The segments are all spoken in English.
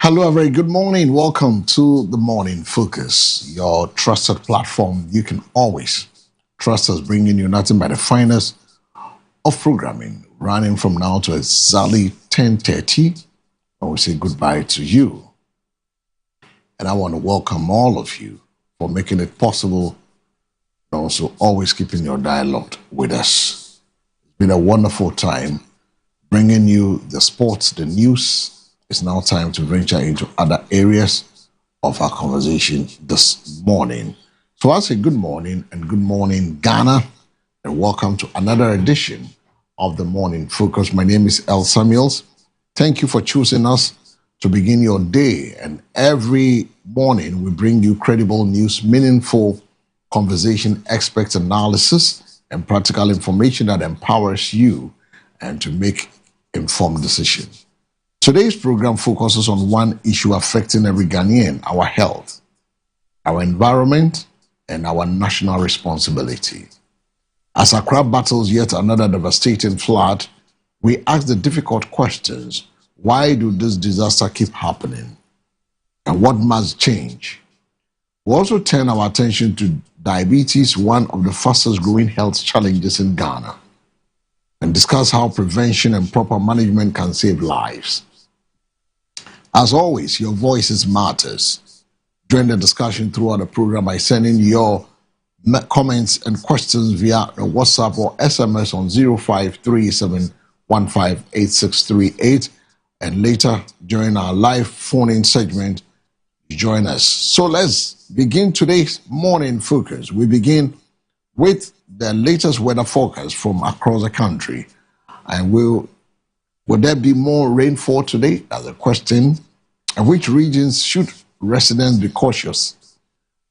Hello, a very good morning. Welcome to the Morning Focus, your trusted platform. You can always trust us, bringing you nothing but the finest of programming, running from now to exactly 10:30. And we say goodbye to you. And I want to welcome all of you for making it possible and also always keeping your dialogue with us. It's been a wonderful time bringing you the sports, the news. It's now time to venture into other areas of our conversation this morning. So I say good morning and good morning, Ghana, and welcome to another edition of the Morning Focus. My name is El Samuels. Thank you for choosing us to begin your day. And every morning we bring you credible news, meaningful conversation, expert analysis, and practical information that empowers you and to make informed decisions. Today's program focuses on one issue affecting every Ghanaian: our health, our environment, and our national responsibility. As Accra battles yet another devastating flood, we ask the difficult questions: why do this disaster keep happening? And what must change? We also turn our attention to diabetes, one of the fastest growing health challenges in Ghana, and discuss how prevention and proper management can save lives. As always, your voices matters. Join the discussion throughout the program by sending your comments and questions via WhatsApp or SMS on 0537158638, and later during our live phone-in segment, join us. So let's begin today's morning focus. We begin with the latest weather forecast from across the country. And will there be more rainfall today? That's a question. And which regions should residents be cautious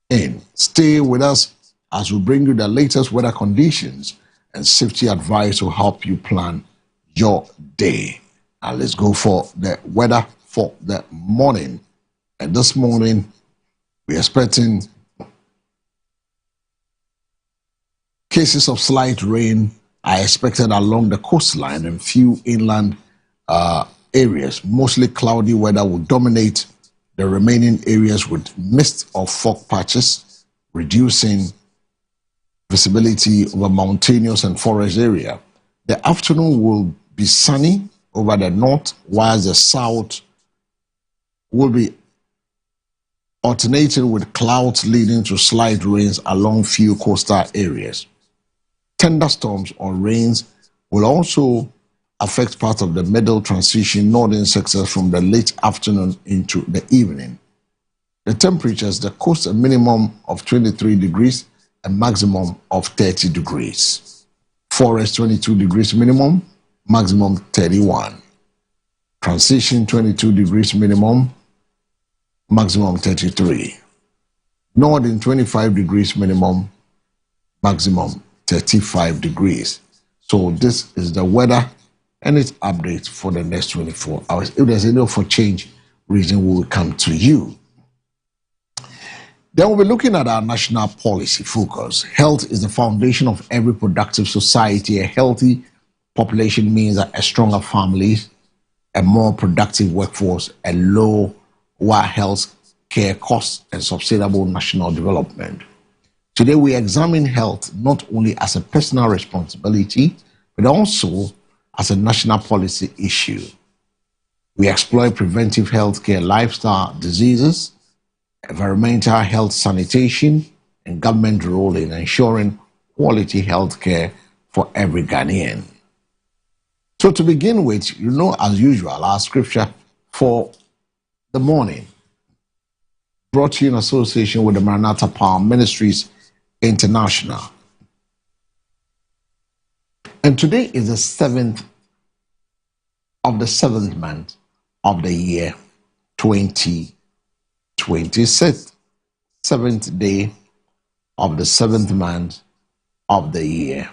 in? Stay with us as we bring you the latest weather conditions and safety advice to help you plan your day. And let's go for the weather for the morning. And this morning, we're expecting cases of slight rain are expected along the coastline and few inland areas. Mostly cloudy weather will dominate the remaining areas with mist or fog patches, reducing visibility over mountainous and forest area. The afternoon will be sunny over the north, while the south will be alternating with clouds leading to slight rains along few coastal areas. Thunderstorms or rains will also affect part of the middle transition northern sectors from the late afternoon into the evening. The temperatures, the coast a minimum of 23 degrees, a maximum of 30 degrees. Forest 22 degrees minimum, maximum 31. Transition 22 degrees minimum, maximum 33. Northern 25 degrees minimum, maximum 35 degrees. So this is the weather and its update for the next 24 hours. If there's any for change reason, we will come to you. Then we'll be looking at our national policy focus. Health is the foundation of every productive society. A healthy population means that a stronger families, a more productive workforce, a lower health care costs, and sustainable national development. Today we examine health not only as a personal responsibility, but also as a national policy issue. We explore preventive healthcare, lifestyle diseases, environmental health sanitation, and government role in ensuring quality healthcare for every Ghanaian. So to begin with, as usual, our scripture for the morning, brought to you in association with the Maranatha Power Ministries International. And today is the 7th of the 7th month of the year 2026. 7th day of the 7th month of the year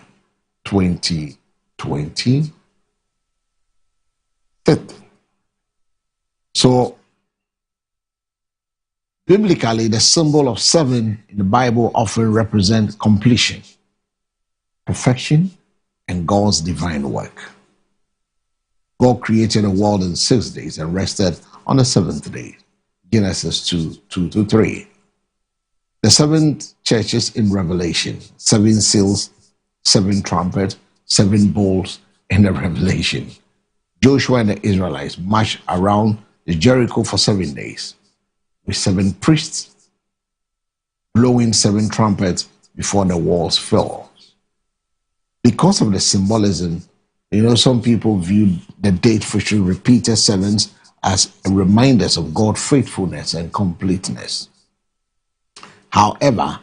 2026. So, biblically, the symbol of 7 in the Bible often represents completion, perfection, and God's divine work. God created the world in 6 days and rested on the seventh day. Genesis 2, 2-3. The seven churches in Revelation, seven seals, seven trumpets, seven bowls in the Revelation. Joshua and the Israelites marched around the Jericho for 7 days with seven priests blowing seven trumpets before the walls fell. Because of the symbolism, some people view the date featuring repeated sevens as reminders of God's faithfulness and completeness. However,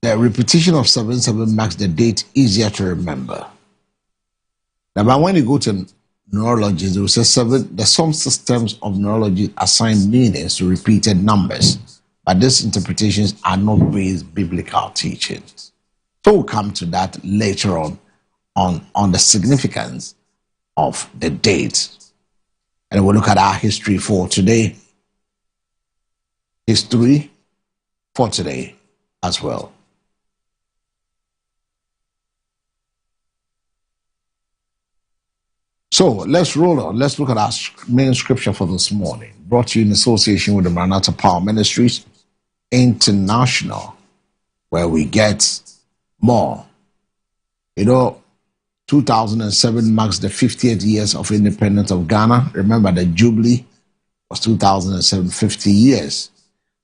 the repetition of 7-7 makes the date easier to remember. Now, but when you go to neurology, they will say some systems of neurology assign meanings to repeated numbers, but these interpretations are not based biblical teachings. So we'll come to that later on the significance of the date. And we'll look at our history for today. History for today as well. So let's roll on. Let's look at our main scripture for this morning, brought to you in association with the Maranatha Power Ministries International, where we get more. 2007 marks the 50th years of independence of Ghana. Remember, the Jubilee was 2007, 50 years.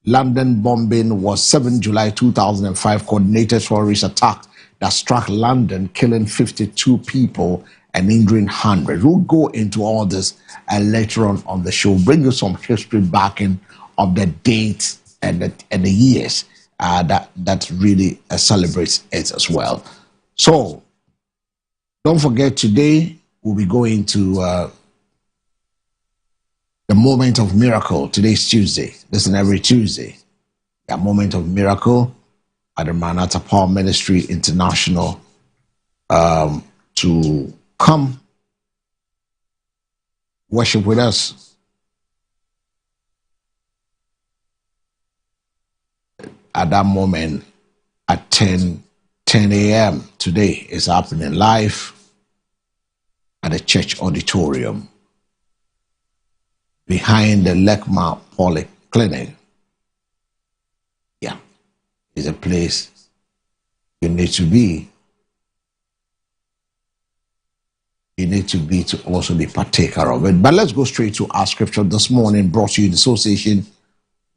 London bombing was 7 July 2005, coordinated terrorist attack that struck London, killing 52 people and injuring hundreds. We'll go into all this later on the show, bring you some history backing of the dates and the years that really celebrates it as well. So don't forget, today we'll be going to the Moment of Miracle. Today's Tuesday. Listen, every Tuesday, a Moment of Miracle at the Maranatha Power Ministry International to come worship with us at that moment at 10 a.m. Today is happening live at the church auditorium behind the Lekma Polyclinic. Yeah, it's a place you need to be. You need to be to also be partaker of it. But let's go straight to our scripture this morning, brought to you in association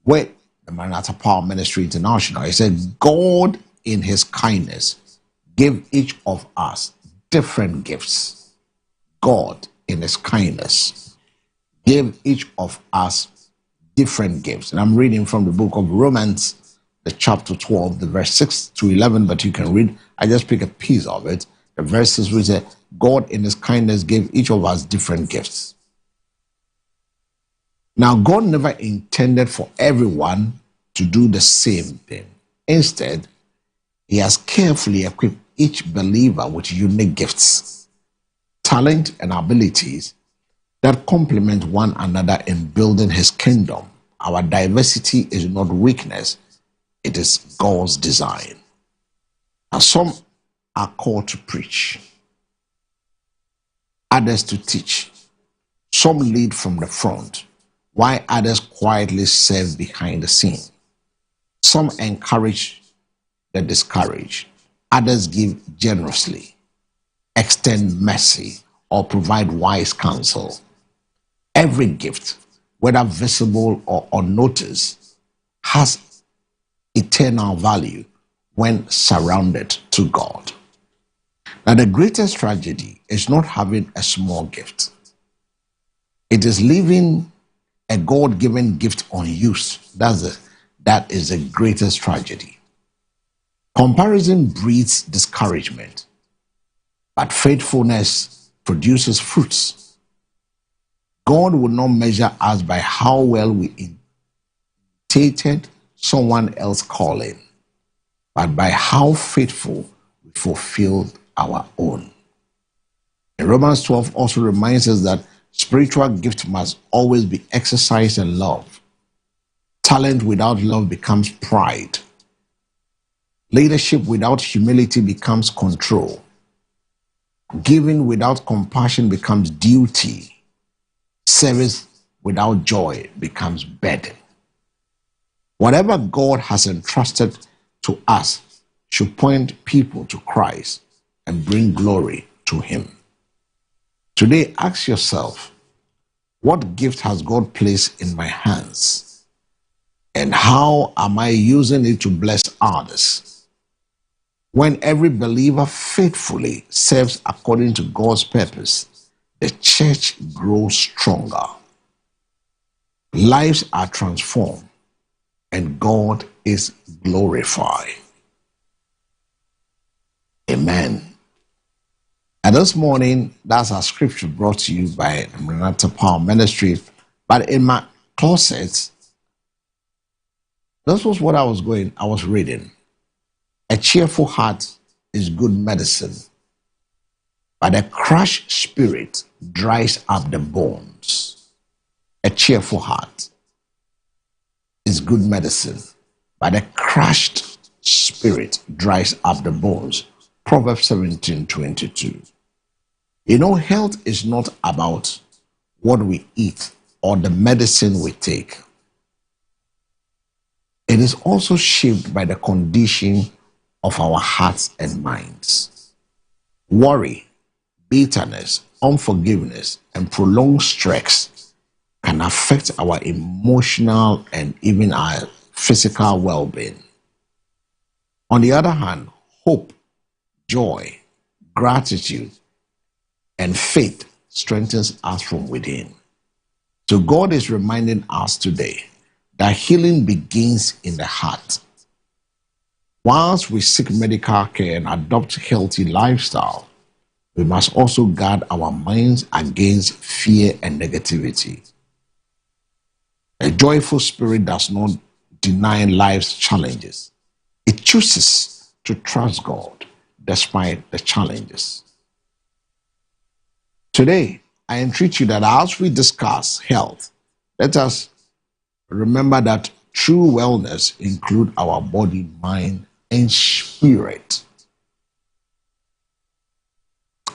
with the Maranatha Power Ministry International. It said, God in his kindness gave each of us different gifts. God in his kindness gave each of us different gifts. And I'm reading from the book of Romans, the chapter 12, the verse 6 to 11, but you can read, I just pick a piece of it. The verses which say, God in his kindness gave each of us different gifts. Now, God never intended for everyone to do the same thing. Instead, he has carefully equipped each believer with unique gifts, talent, and abilities that complement one another in building his kingdom. Our diversity is not weakness, it is God's design. Now, some are called to preach, others to teach. Some lead from the front, while others quietly serve behind the scene. Some encourage the discouraged, others give generously, extend mercy, or provide wise counsel. Every gift, whether visible or unnoticed, has eternal value when surrounded to God. Now, the greatest tragedy is not having a small gift. It is leaving a God-given gift unused. That is the greatest tragedy. Comparison breeds discouragement, but faithfulness produces fruits. God will not measure us by how well we imitated someone else's calling, but by how faithful we fulfilled our own. And Romans 12 also reminds us that spiritual gift must always be exercised in love. Talent without love becomes pride. Leadership without humility becomes control. Giving without compassion becomes duty. Service without joy becomes burden. Whatever God has entrusted to us should point people to Christ and bring glory to Him. Today, ask yourself, what gift has God placed in my hands? And how am I using it to bless others? When every believer faithfully serves according to God's purpose, the church grows stronger. Lives are transformed and God is glorified. Amen. And this morning, that's our scripture brought to you by Maranatha Power Ministry. But in my closet, this was what I was reading. A cheerful heart is good medicine, but a crushed spirit dries up the bones. A cheerful heart is good medicine, but a crushed spirit dries up the bones. Proverbs 17:22. You know, health is not about what we eat or the medicine we take. It is also shaped by the condition of our hearts and minds. Worry, bitterness, unforgiveness, and prolonged stress can affect our emotional and even our physical well-being. On the other hand, hope, joy, gratitude, and faith strengthens us from within. So God is reminding us today that healing begins in the heart. Whilst we seek medical care and adopt healthy lifestyle, we must also guard our minds against fear and negativity. A joyful spirit does not deny life's challenges. It chooses to trust God despite the challenges. Today, I entreat you that as we discuss health, let us remember that true wellness includes our body, mind, and spirit.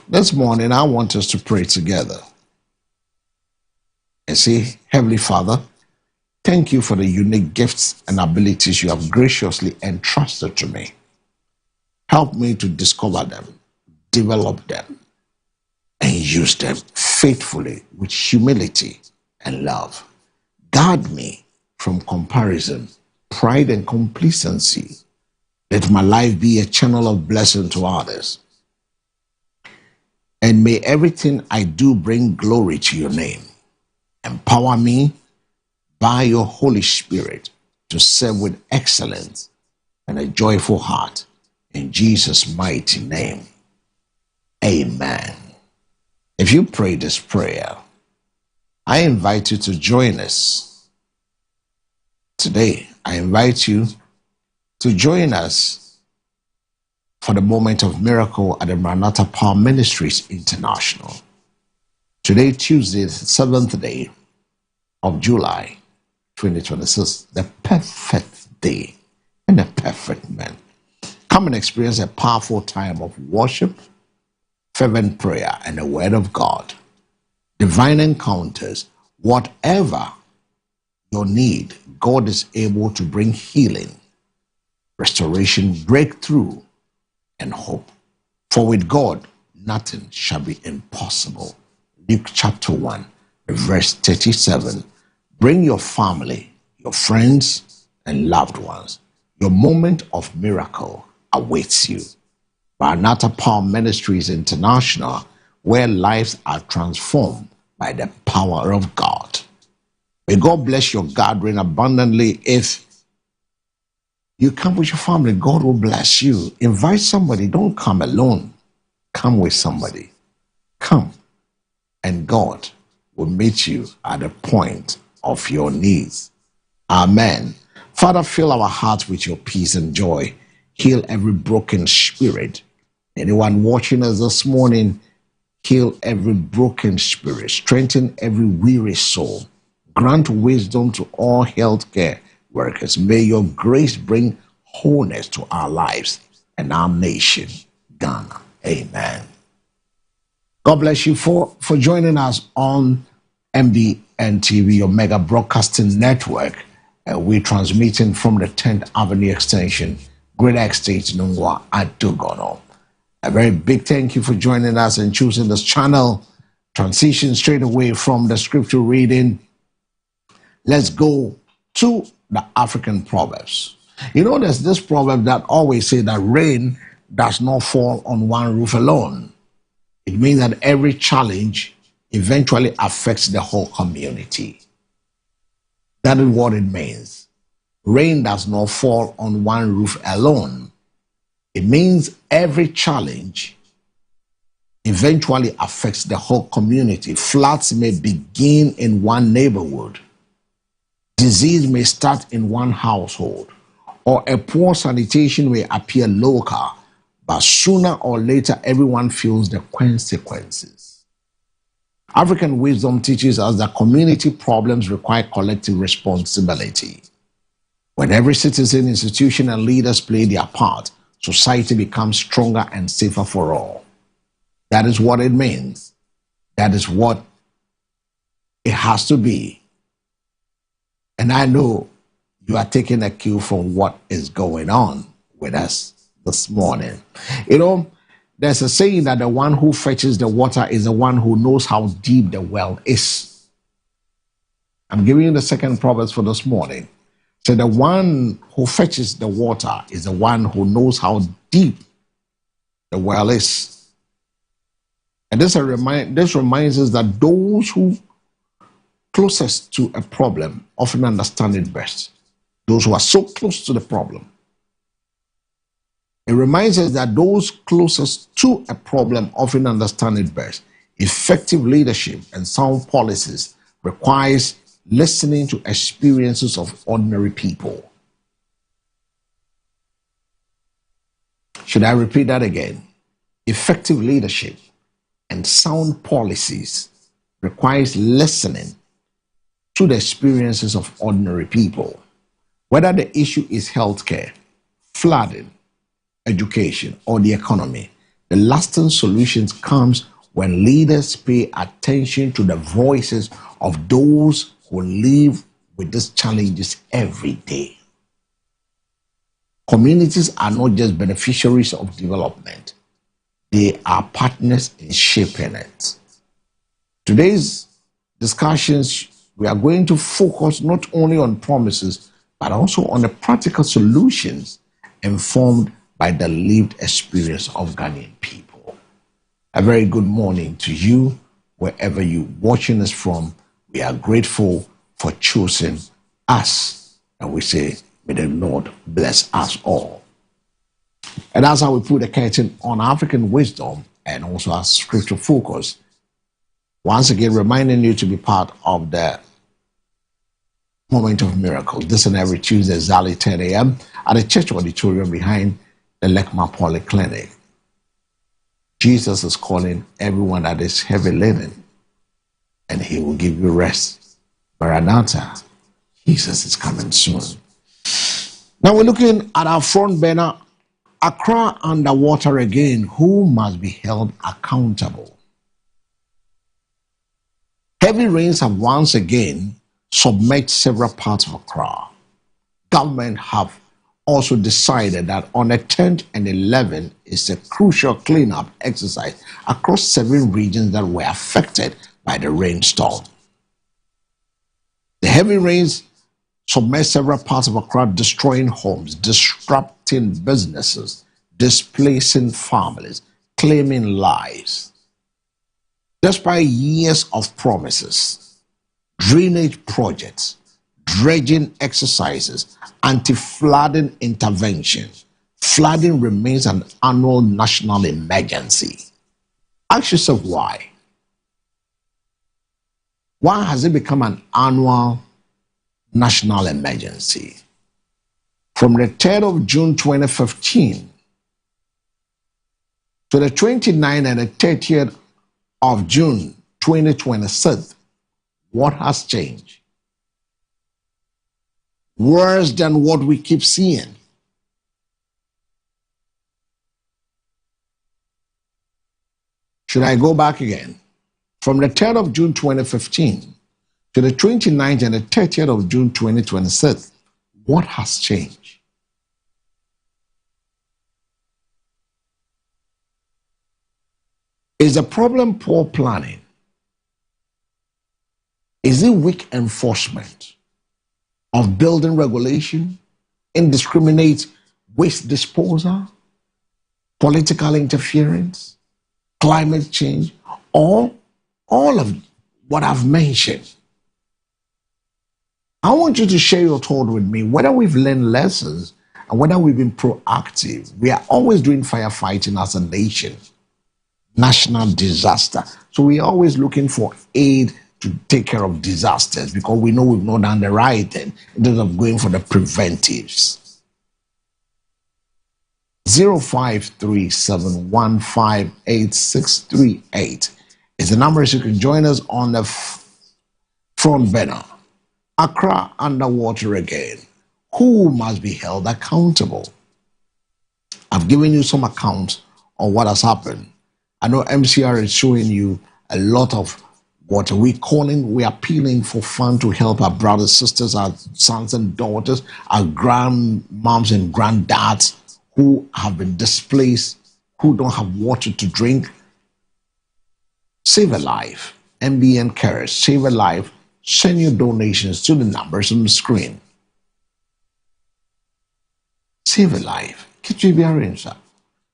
This morning, I want us to pray together and say, Heavenly Father, thank you for the unique gifts and abilities you have graciously entrusted to me. Help me to discover them, develop them, and use them faithfully with humility and love. Guard me from comparison, pride, and complacency. Let my life be a channel of blessing to others. And may everything I do bring glory to your name. Empower me by your Holy Spirit to serve with excellence and a joyful heart. In Jesus' mighty name, amen. If you pray this prayer, I invite you to join us. Today, I invite you to join us for the moment of miracle at the Maranatha Power Ministries International. Today, Tuesday, the 7th day of July, 2026, the perfect day and the perfect man. Come and experience a powerful time of worship, fervent prayer, and the word of God. Divine encounters, whatever your need, God is able to bring healing, restoration, breakthrough, and hope. For with God, nothing shall be impossible. Luke chapter 1, verse 37. Bring your family, your friends, and loved ones. Your moment of miracle awaits you. Maranatha Power Ministries International, where lives are transformed by the power of God. May God bless your gathering abundantly. If you come with your family, God will bless you. Invite somebody. Don't come alone. Come with somebody. Come, and God will meet you at the point of your needs. Amen. Father, fill our hearts with your peace and joy. Heal every broken spirit. Anyone watching us this morning, heal every broken spirit. Strengthen every weary soul. Grant wisdom to all healthcare workers. May your grace bring wholeness to our lives and our nation, Ghana. Amen. God bless you for joining us on MBN TV, your mega broadcasting network. We're transmitting from the 10th Avenue Extension, Great Estate, Nungwa at Dugono. A very big thank you for joining us and choosing this channel. Transition straight away from the scripture reading. Let's go to the African proverbs. You know, there's this proverb that always say that rain does not fall on one roof alone. It means that every challenge eventually affects the whole community. That is what it means. Rain does not fall on one roof alone. It means every challenge eventually affects the whole community. Floods may begin in one neighborhood. Disease may start in one household, or a poor sanitation may appear local, but sooner or later everyone feels the consequences. African wisdom teaches us that community problems require collective responsibility. When every citizen, institution, and leaders play their part, society becomes stronger and safer for all. That is what it means. That is what it has to be. And I know you are taking a cue from what is going on with us this morning. You know, there's a saying that the one who fetches the water is the one who knows how deep the well is. I'm giving you the second proverb for this morning. So the one who fetches the water is the one who knows how deep the well is. And this reminds us that those who closest to a problem often understand it best. Those who are so close to the problem. It reminds us that those closest to a problem often understand it best. Effective leadership and sound policies requires listening to experiences of ordinary people. Should I repeat that again? Effective leadership and sound policies requires listening to the experiences of ordinary people. Whether the issue is healthcare, flooding, education, or the economy, the lasting solutions comes when leaders pay attention to the voices of those who live with these challenges every day. Communities are not just beneficiaries of development, they are partners in shaping it. Today's discussions, we are going to focus not only on promises, but also on the practical solutions informed by the lived experience of Ghanaian people. A very good morning to you, wherever you're watching us from. We are grateful for choosing us, and we say, may the Lord bless us all. And that's how we put the curtain on African wisdom and also our scripture focus. Once again, reminding you to be part of the Moment of Miracles. This and every Tuesday, exactly 10 a.m. at the church auditorium behind the Lekma Polyclinic. Jesus is calling everyone that is heavy laden, and he will give you rest. Maranatha, Jesus is coming soon. Now we're looking at our front banner, Accra underwater again. Who must be held accountable? Heavy rains have once again submerged several parts of Accra. Government have also decided that on the 10th and 11th is a crucial cleanup exercise across 7 regions that were affected by the rainstorm. The heavy rains submerged several parts of Accra, destroying homes, disrupting businesses, displacing families, claiming lives. Despite years of promises, drainage projects, dredging exercises, anti-flooding intervention, flooding remains an annual national emergency. Ask yourself why. Why has it become an annual national emergency? From the 3rd of June 2015 to the 29th and the 30th of June 2026, what has changed? Worse than what we keep seeing. Should I go back again? From the 3rd of June 2015 to the 29th and the 30th of June 2026, what has changed? Is the problem poor planning? Is it weak enforcement of building regulation, indiscriminate waste disposal, political interference, climate change, or all of what I've mentioned? I want you to share your thought with me, whether we've learned lessons and whether we've been proactive. We are always doing firefighting as a nation, national disaster. So we're always looking for aid to take care of disasters because we know we've not done the right thing in terms of going for the preventives. 0537158638 is the number so you can join us on the front burner. Accra underwater again. Who must be held accountable? I've given you some accounts on what has happened. I know MCR is showing you a lot of what we're appealing for funds to help our brothers, sisters, our sons and daughters, our grandmoms and granddads who have been displaced, who don't have water to drink. Save a life. MBN Cares, save a life. Send your donations to the numbers on the screen. Save a life.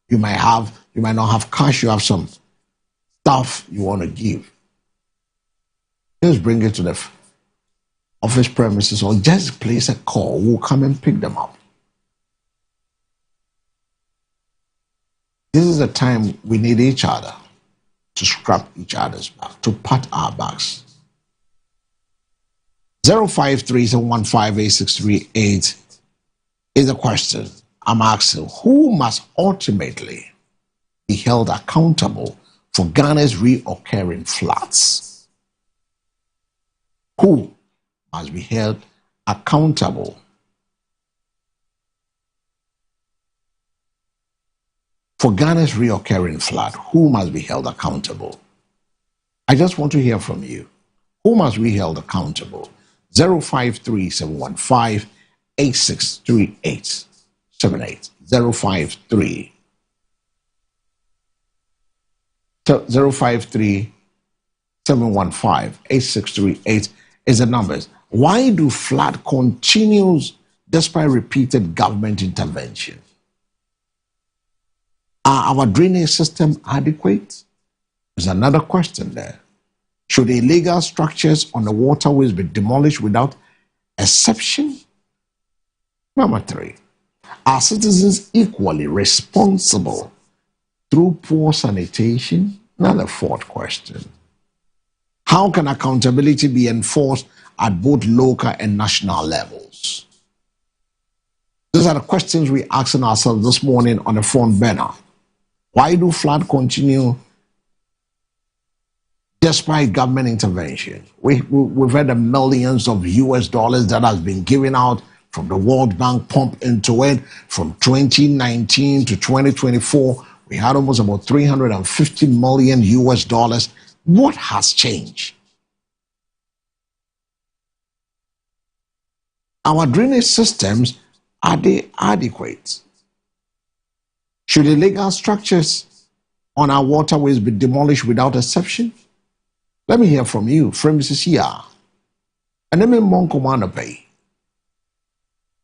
You might not have cash, you have some stuff you want to give. Just bring it to the office premises or just place a call. We'll come and pick them up. This is the time we need each other to scrap each other's back, to pat our backs. 0537158638 is the question I'm asking. Who must ultimately be held accountable for Ghana's reoccurring floods? Who must be held accountable for Ghana's reoccurring flood? Who must be held accountable? I just want to hear from you. Who must be held accountable? 053715863878 053 7158638 is the numbers. Why do flood continues despite repeated government intervention? Are our drainage system adequate? There's another question there. Should illegal structures on the waterways be demolished without exception? Number 3, are citizens equally responsible through poor sanitation? Another 4th question. How can accountability be enforced at both local and national levels? These are the questions we're asking ourselves this morning on the front burner. Why do floods continue despite government intervention? We've had the millions of US dollars that has been given out from the World Bank pump into it. From 2019 to 2024, we had almost about 350 million US dollars. What has changed? Our drainage systems, are they adequate? Should illegal structures on our waterways be demolished without exception? Let me hear from you, from Mrs. Here. And then Monko pay.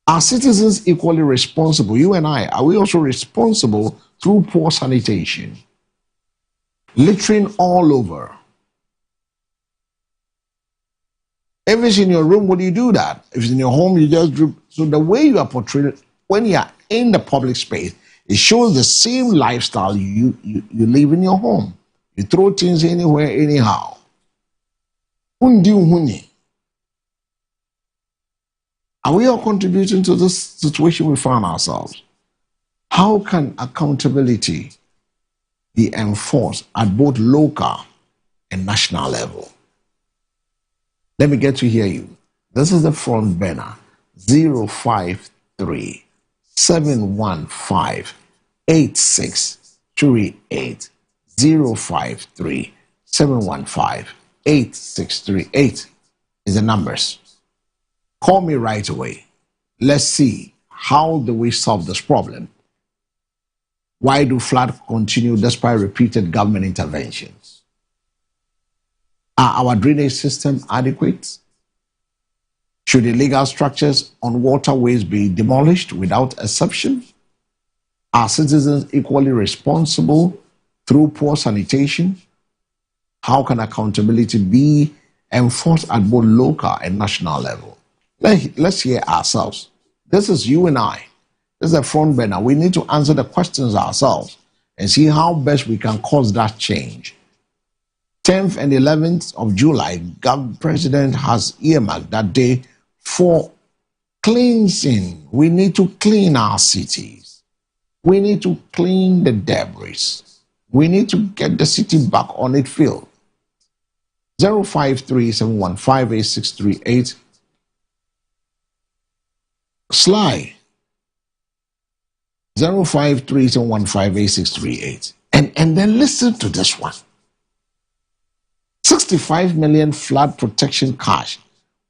Are citizens equally responsible? You and I, are we also responsible through poor sanitation? Littering all over. If it's in your room, would you do that? If it's in your home, you just do. So the way you are portrayed when you are in the public space, it shows the same lifestyle you live in your home. You throw things anywhere, anyhow. Are we all contributing to this situation we find ourselves? How can accountability be enforced at both local and national level? Let me get to hear you. This is the front burner. 053 7158638 053 7158638. is the numbers. Call me right away. Let's see, how do we solve this problem? Why do floods continue despite repeated government interventions? Are our drainage systems adequate? Should illegal structures on waterways be demolished without exception? Are citizens equally responsible through poor sanitation? How can accountability be enforced at both local and national level? Let's hear ourselves. This is you and I. This is a front burner. We need to answer the questions ourselves and see how best we can cause that change. 10th and 11th of July, President has earmarked that day for cleansing. We need to clean our cities. We need to clean the debris. We need to get the city back on its field. 053-715-8638. Sly. 053-715-8638. And then listen to this one. 65 million flood protection cash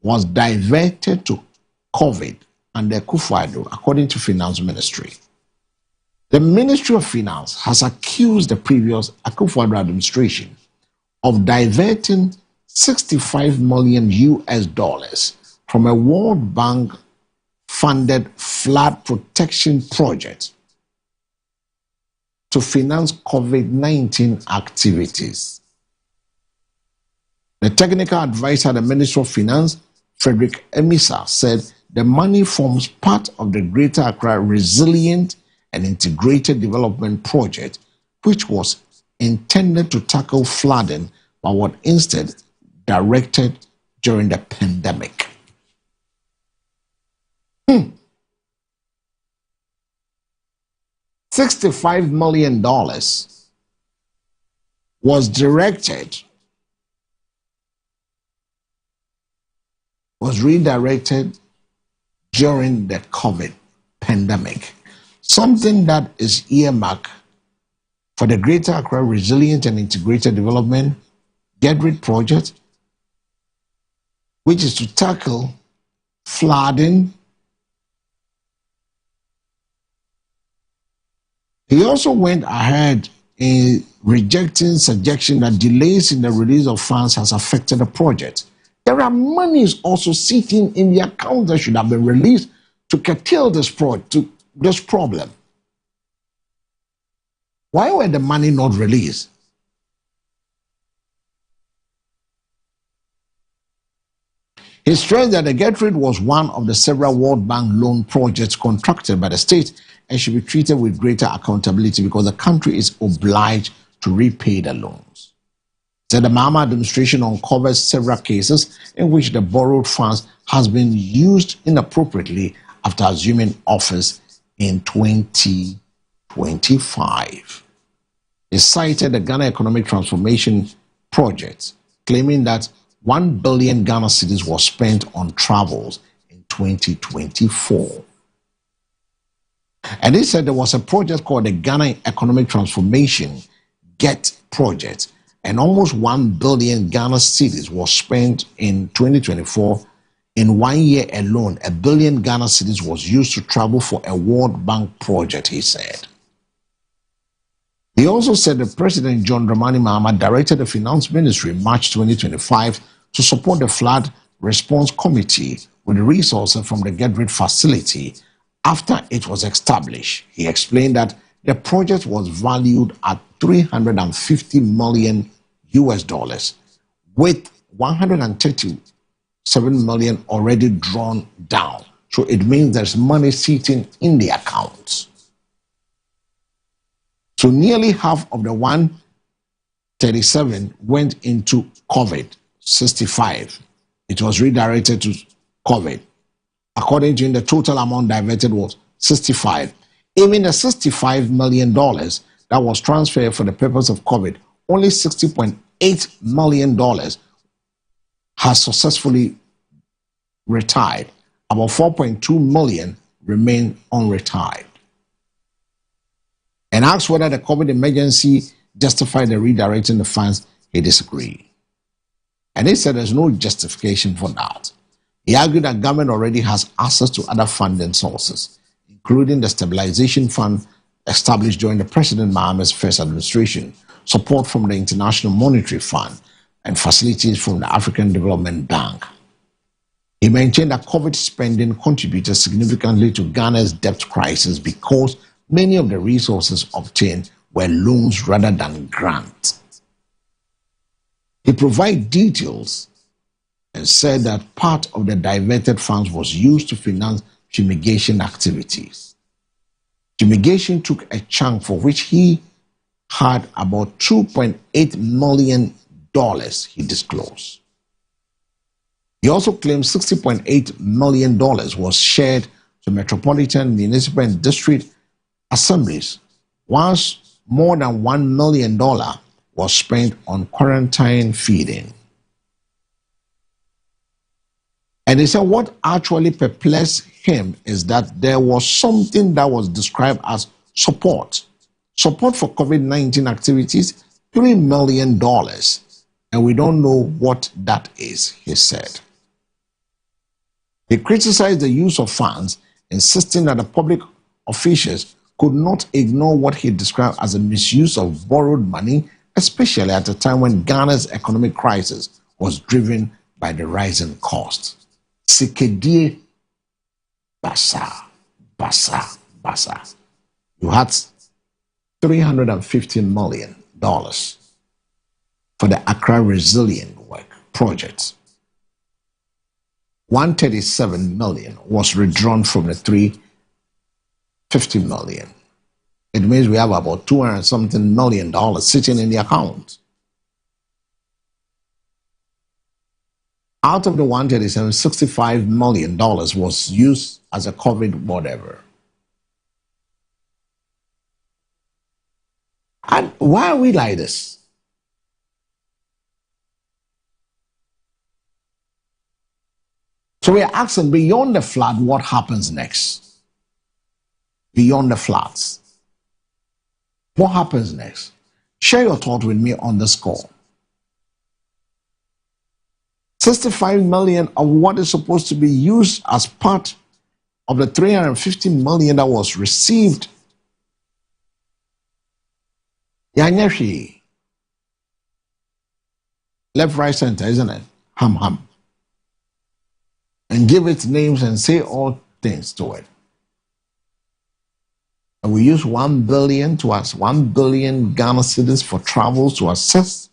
was diverted to COVID under Akufo-Addo, according to Finance Ministry. The Ministry of Finance has accused the previous Akufo-Addo administration of diverting 65 million US dollars from a World Bank funded flood protection project to finance COVID-19 activities. The technical advisor at the Ministry of Finance, Frederick Emisa, said the money forms part of the Greater Accra Resilient and Integrated Development Project, which was intended to tackle flooding but was instead directed during the pandemic. $65 million was redirected during the COVID pandemic. Something that is earmarked for the Greater Accra Resilient and Integrated Development GETRID project, which is to tackle flooding. He also went ahead in rejecting suggestion that delays in the release of funds has affected the project. There are monies also sitting in the account that should have been released to curtail this problem. Why were the money not released? He stressed that the GETRID was one of the several World Bank loan projects contracted by the state and should be treated with greater accountability because the country is obliged to repay the loans. He said the Mahama administration uncovers several cases in which the borrowed funds has been used inappropriately after assuming office in 2025. He cited the Ghana Economic Transformation Project, claiming that 1 billion Ghana cedis was spent on travels in 2024. And he said there was a project called the Ghana Economic Transformation GET project, and almost 1 billion Ghana cedis was spent in 2024. In 1 year alone, 1 billion Ghana cedis was used to travel for a World Bank project, he said. He also said that President John Dramani Mahama directed the Finance Ministry in March 2025 to support the Flood Response Committee with resources from the GETRID facility after it was established. He explained that the project was valued at 350 million US dollars, with 137 million already drawn down. So it means there's money sitting in the accounts. So nearly half of the 137 went into COVID, 65. It was redirected to COVID. According to him, the total amount diverted was 65. Even the $65 million that was transferred for the purpose of COVID, only $60.8 million has successfully retired. About 4.2 million remain unretired. And asked whether the COVID emergency justified the redirecting the funds, he disagreed. And he said there's no justification for that. He argued that government already has access to other funding sources, including the Stabilization Fund established during the President Mahama's first administration, support from the International Monetary Fund, and facilities from the African Development Bank. He maintained that COVID spending contributed significantly to Ghana's debt crisis because many of the resources obtained were loans rather than grants. He provided details and said that part of the diverted funds was used to finance fumigation activities. Fumigation took a chunk for which he had about $2.8 million, he disclosed. He also claimed $60.8 million was shared to metropolitan, municipal, and district assemblies, whilst more than $1 million was spent on quarantine feeding. And he said what actually perplexed him is that there was something that was described as support. Support for COVID-19 activities, $3 million. And we don't know what that is, he said. He criticized the use of funds, insisting that the public officials could not ignore what he described as a misuse of borrowed money, especially at a time when Ghana's economic crisis was driven by the rising costs. Sikedie Basa. You had $350 million for the Accra Resilient Work project. $137 million was withdrawn from the $350 million. It means we have about $200-something million sitting in the account. Out of the $137, $65 million was used as a COVID whatever. And why are we like this? So we are asking, beyond the flood, what happens next? Beyond the floods. What happens next? Share your thought with me on this call. 65 million of what is supposed to be used as part of the 350 million that was received. Yanyashi. Left, right, center, isn't it? Ham. And give it names and say all things to it. And we use 1 billion to us, 1 billion Ghana cedis for travels to assess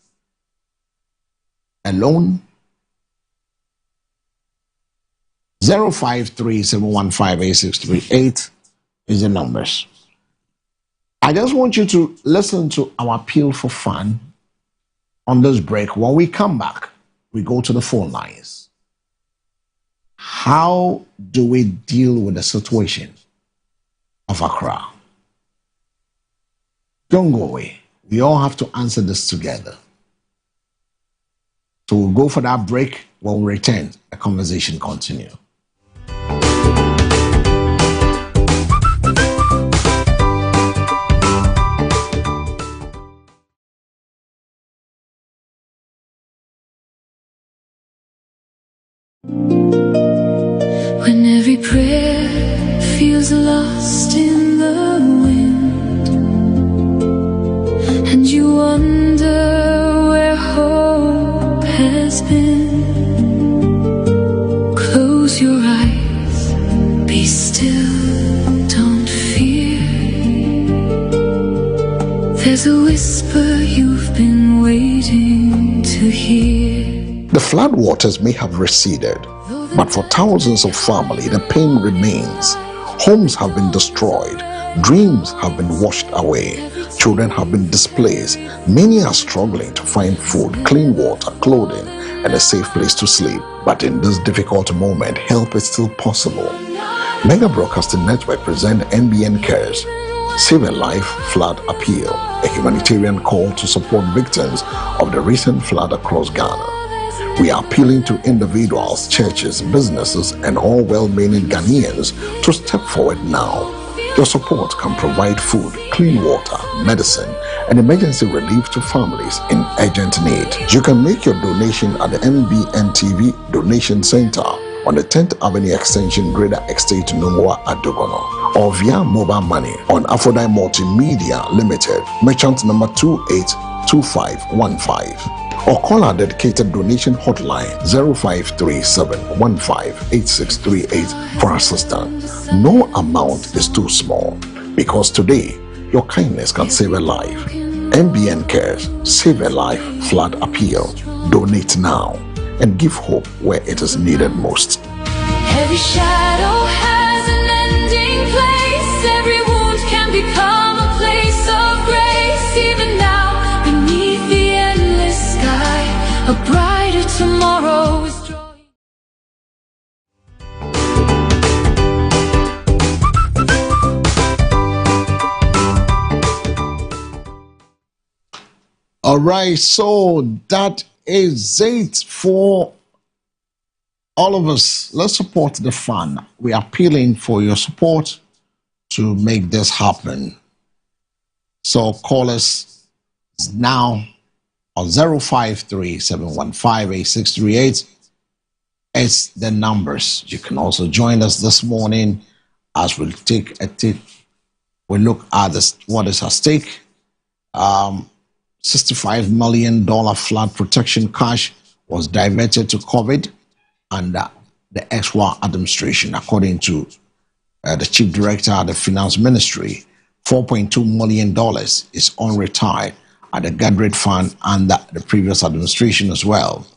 a loan. 053-715-8638 is the numbers. I just want you to listen to our appeal for fun on this break. When we come back, we go to the phone lines. How do we deal with the situation of Accra? Don't go away. We all have to answer this together. So we'll go for that break. When we return, the conversation continues. When every prayer feels lost in the wind, and you wonder where hope has been, close your eyes, be still, don't fear. There's a whisper you've been waiting to hear. The flood waters may have receded, but for thousands of families, the pain remains. Homes have been destroyed. Dreams have been washed away. Children have been displaced. Many are struggling to find food, clean water, clothing, and a safe place to sleep. But in this difficult moment, help is still possible. Mega Broadcasting Network present NBN Cares, Save a Life Flood Appeal, a humanitarian call to support victims of the recent flood across Ghana. We are appealing to individuals, churches, businesses, and all well-meaning Ghanaians to step forward now. Your support can provide food, clean water, medicine, and emergency relief to families in urgent need. You can make your donation at the MBNTV Donation Center on the 10th Avenue Extension, Greater Estate, Nungwa at Dogono, or via mobile money on Aphrodite Multimedia Limited, merchant number 282515, or call our dedicated donation hotline 0537158638 for assistance. No amount is too small, because today your kindness can save a life. MBN Cares, Save a Life Flood Appeal. Donate now and give hope where it is needed most. Every shadow has an ending place. Every wound can become a place of grace. Even now, beneath the endless sky, a brighter tomorrow is drawing. All right, so that is it for all of us. Let's support the fund. We are appealing for your support to make this happen. So call us now on 053-715-8638. It's the numbers. You can also join us this morning as we'll we look at this, what is at stake. $65 million flood protection cash was diverted to COVID under the XY administration, according to the chief director of the finance ministry. $4.2 million is unretired at the Gathering Fund under the previous administration as well.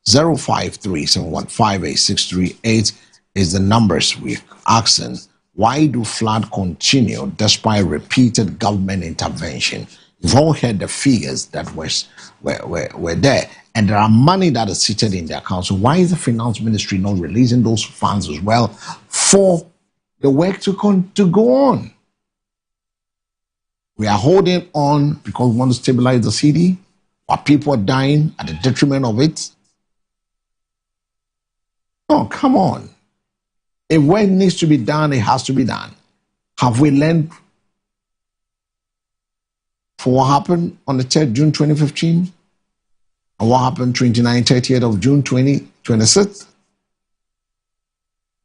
053-715-8638 is the numbers we're asking. Why do flood continue despite repeated government intervention? You've all heard the figures that were there, and there are money that is seated in the account. So why is the finance ministry not releasing those funds as well for the work to go on? We are holding on because we want to stabilize the city, while people are dying at the detriment of it. Oh, come on. If work needs to be done, it has to be done. Have we learned for what happened on the 3rd June 2015 and what happened 29th, 30th of June 2026?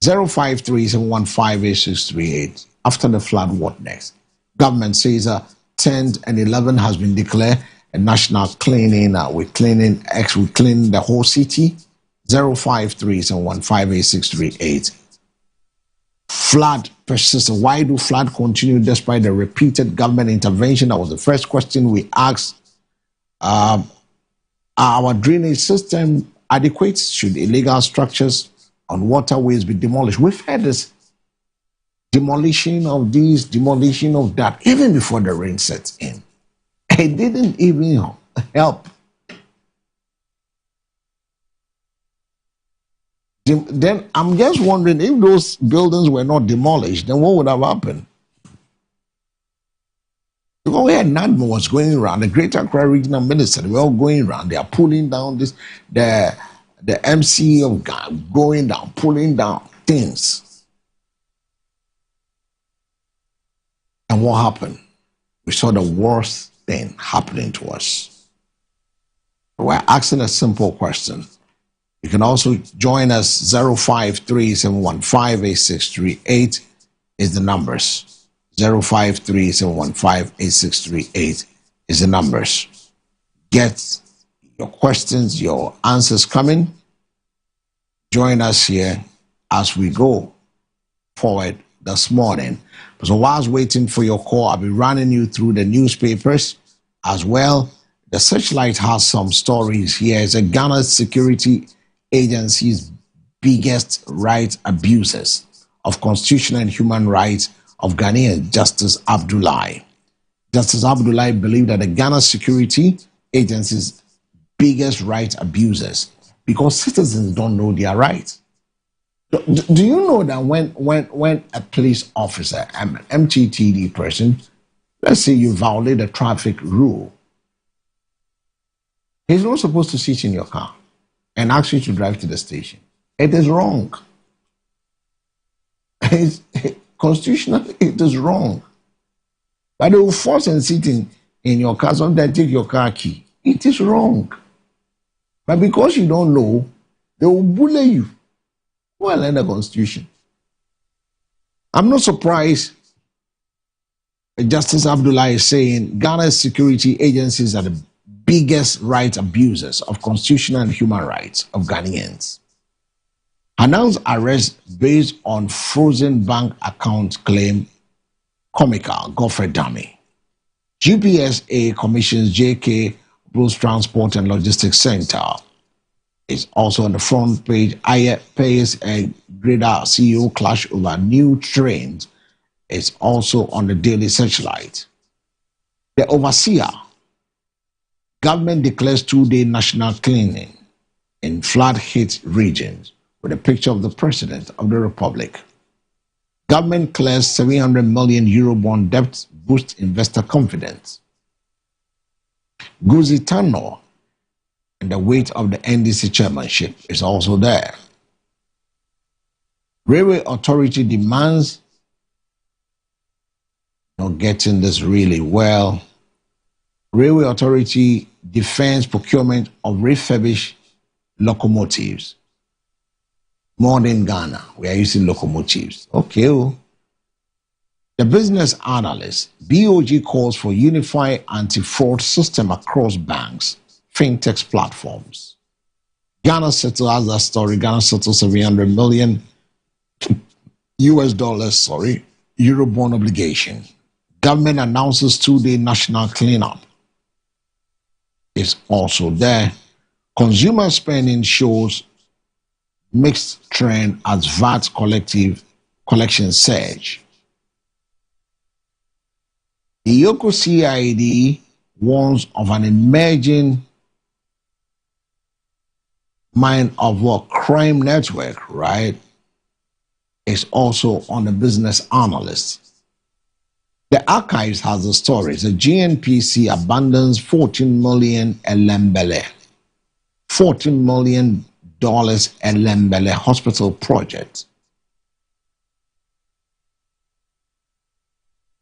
053-715-8638. After the flood, what next? Government says 10th and 11th has been declared a national cleaning. We're cleaning the whole city. 053-715-8638. Flood persists. Why do flood continue despite the repeated government intervention? That was the first question we asked. Our drainage system adequate? Should illegal structures on waterways be demolished? We've had this demolition of this, demolition of that, even before the rain sets in. It didn't even help. Then I'm just wondering, if those buildings were not demolished, then what would have happened? Because we had NADMO was going around, the Greater Accra Regional Minister, they were all going around, they are pulling down this, the MC of God going down, pulling down things. And what happened? We saw the worst thing happening to us. We're asking a simple question. You can also join us. 053-715-8638 is the numbers. 053-715-8638 is the numbers. Get your questions, your answers coming. Join us here as we go forward this morning. So while I was waiting for your call, I'll be running you through the newspapers as well. The Searchlight has some stories here. It's a Ghana security agency's biggest right abuses of constitutional and human rights of Ghanaian Justice Abdullahi. Justice Abdullahi believed that the Ghana security agency's biggest right abuses because citizens don't know their rights. Do you know that when a police officer, an MTTD person, let's say you violate a traffic rule, he's not supposed to sit in your car and ask you to drive to the station. It is wrong. constitutionally it is wrong. But they will force and sit in your car, sometimes take your car key. It is wrong. But because you don't know, they will bully you. Well, in the constitution. I'm not surprised Justice Abdullah is saying Ghana's security agencies are the biggest right abusers of constitutional and human rights of Ghanaians. Announced arrest based on frozen bank account claim comical Godfrey Dami. GPSA commissions JK Bruce Transport and Logistics Center is also on the front page. Aye pays a greater CEO clash over new trains is also on the Daily Searchlight. The overseer, government declares 2-day national cleaning in flood-hit regions with a picture of the President of the Republic. Government clears 700 million Eurobond debt boosts investor confidence. Guzi Tanor and the weight of the NDC chairmanship is also there. Railway Authority demands, not getting this really well. Railway Authority defends procurement of refurbished locomotives. Modern Ghana, we are using locomotives. Okay. The business analyst, BOG calls for unified anti-fraud system across banks, fintech platforms. Ghana settled, as that story, Ghana settled 700 million US dollars, Eurobond obligation. Government announces 2-day national cleanup. Is also there. Consumer spending shows mixed trend as VAT collection surge. The Yoko CID warns of an emerging mind of what crime network, right? Is also on the business analyst. The archives has the stories. The GNPC abandons 14 million Elembele, $14 million Elembele hospital project.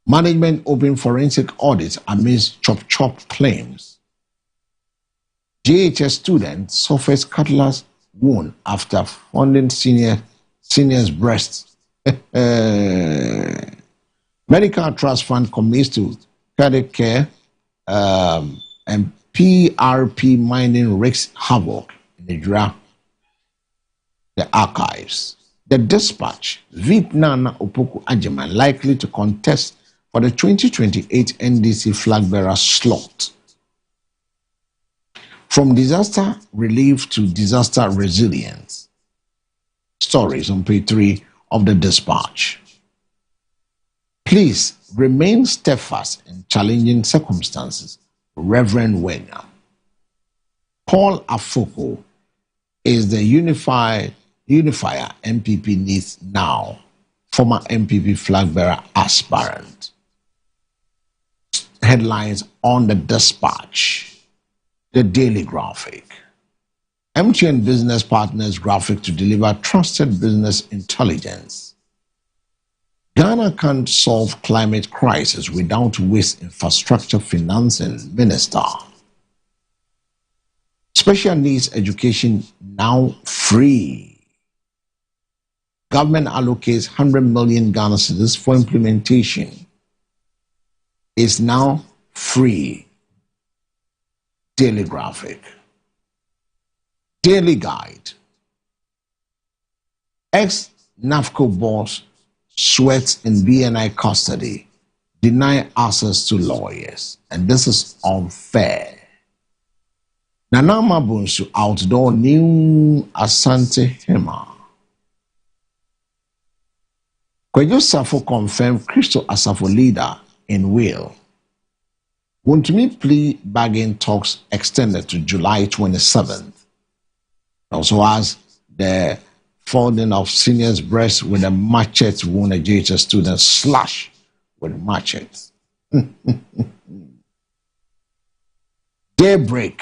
Management open forensic audit amidst chop claims. JHS student suffers cutlass wound after funding senior's breast. Medical Trust Fund commits to cardiac care and PRP mining wreaks havoc in the draft. The archives. The Dispatch. VIP Nana Opoku Agyemang likely to contest for the 2028 NDC flag bearer slot. From disaster relief to disaster resilience. Stories on page 3 of the Dispatch. Please remain steadfast in challenging circumstances, Reverend Wenger. Paul Afoko is the unifier MPP needs now, former MPP flag bearer aspirant. Headlines on the Dispatch. The Daily Graphic. MTN Business Partners Graphic to deliver trusted business intelligence. Ghana can't solve climate crisis without waste infrastructure financing, Minister. Special needs education now free. Government allocates 100 million Ghana cedis for implementation. Is now free. Daily Graphic. Daily Guide. Ex-NAFCO boss sweats in BNI custody, deny access to lawyers, and this is unfair. Nana Mabunsu outdoor new Asante Hema. Kwadwo Safo confirmed Christo Asafo leader in will. Wontumi plea bargain talks extended to July 27th. Also as the folding of senior's breast with a machete wound a JHS student slash with machete. Daybreak.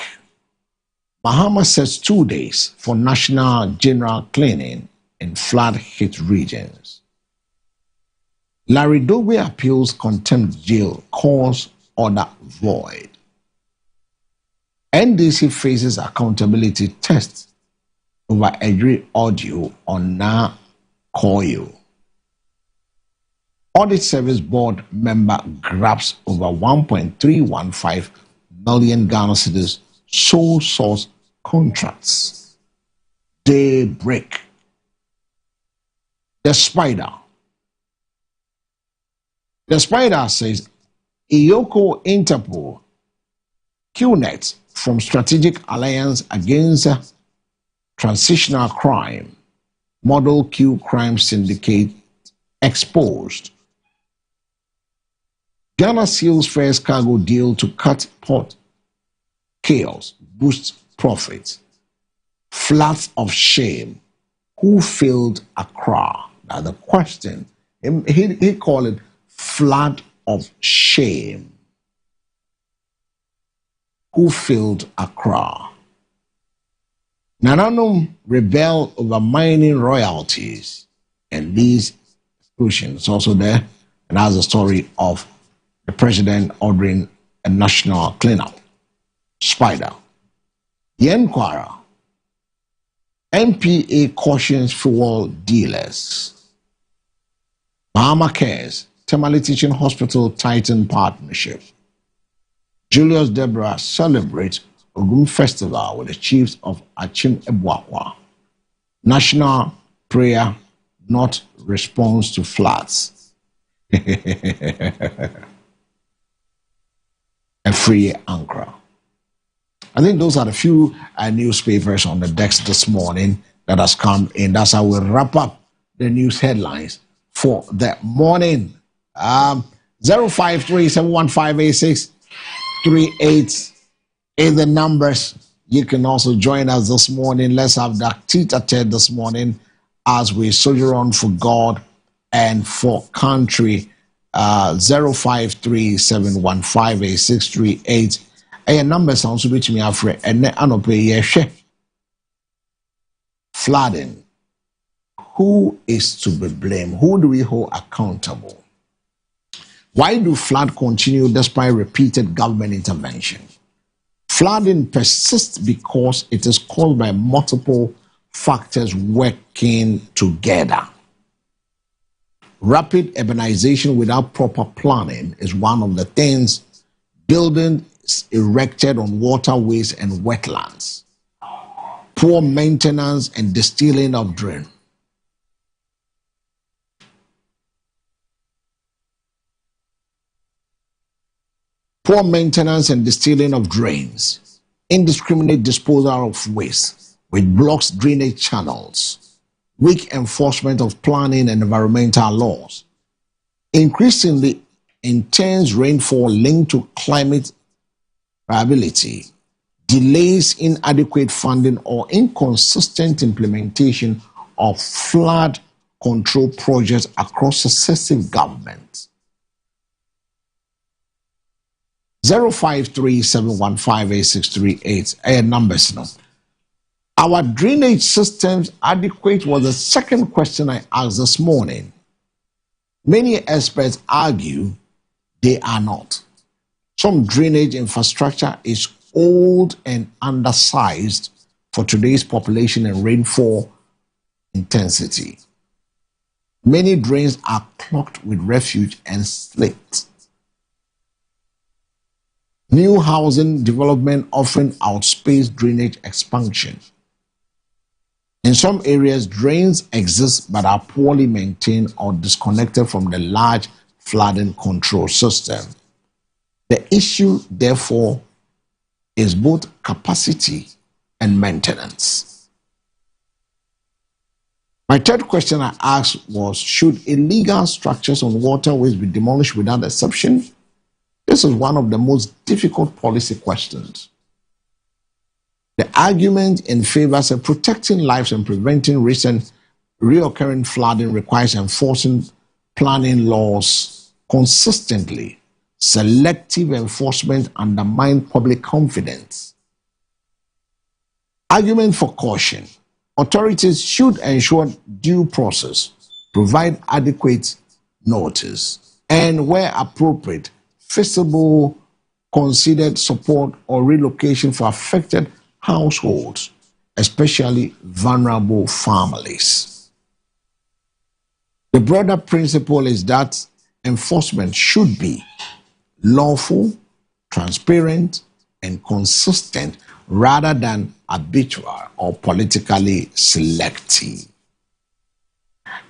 Mahama sets 2 days for national general cleaning in flood-hit regions. Larry Dobe appeals contempt jail, cause order void. NDC faces accountability test over Edry audio on Na Koyo. Audit Service Board member grabs over 1.315 million Ghana cedis sole source contracts. Daybreak. The Spider. The Spider says Iyoko Interpol QNet from Strategic Alliance Against Transitional Crime Model Q Crime Syndicate exposed. Ghana seals first cargo deal to cut port chaos, boost profits. Floods of shame. Who failed Accra? Now the question, he called it flood of shame. Who failed Accra? Nananum rebel over mining royalties, and these exclusions also there, and that's the story of the president ordering a national cleanup. Spider. Yenkwara. NPA cautions fuel dealers. Bahama Cares. Tamale Teaching Hospital Titan Partnership. Julius Deborah celebrates Ogun Festival with the chiefs of Achim Ebuakwa. National prayer, not response to floods. A free Ankara. I think those are the few newspapers on the decks this morning that has come in. That's how we wrap up the news headlines for the morning. 053-715-8638 is the numbers. You can also join us this morning. Let's have that tete-a-tete this morning as we soldier on for God and for country. 053-715-8638. A number sounds bit to me afraid and anope flooding. Who is to be blamed? Who do we hold accountable? Why do flood continue despite repeated government intervention? Flooding persists because it is caused by multiple factors working together. Rapid urbanization without proper planning is one of the things. Buildings erected on waterways and wetlands. Poor maintenance and distilling of drain. Poor maintenance and distilling of drains. Indiscriminate disposal of waste, which blocks drainage channels. Weak enforcement of planning and environmental laws. Increasingly intense rainfall linked to climate variability, delays, inadequate funding, or inconsistent implementation of flood control projects across successive governments. 053-715-8638 numbers now. Our drainage systems adequate was the second question I asked this morning. Many experts argue they are not. Some drainage infrastructure is old and undersized for today's population and rainfall intensity. Many drains are clogged with refuge and slate. New housing development often outpaces drainage expansion. In some areas, drains exist but are poorly maintained or disconnected from the large flooding control system. The issue, therefore, is both capacity and maintenance. My third question I asked was, should illegal structures on waterways be demolished without exception? This is one of the most difficult policy questions. The argument in favor of protecting lives and preventing recent reoccurring flooding requires enforcing planning laws consistently. Selective enforcement undermines public confidence. Argument for caution. Authorities should ensure due process, provide adequate notice, and where appropriate, feasible considered support or relocation for affected households, especially vulnerable families. The broader principle is that enforcement should be lawful, transparent, and consistent rather than arbitrary or politically selective.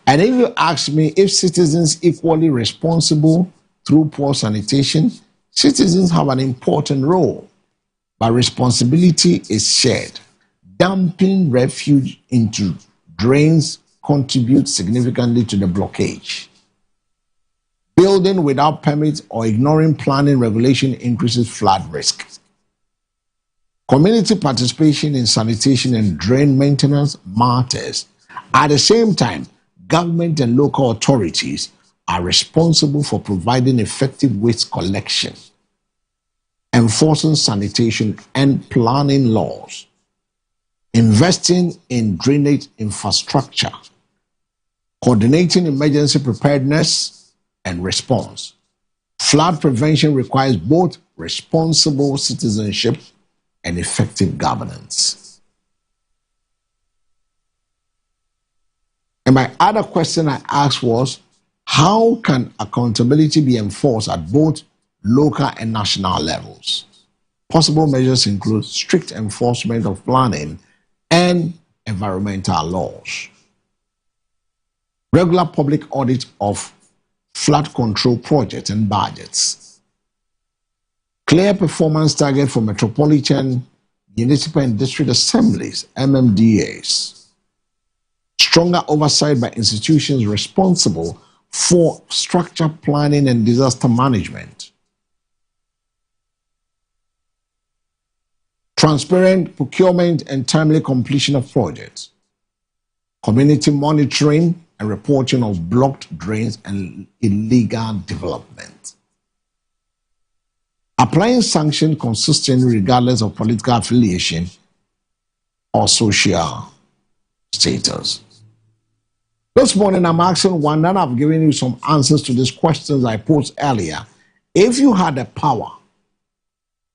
And if you ask me if citizens equally responsible through poor sanitation, citizens have an important role, but responsibility is shared. Dumping refuse into drains contributes significantly to the blockage. Building without permits or ignoring planning regulation increases flood risk. Community participation in sanitation and drain maintenance matters. At the same time, government and local authorities are responsible for providing effective waste collection, enforcing sanitation and planning laws, investing in drainage infrastructure, coordinating emergency preparedness and response. Flood prevention requires both responsible citizenship and effective governance. And my other question I asked was, how can accountability be enforced at both local and national levels? Possible measures include strict enforcement of planning and environmental laws, regular public audit of flood control projects and budgets, clear performance target for metropolitan, municipal and district assemblies, MMDAs, stronger oversight by institutions responsible for structured planning and disaster management, transparent procurement and timely completion of projects, community monitoring and reporting of blocked drains and illegal development, applying sanctions consistently regardless of political affiliation or social status. This morning I'm asking one, and I've given you some answers to these questions I posed earlier. If you had the power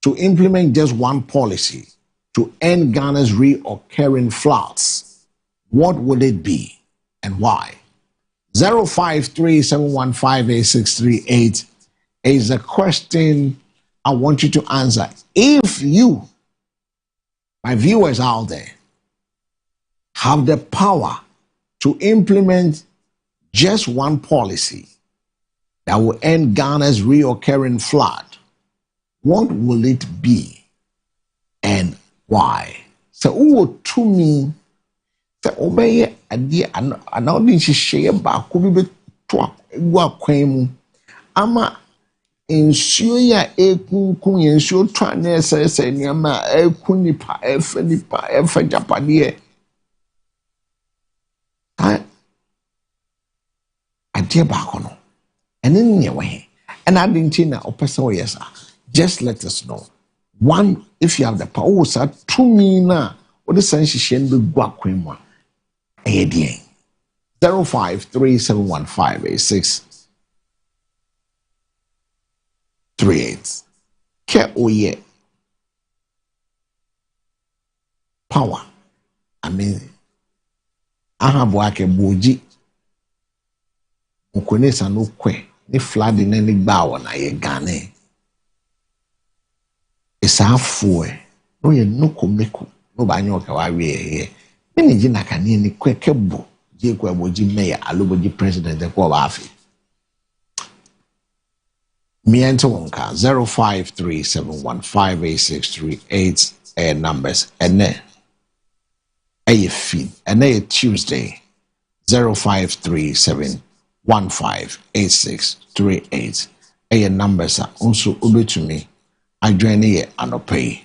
to implement just one policy to end Ghana's recurring floods, what would it be and why? 053-715-8638 is a question I want you to answer. If you, my viewers out there, have the power to implement just one policy that will end Ghana's recurring flood, what will it be and why? So, who to me, the obey a dear and only share back could be to a ama nsuo ya ekunkun nsuo twa na ese niama ekunipa efenipa efajapade ade ba ko no ene ne we and I didn't na opesa o yes just let us know. One, if you have the power, sir, 2 million or the sensation be guaquima. 053-715-8638. Ke oye power. I mean, I have work a boji. Ukonesa no kwe. Ni flood in any bow na ye Ghana. It's half for no ye no komeko no banyo ka wa we here me ni na kan ni kwekebo je kwa boji mayor aloboji president e ko ba afi me enter wonka 053-715-8638 numbers and then a feed and then Tuesday 053-715-8638 numbers are also ube to me. I join here and pay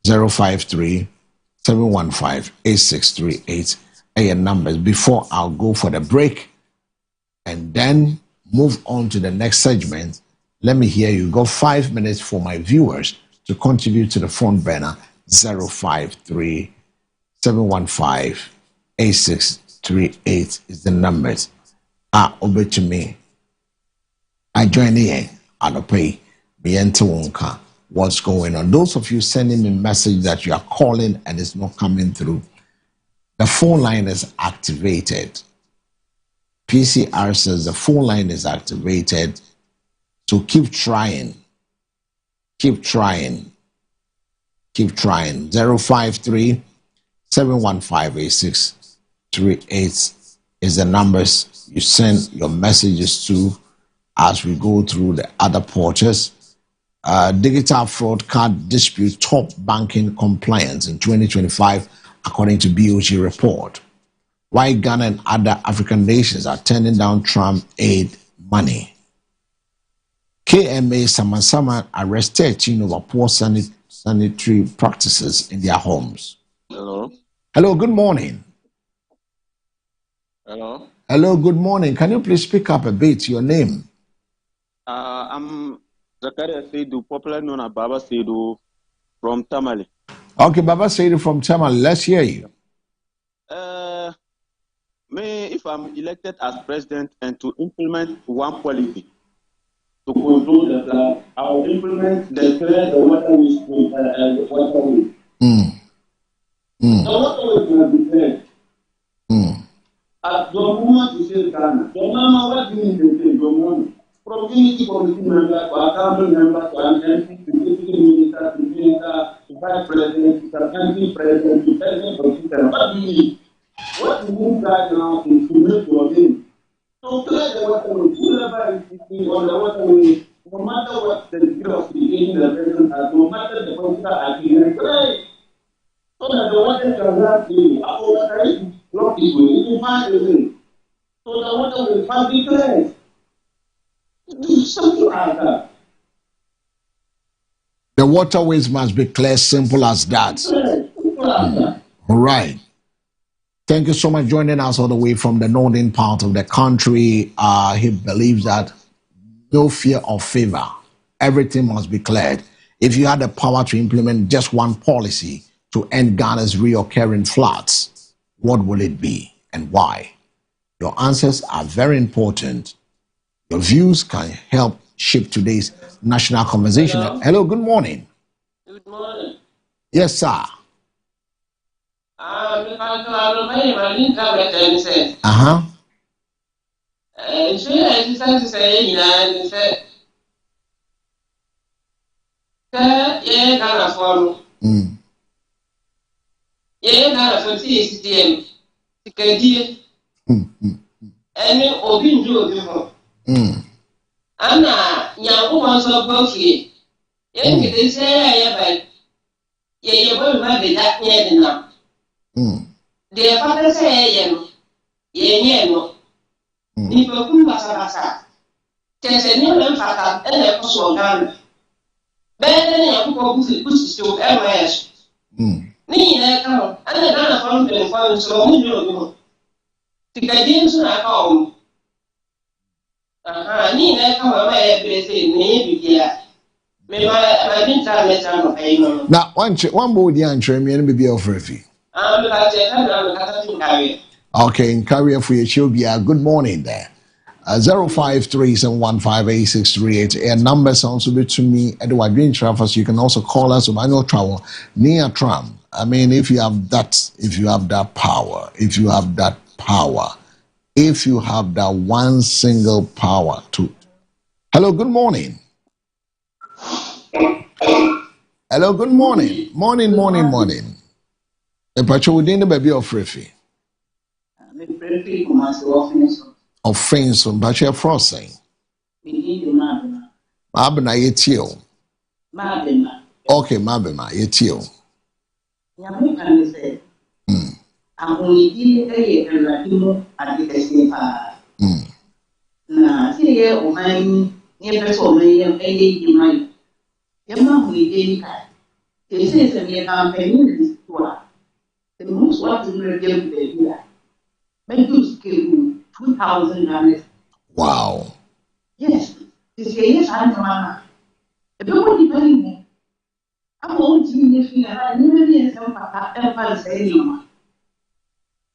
053-715-8638 numbers before I'll go for the break and then move on to the next segment. Let me hear you. Got 5 minutes for my viewers to contribute to the phone banner 053-715-8638 is the numbers. Over to me. I join in and pay me enter wonka. What's going on? Those of you sending me message that you are calling and it's not coming through. The phone line is activated. PCR says the phone line is activated. So keep trying. Keep trying. Keep trying. 053 715 8638 is the numbers you send your messages to as we go through the other portals. Digital fraud card dispute top banking compliance in 2025, according to BOG report. Why Ghana and other African nations are turning down Trump aid money. KMA Samansama arrested teen over poor sanitary practices in their homes. Hello. Hello, good morning. Hello. Hello, good morning. Can you please speak up a bit? Your name? I'm Zakaria Seidu, popularly known as Baba Seidu from Tamale. Okay, Baba Seidu from Tamale. Let's hear you. If I'm elected as president and to implement one policy to control the flood, I will implement the waterways. Waterways. The waterways must be cleared. As the woman to say Ghana, the mama, what do you mean to say the woman? From unity committee member to assembly member to an MP to deputy minister to minister to vice president to country president to president of the system. What do you mean? What you need right now is to make your name. So clear the waterway, whoever is sitting on the waterway, no matter what the degree of creating the president has, no matter the political agreement, clear. So that the water can run freely. After water block this way, you can find a way. So the water will find the clear. Do something like that. The waterways must be clear, simple as that. All right. Thank you so much for joining us all the way from the northern part of the country. He believes that no fear or favor. Everything must be cleared. If you had the power to implement just one policy to end Ghana's reoccurring floods, what will it be and why? Your answers are very important. Your views can help shape today's national conversation. Hello, good morning. Good morning. Yes, sir. Uh-huh. Ana nyangu wanso bofi ye say ya ba ye bo ma be da ye na de fa say ye no ye no ni po kum basa tese ni le mfata ele ko so gan be de ya ko busi so ms ni na ka ana na fa mbe fa so mu yo tikadin so na ka ni na ka ma e brese ni bibia me ma bin ta me ta no ai no na one more the answer me and be of refi me ka che ka na ka ta tin kawe okay in career for your show be good morning there 0537158638 and number sounds a bit to me Edward Green Travers. You can also call us on manual travel near Trump. I mean, if you have that power, if you have that one single power to. Hello, good morning. Hello, good morning. Morning. A patrol within the baby of Refi. Offense on Bachelor Frosting. Mabena Yetio. Okay, Mabema Yetio. Na see umai ni peso mai ai mai yamma huni ka se me ka peni di tua the most what to do game the dia men do skill 2000 dollars. Wow. Yes, this is mama e be mo di pari ni amo ji ni fina ni me ni sem papa e pa se ni ma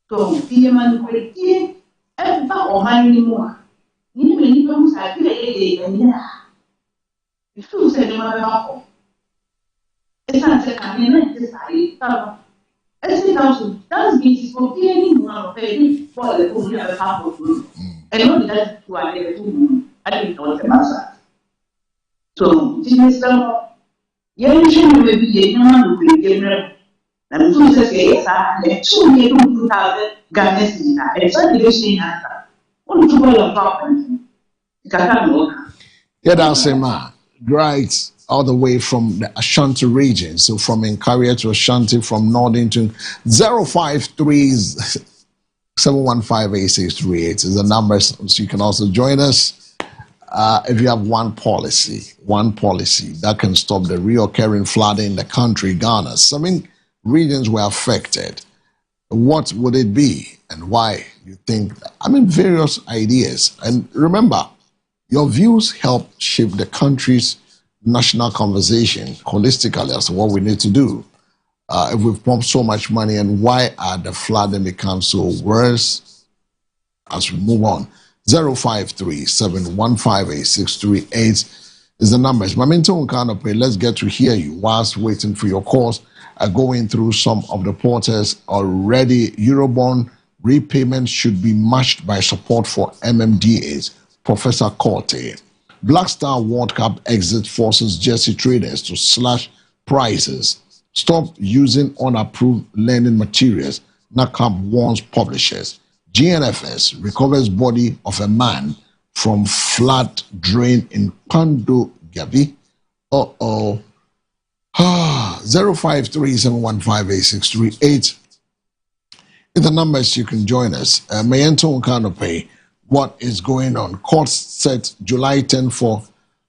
to ti man ko ti ɛba ɔman no mu a nnipa nnipa mu saa bi a yɛyɛ ɛnyɛ a ɛfiri sɛ nneɛma bɛba kɔ ɛsiane sɛ kane na ɛte saa yɛ no ɛsi da so that means obiara ni mu a ɔpɛ bi bɔɔl ɛkɔ mu a bɛfa akɔ so ɛno de da tu a yɛ bɛto mu ade na ɔte ma sa so nti ne sɛ no yɛnhwɛ nneɛma bi yɛ nneɛma no kure yɛmmerɛ na metu sɛ sɛ ɛyɛ saa ɛtu yɛ no 2,000 Ghana cedis a ɛsɛ de bɛhyɛ nyasa ɔntu bɔɔl ɔfa akɔ kakra na ɔka Yedasema, right all the way from the Ashanti region. So from Nkaria to Ashanti, from Northern to 053 7158638 is the numbers. So you can also join us if you have one policy that can stop the reoccurring flooding in the country, Ghana. Some regions were affected. What would it be and why you think? Various ideas. And remember, your views help shape the country's national conversation holistically as to what we need to do. If we've pumped so much money, and why are the flooding become so worse as we move on? 053 7158638 is the numbers. Maminto Nkanope, let's get to hear you whilst waiting for your calls. Going through some of the portals already. Eurobond repayment should be matched by support for MMDAs. Professor Korte. Black Star World Cup exit forces jersey traders to slash prices. Stop using unapproved learning materials. NACAP warns publishers. GNFS recovers body of a man from flood drain in Pando Gabi. 053715868 in the numbers you can join us. Mayento Nkanope. What is going on? Court set July 10 for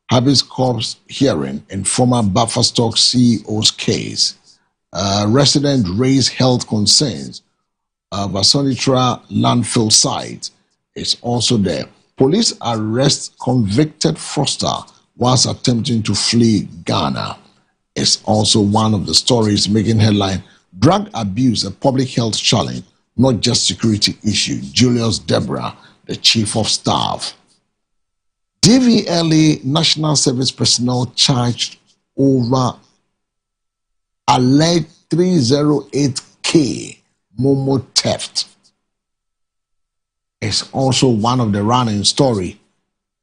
habeas corpus hearing in former Bufferstock CEO's case. Resident raised health concerns. Basonitra landfill site is also there. Police arrest convicted fraudster whilst attempting to flee Ghana. It's also one of the stories making headline. Drug abuse, a public health challenge, not just security issue. Julius Deborah, the Chief of Staff. DVLA National Service personnel charged over alleged 308K Momo theft. It's also one of the running story.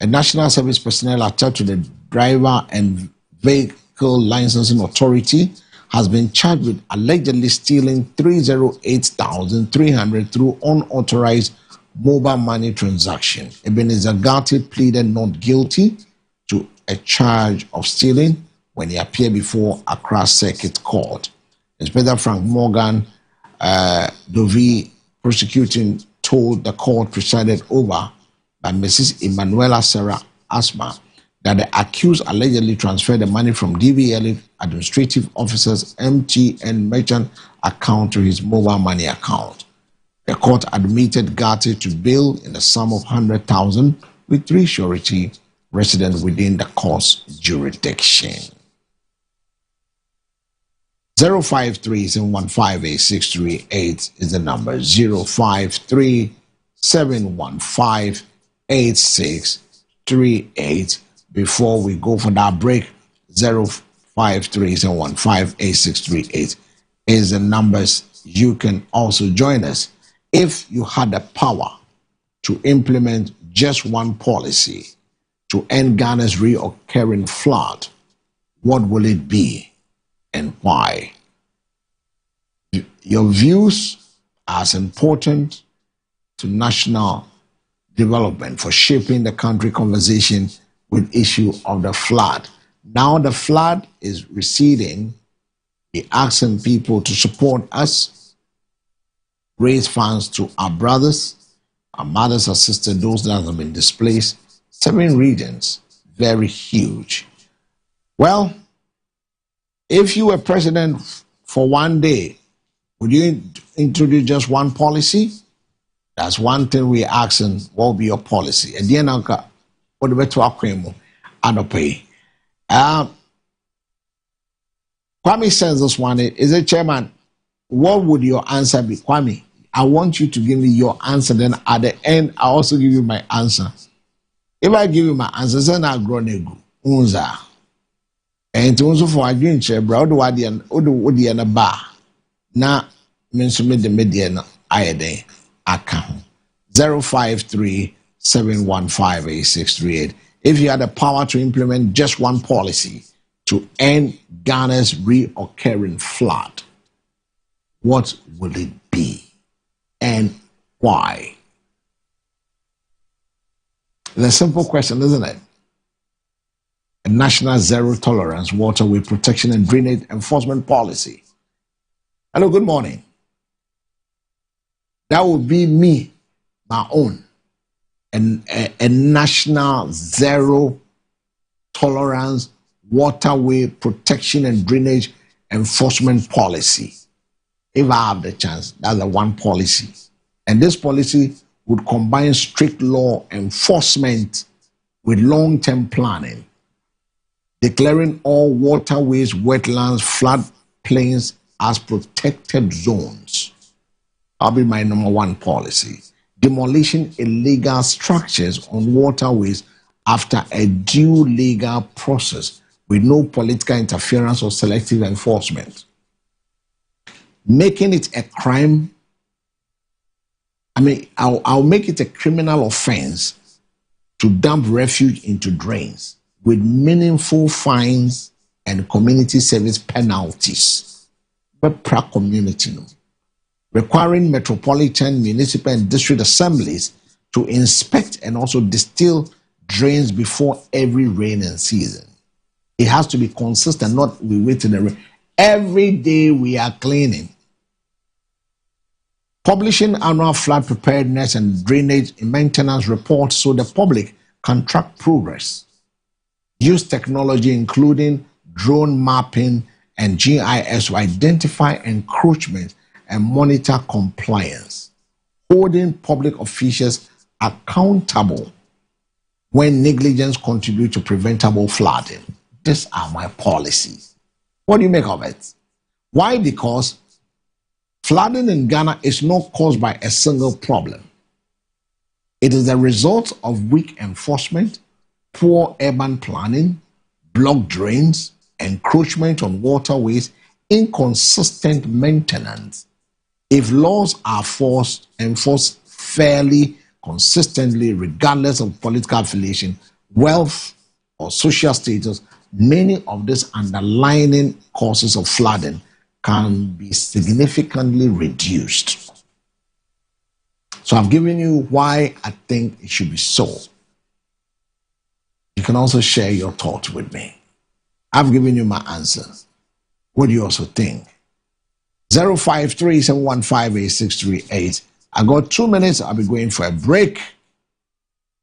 A National Service personnel attached to the Driver and Vehicle Licensing Authority has been charged with allegedly stealing 308,300 through unauthorized mobile money transaction. Ebenezer Gatti pleaded not guilty to a charge of stealing when he appeared before Accra Circuit Court. Inspector Frank Morgan Dovi prosecuting told the court presided over by Mrs. Emanuela Sarah Asma that the accused allegedly transferred the money from DVLA administrative officer's MTN merchant account to his mobile money account. The court admitted Gatti to bail in the sum of 100,000 with 3 surety residents within the court's jurisdiction. 053-715-8638 is the number. 053-715-8638. Before we go for that break, 053-715-8638 is the numbers. You can also join us. If you had the power to implement just one policy to end Ghana's reoccurring flood, what will it be and why? Your views are as important to national development for shaping the country conversation with issue of the flood. Now the flood is receding. We're asking people to support us, raise funds to our brothers, our mothers, our sisters, those that have been displaced. 7 regions, very huge. Well, if you were president for one day, would you introduce just one policy? That's one thing we're asking. What will be your policy? And then what about to Akwemo? Adope. Kwame sends us one. Is it chairman? What would your answer be, Kwame? I want you to give me your answer. Then at the end, I also give you my answer. If I give you my answer, then I'll grow nego. Unza. And also for a drink, broad wadian, Odiana bar. Na mensu me the median ayade account 053-715-8638. If you had the power to implement just one policy to end Ghana's reoccurring flood, what would it be and why? It's a simple question, isn't it? A national zero tolerance waterway protection and drainage enforcement policy. Hello, good morning. That would be me, my own, and a national zero tolerance waterway protection and drainage enforcement policy. If I have the chance, that's the one policy. And this policy would combine strict law enforcement with long-term planning, declaring all waterways, wetlands, floodplains as protected zones. That'll be my number one policy. Demolishing illegal structures on waterways after a due legal process with no political interference or selective enforcement. Making it a crime, I'll make it a criminal offense to dump refuge into drains with meaningful fines and community service penalties. But community, requiring metropolitan, municipal, and district assemblies to inspect and also distill drains before every rainy season. It has to be consistent, not we wait in the rain. Every day we are cleaning. Publishing annual flood preparedness and drainage maintenance reports so the public can track progress. Use technology including drone mapping and GIS to identify encroachment and monitor compliance. Holding public officials accountable when negligence contributes to preventable flooding. These are my policies. What do you make of it? Why? Because flooding in Ghana is not caused by a single problem. It is the result of weak enforcement, poor urban planning, blocked drains, encroachment on waterways, inconsistent maintenance. If laws are enforced fairly, consistently, regardless of political affiliation, wealth, or social status, many of these underlying causes of flooding can be significantly reduced. So I've given you why I think it should be so. You can also share your thoughts with me. I've given you my answers. What do you also think? 053-715-8638. I got 2 minutes. I'll be going for a break.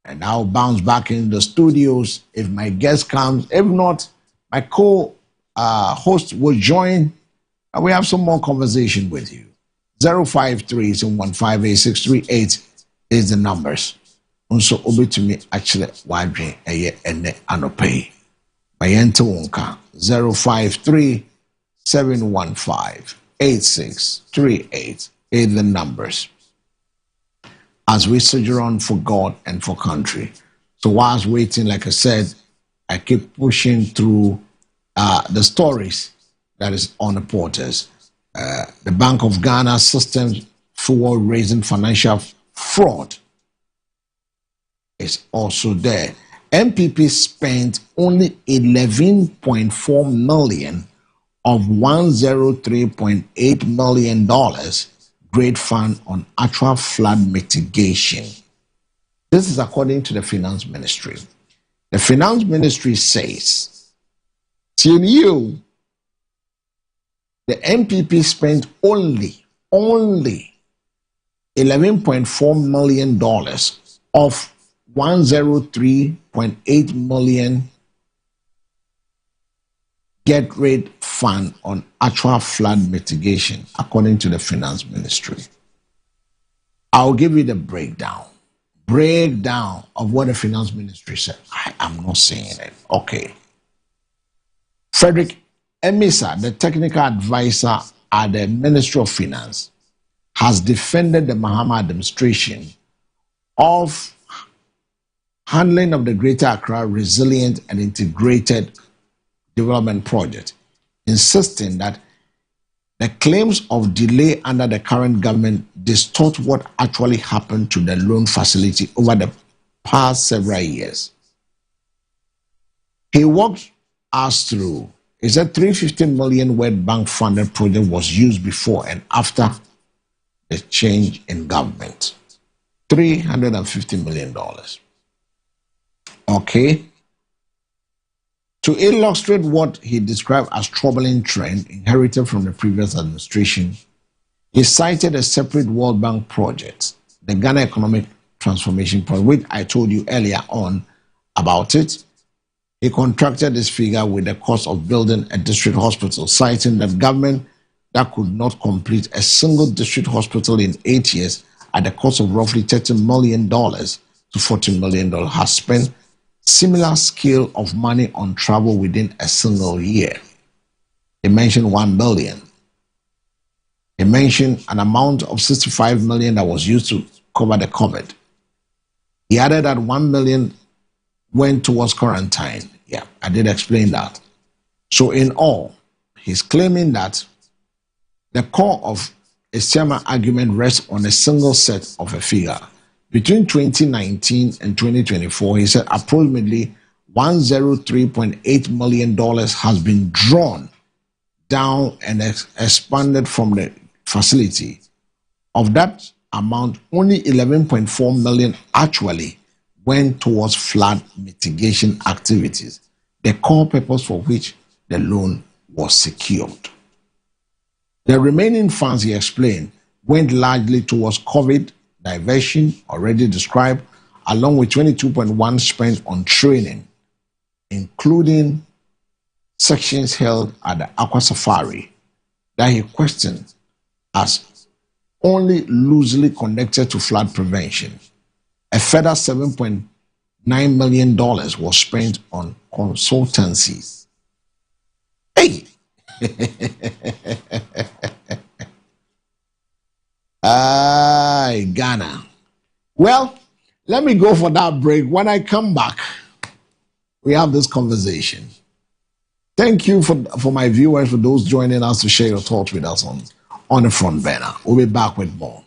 And I'll bounce back in the studios if my guest comes. If not, my co-host will join and we have some more conversation with you. 053-715-8638 is the numbers. Also, over to me actually wadre eye ene anope. Mayente wonka 053-715-8638 is the numbers. As we sojourn for God and for country. So whilst waiting, like I said, I keep pushing through the stories that is on the portals. The Bank of Ghana systems for raising financial fraud is also there. MPP spent only 11.4 million of $103.8 million grade fund on actual flood mitigation. This is according to the Finance Ministry. The Finance Ministry says, the MPP spent only $11.4 million of $103.8 million get rate fund on actual flood mitigation, according to the Finance Ministry. I'll give you the breakdown of what the Finance Ministry said. I am not saying it. Okay. Frederick Emisa, the technical advisor at the Ministry of Finance, has defended the Mahama administration of handling of the Greater Accra Resilient and Integrated Development Project, insisting that the claims of delay under the current government distort what actually happened to the loan facility over the past several years. He walked us through. He said 350 million World Bank funded project was used before and after the change in government. $350 million. Okay. To illustrate what he described as troubling trend inherited from the previous administration, he cited a separate World Bank project, the Ghana Economic Transformation Project, which I told you earlier on about it. He contracted this figure with the cost of building a district hospital, citing that government that could not complete a single district hospital in 8 years at the cost of roughly $30 million to $40 million has spent similar scale of money on travel within a single year. He mentioned 1 billion. He mentioned an amount of 65 million that was used to cover the COVID. He added that 1 million went towards quarantine. Yeah, I did explain that. So in all, he's claiming that the core of a Siama argument rests on a single set of a figure. Between 2019 and 2024, he said approximately $103.8 million has been drawn down and expanded from the facility. Of that amount, only 11.4 million actually went towards flood mitigation activities, the core purpose for which the loan was secured. The remaining funds, he explained, went largely towards COVID diversion, already described, along with 22.1 spent on training, including sections held at the Aqua Safari that he questioned as only loosely connected to flood prevention. A further $7.9 million was spent on consultancies. Hey! Ghana. Well, let me go for that break. When I come back, we have this conversation. Thank you for my viewers, for those joining us to share your thoughts with us on the front burner. We'll be back with more.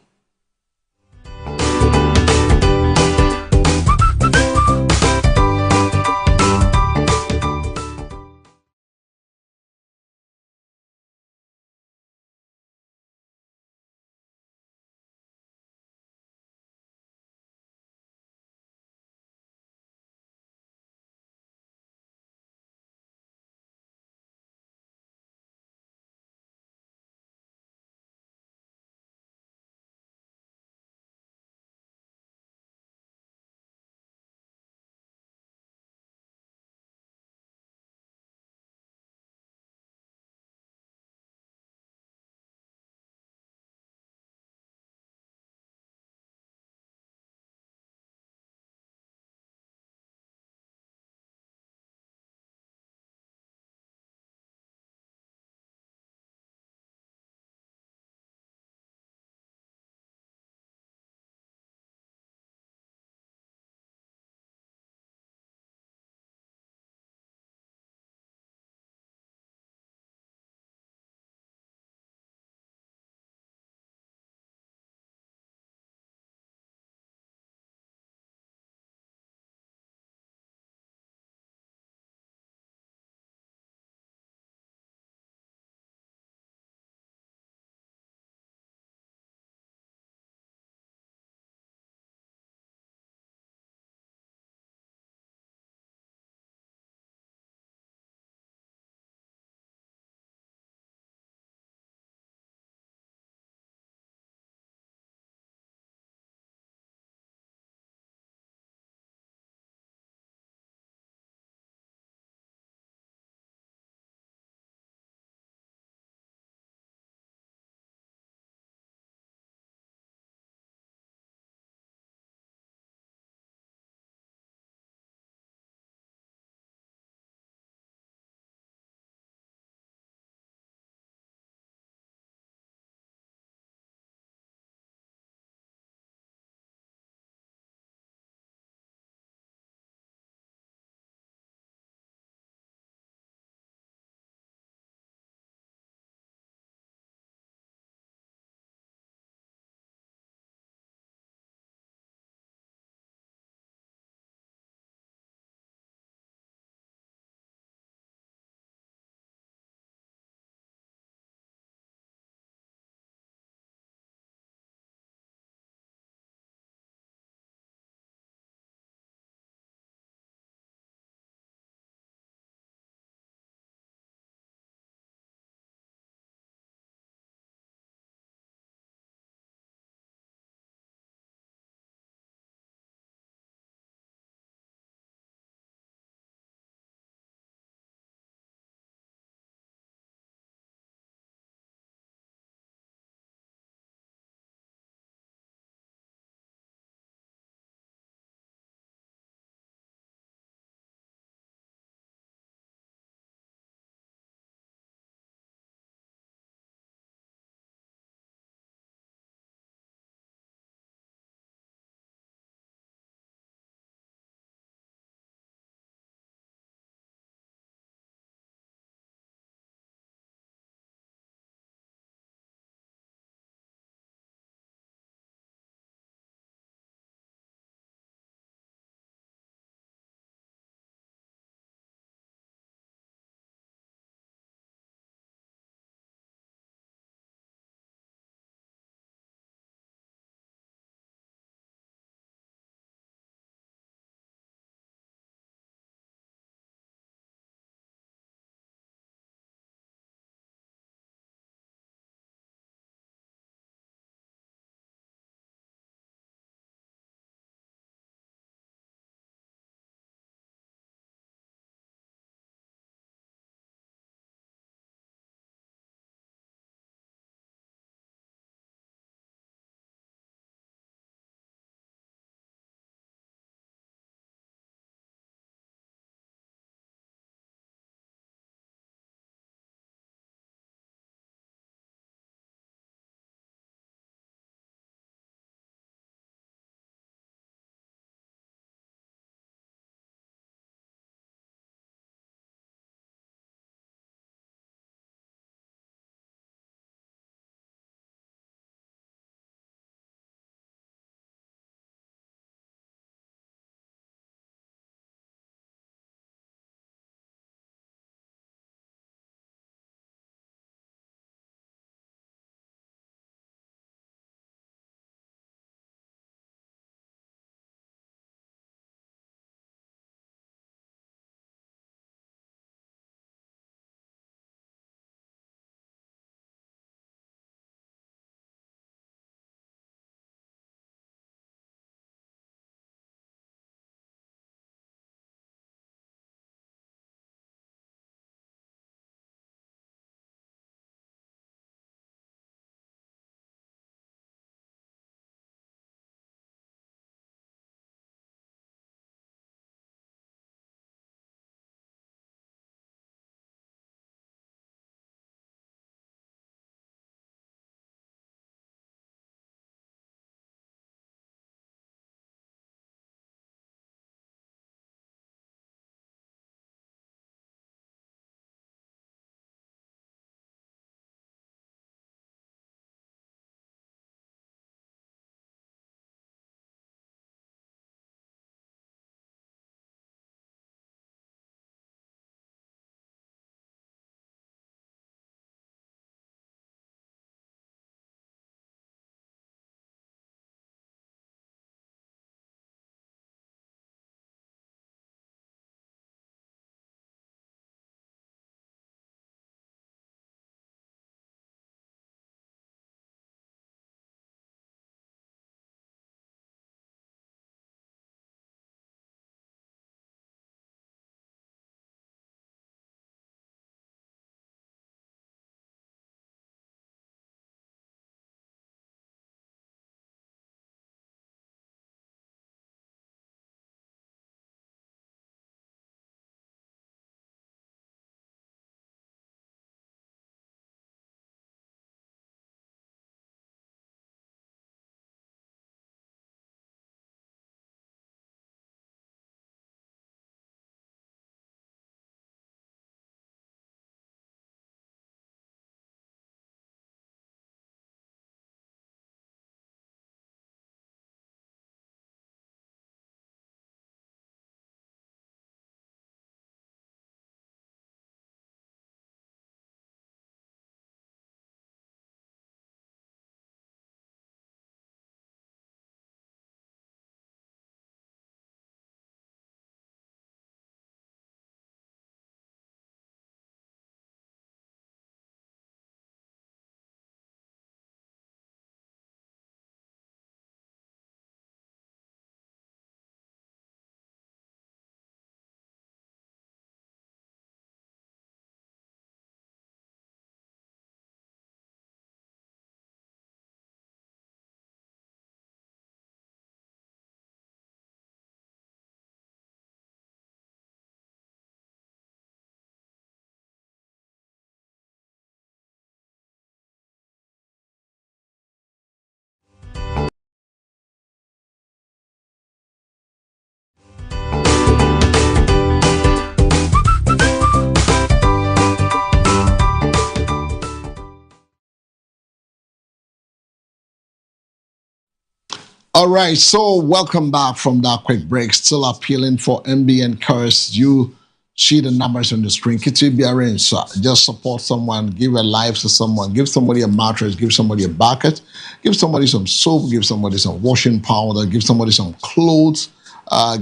All right, so welcome back from that quick break. Still appealing for MBN Curse. You see the numbers on the screen. So just support someone, give a life to someone, give somebody a mattress, give somebody a bucket, give somebody some soap, give somebody some washing powder, give somebody some clothes,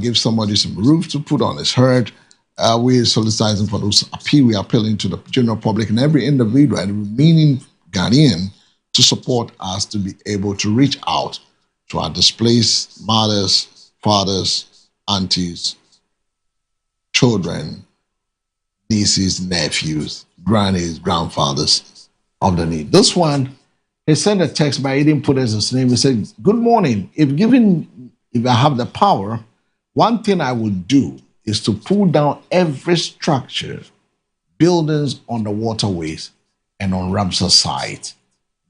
give somebody some roof to put on his head. We are soliciting for those appeal. We are appealing to the general public and every individual and remaining Ghanaian to support us to be able to reach out to our displaced mothers, fathers, aunties, children, nieces, nephews, grannies, grandfathers of the need. This one, he sent a text, but he didn't put his name. He said, "Good morning. If I have the power, one thing I would do is to pull down every structure, buildings on the waterways and on Ramsar site."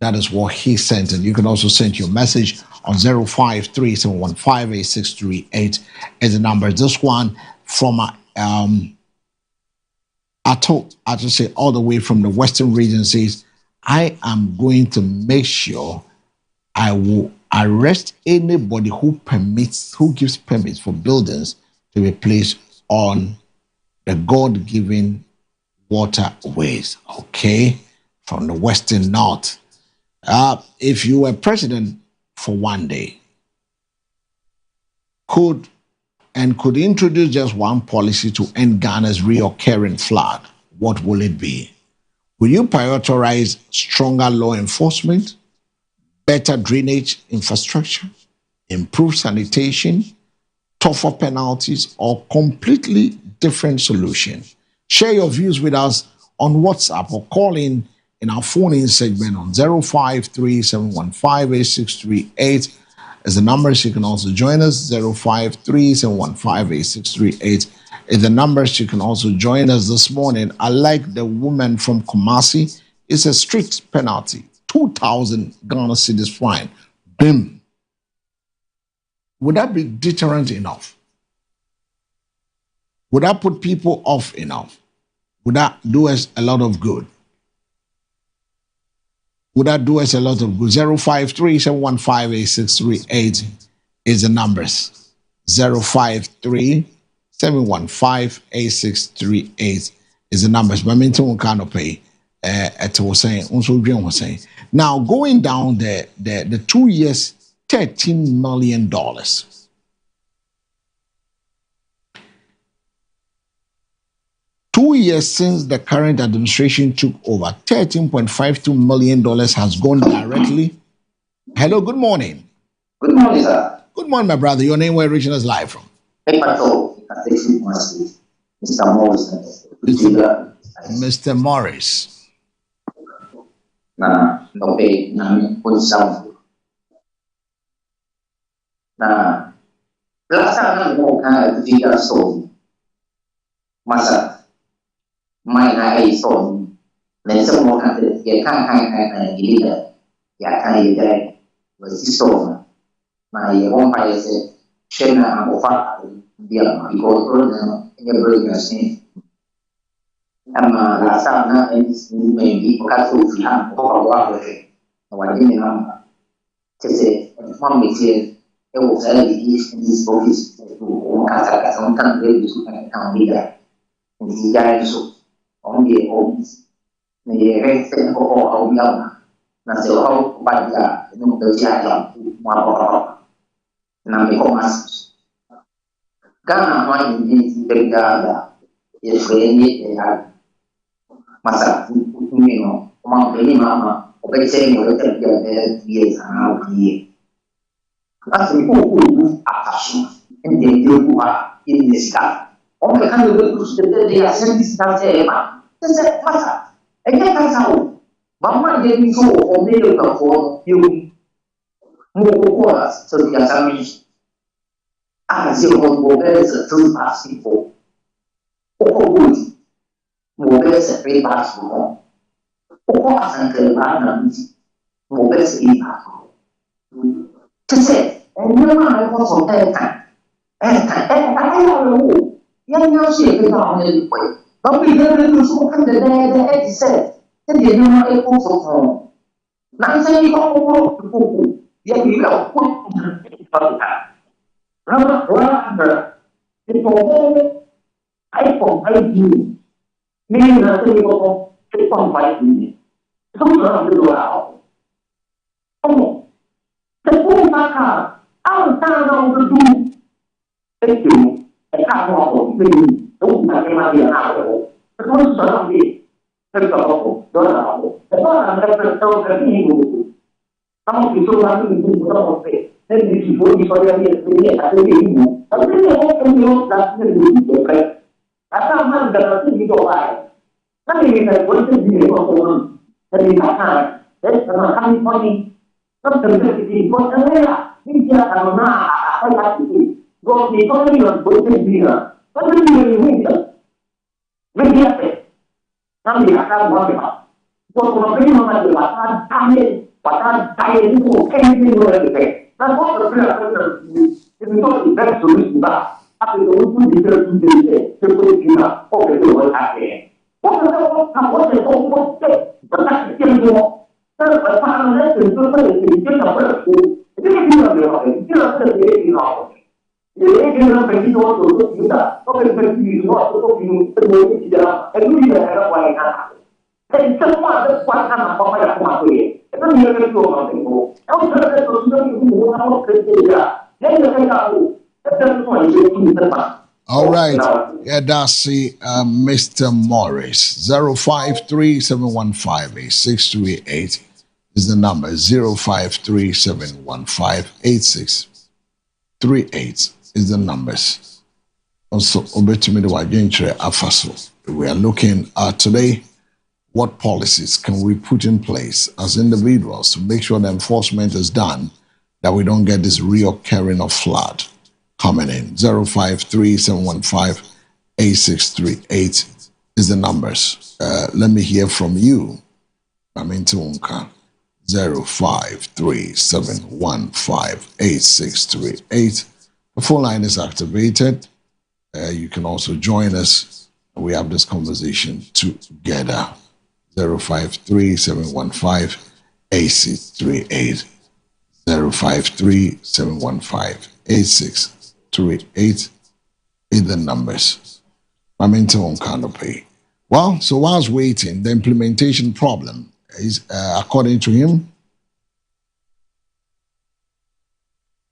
That is what he sent. And you can also send your message on 053-715-8638 is the number. This one from I just say all the way from the Western region says, "I am going to make sure I will arrest anybody who gives permits for buildings to be placed on the God-given waterways." Okay, from the Western North. If you were president for one day, could introduce just one policy to end Ghana's reoccurring flood, what will it be? Will you prioritize stronger law enforcement, better drainage infrastructure, improved sanitation, tougher penalties, or completely different solution? Share your views with us on WhatsApp or call in our phone-in segment on 053-715-8638 is the numbers. You can also join us. 053-715-8638 is the numbers. You can also join us this morning. I like the woman from Kumasi. It's a strict penalty, 2,000 Ghana cedis fine. Bim. Would that be deterrent enough? Would that put people off enough? Would that do us a lot of good? Would that do us a lot of good? 053-715-8638 is the numbers. 053-715-8638 is the numbers. But I mean, to kind of pay. Was saying. Now going down the 2 years, $13 million. 2 years since the current administration took over, $13.52 million has gone directly. Hello, good morning. Good morning, sir. Good morning, my brother. Your name, where region is live from? Mr. Morris. Mr. Morris. Na last time I saw masa mai na ai so ne se mo kan ya kan gili da ya kan yi da wasi so na ya on pa ese shena mo fa dia ma ko to na ya bro ya sin ama last time na me bi ko ka so fi han ko ba wa wa ni na se mo mi se e wo sa di this office to ka sa kan de su kan dia di ya so on the office ne rete o ya na se o ba ya no de ya ya mo ba na me ko mas Ghana ma ni de ya e freni ya masa ni no ma be ni mama o be se ni o te ya ye sa ni asi ko apasu ende de ko a ni ska o me kan de ko de ya se distancia ema se masa e que casa o mamma de mi so o me lo ka fo yo mo ko so ya sa mi a se o mo be se tu pasi fo o ko budi mo be se pre pasi fo o ko asan ke ba na mi mo be se i pa se no ma ko so ta lo ya no se ke ba ne ko ba bi de so kan de e se de no ma ko so na se ni ko ya bi ka ko Kamu bisa lagi ibu muda sampai dan di situ di soal ini ada ibu. Tapi ini mau dan ini juga. Asal mana dapat itu doa. Kan ini saya buat sendiri orang dari mana? Dan karena kami poni kan terjadi buat saya ini dia karena apa itu. Gua itu ini buat sendiri. Tapi ini media kami akan buat apa? Buat memberi manfaat kami. Bahkan saya itu ini boleh dan kok bergerak itu tidak sulit juga. Tapi itu tidak sulit seperti kita. Oh itu boleh pakai. Oh kalau kamu berarti itu terpasangan itu tidak berlaku. Itu tidak berlaku. Tidak terjadi. Jadi kita begitu untuk kita. Oke begitu untuk itu tidak. Itu tidak ada kualitas. Dan semua ada kualitas apa yang aku itu dia itu orang itu. Kalau sudah sudah itu orang kerja, dia tidak tahu. Semua itu tepat. All right. Yeah, that's Mr. Morris. 0537158638 is the number. 0537158638 is the numbers. Also, we are looking at today. What policies can we put in place as individuals to make sure the enforcement is done, that we don't get this reoccurring of flood coming in? 0537158638 is the numbers. Let me hear from you. I'm into Unka. 0537158638. The phone line is activated. You can also join us. We have this conversation together. 0537158638. 0537158638 is the numbers. I'm into on canopy. Well, so whilst waiting, the implementation problem is, according to him,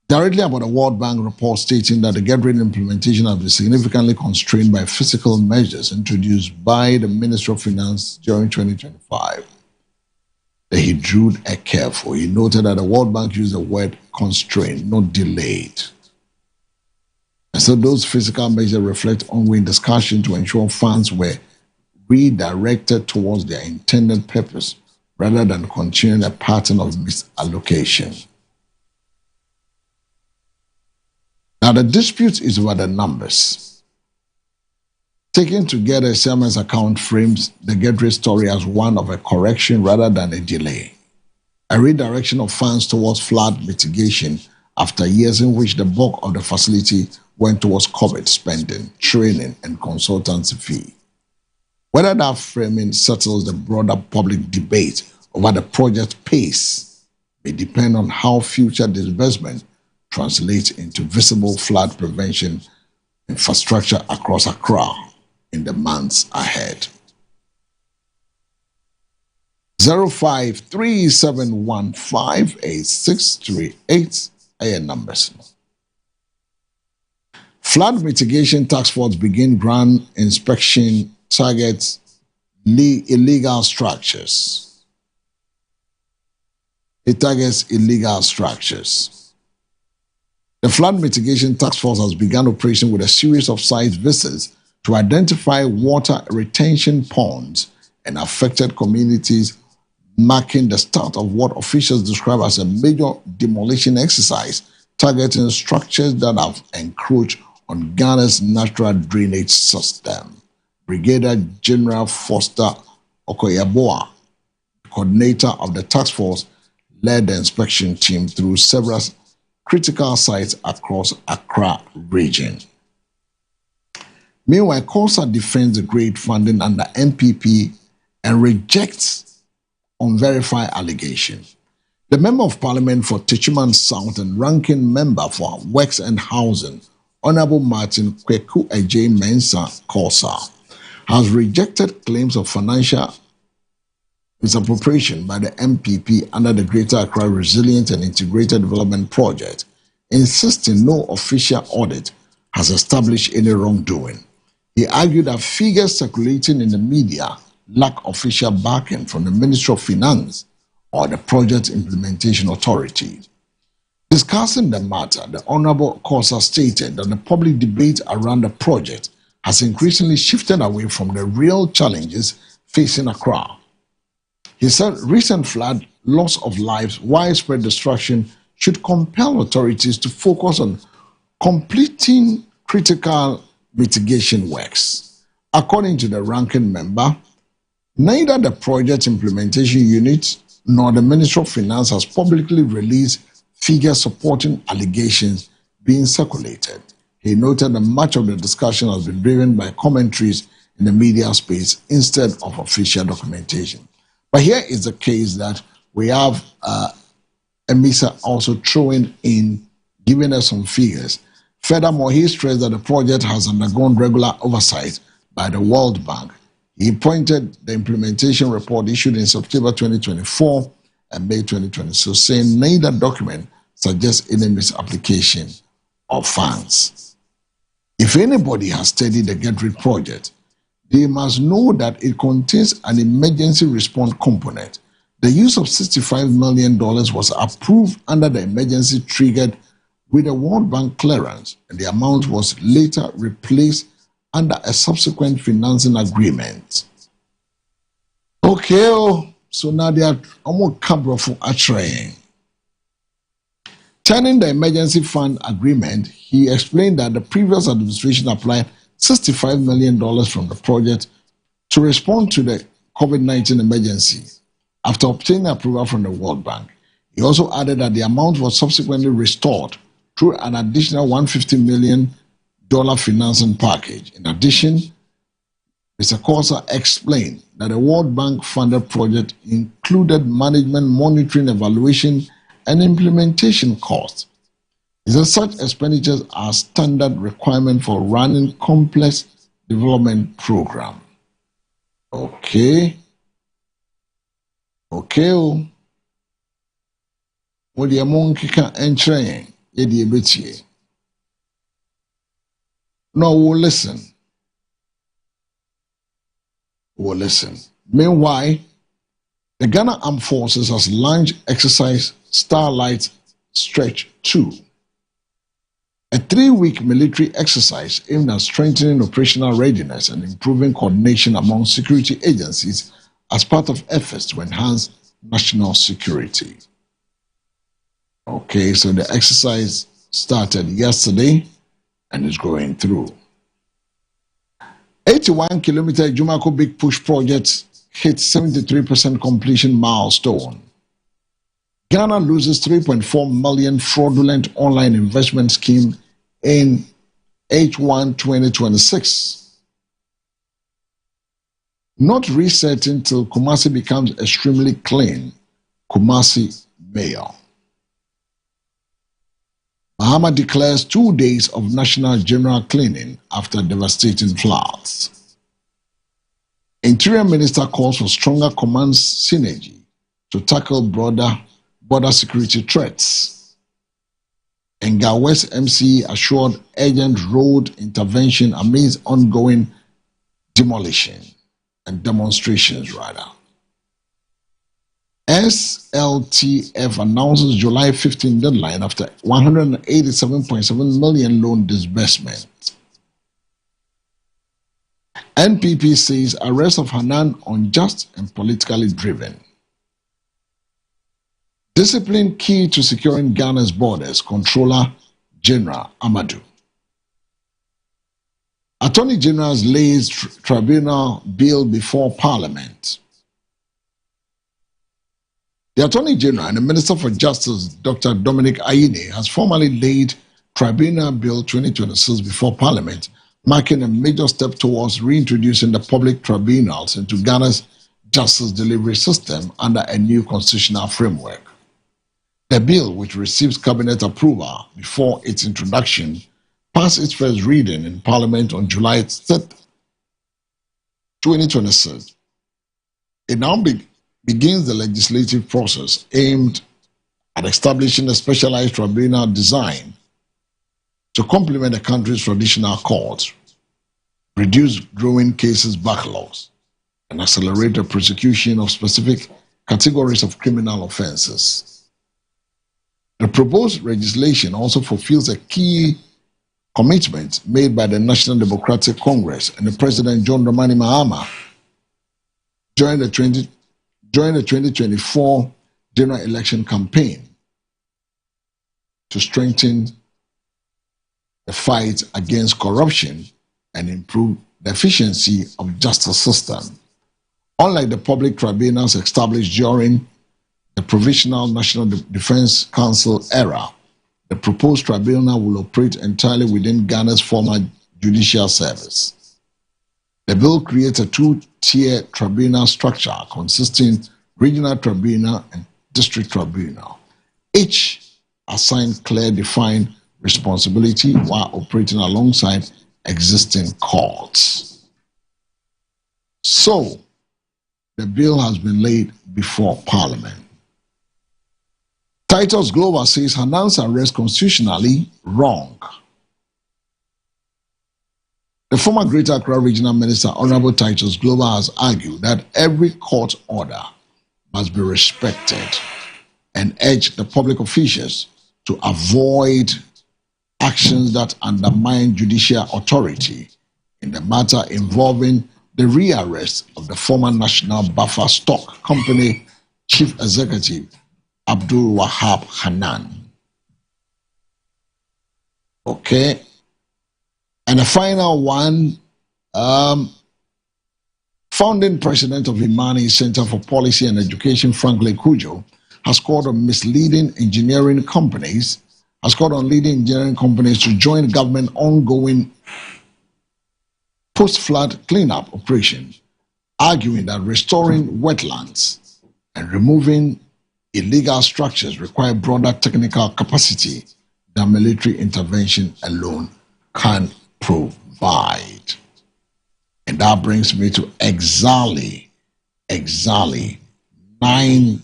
directly about a World Bank report stating that the get-ready implementation has been significantly constrained by physical measures introduced by the Ministry of Finance during 2025. That he drew a careful. He noted that the World Bank used the word constrained, not delayed. And so those physical measures reflect ongoing discussion to ensure funds were redirected towards their intended purpose rather than continuing a pattern of misallocation. Now, the dispute is over the numbers. Taken together, Siemens account frames the get-ready story as one of a correction rather than a delay. A redirection of funds towards flood mitigation after years in which the bulk of the facility went towards COVID spending, training, and consultancy fee. Whether that framing settles the broader public debate over the project pace may depend on how future disbursement translates into visible flood prevention infrastructure across Accra in the months ahead. 0537158638 are your numbers. Flood Mitigation Task Force begin ground inspection targets illegal structures. It targets illegal structures. The Flood Mitigation Task Force has begun operation with a series of site visits to identify water retention ponds and affected communities, marking the start of what officials describe as a major demolition exercise targeting structures that have encroached on Ghana's natural drainage system. Brigadier General Foster Okoyaboa, coordinator of the task force, led the inspection team through several critical sites across Accra region. Meanwhile, COSA defends the great funding under MPP and rejects unverified allegations. The Member of Parliament for Techiman South and Ranking Member for Works and Housing, Honorable Martin Kweku Ejay Mensah Kosa, has rejected claims of financial misappropriation by the MPP under the Greater Accra Resilient and Integrated Development Project, insisting no official audit has established any wrongdoing. He argued that figures circulating in the media lack official backing from the Ministry of Finance or the Project Implementation Authority. Discussing the matter, the Honorable Kosa stated that the public debate around the project has increasingly shifted away from the real challenges facing Accra. He said recent flood, loss of lives, widespread destruction should compel authorities to focus on completing critical mitigation works. According to the ranking member, neither the Project Implementation Unit nor the Ministry of Finance has publicly released figures supporting allegations being circulated. He noted that much of the discussion has been driven by commentaries in the media space instead of official documentation. But here is the case that we have Emisa also throwing in, giving us some figures. Furthermore, he stressed that the project has undergone regular oversight by the World Bank. He pointed the implementation report issued in September 2024 and May 2026, saying neither document suggests any misapplication of funds. If anybody has studied the Get Rid project, they must know that it contains an emergency response component. The use of $65 million was approved under the emergency triggered with a World Bank clearance, and the amount was later replaced under a subsequent financing agreement. Okay, so now they are almost cabro for attraing. Turning the emergency fund agreement, he explained that the previous administration applied $65 million from the project to respond to the COVID-19 emergency after obtaining approval from the World Bank. He also added that the amount was subsequently restored through an additional $150 million financing package. In addition, Mr. Kosa explained that the World Bank funded project included management, monitoring, evaluation, and implementation costs. He said such expenditures are standard requirement for running complex development program. Okay. What the monkey can enter in, no, we'll listen. We'll listen. Meanwhile, the Ghana Armed Forces has launched exercise Starlight Stretch 2, a 3-week military exercise aimed at strengthening operational readiness and improving coordination among security agencies as part of efforts to enhance national security. Okay, so the exercise started yesterday and is going through. 81-kilometer Jumako Big Push project hit 73% completion milestone. Ghana loses 3.4 million fraudulent online investment scheme in H1 2026. Not resetting till Kumasi becomes extremely clean, Kumasi Mayor. Mahama declares 2 days of national general cleaning after devastating floods. Interior Minister calls for stronger command synergy to tackle border security threats. Enga West MCE assured urgent road intervention amidst ongoing demolition and demonstrations rather. SLTF announces July 15 deadline after 187.7 million loan disbursement. NPP says arrest of Hanan unjust and politically driven. Discipline key to securing Ghana's borders, Controller General Amadou. Attorney General's lays tribunal bill before Parliament. The Attorney General and the Minister for Justice, Dr. Dominic Ayine, has formally laid Tribunal Bill 2026 before Parliament, marking a major step towards reintroducing the public tribunals into Ghana's justice delivery system under a new constitutional framework. The bill, which receives cabinet approval before its introduction, passed its first reading in Parliament on July 3rd, 2026. It now begins the legislative process aimed at establishing a specialized tribunal designed to complement the country's traditional courts, reduce growing cases backlogs, and accelerate the prosecution of specific categories of criminal offenses. The proposed legislation also fulfills a key commitment made by the National Democratic Congress and the President John Dramani Mahama during the 2024 general election campaign to strengthen the fight against corruption and improve the efficiency of justice system. Unlike the public tribunals established during the Provisional National Defense Council era, the proposed tribunal will operate entirely within Ghana's former judicial service. The bill creates a two-tier tribunal structure consisting regional tribunal and district tribunal, each assigned clear defined responsibility while operating alongside existing courts. So, the bill has been laid before Parliament. Titus Glover says Hanan's arrest constitutionally wrong. The former Greater Accra Regional Minister, Honorable Titus Glover, has argued that every court order must be respected and urged the public officials to avoid actions that undermine judicial authority in the matter involving the rearrest of the former National Buffer Stock Company Chief Executive Abdul Wahab Hanan. Okay. And the final one, founding president of Imani Center for Policy and Education, Franklin Kujo, has called on leading engineering companies to join government ongoing post-flood cleanup operation, arguing that restoring wetlands and removing illegal structures require broader technical capacity than military intervention alone can provide. And that brings me to Exali 9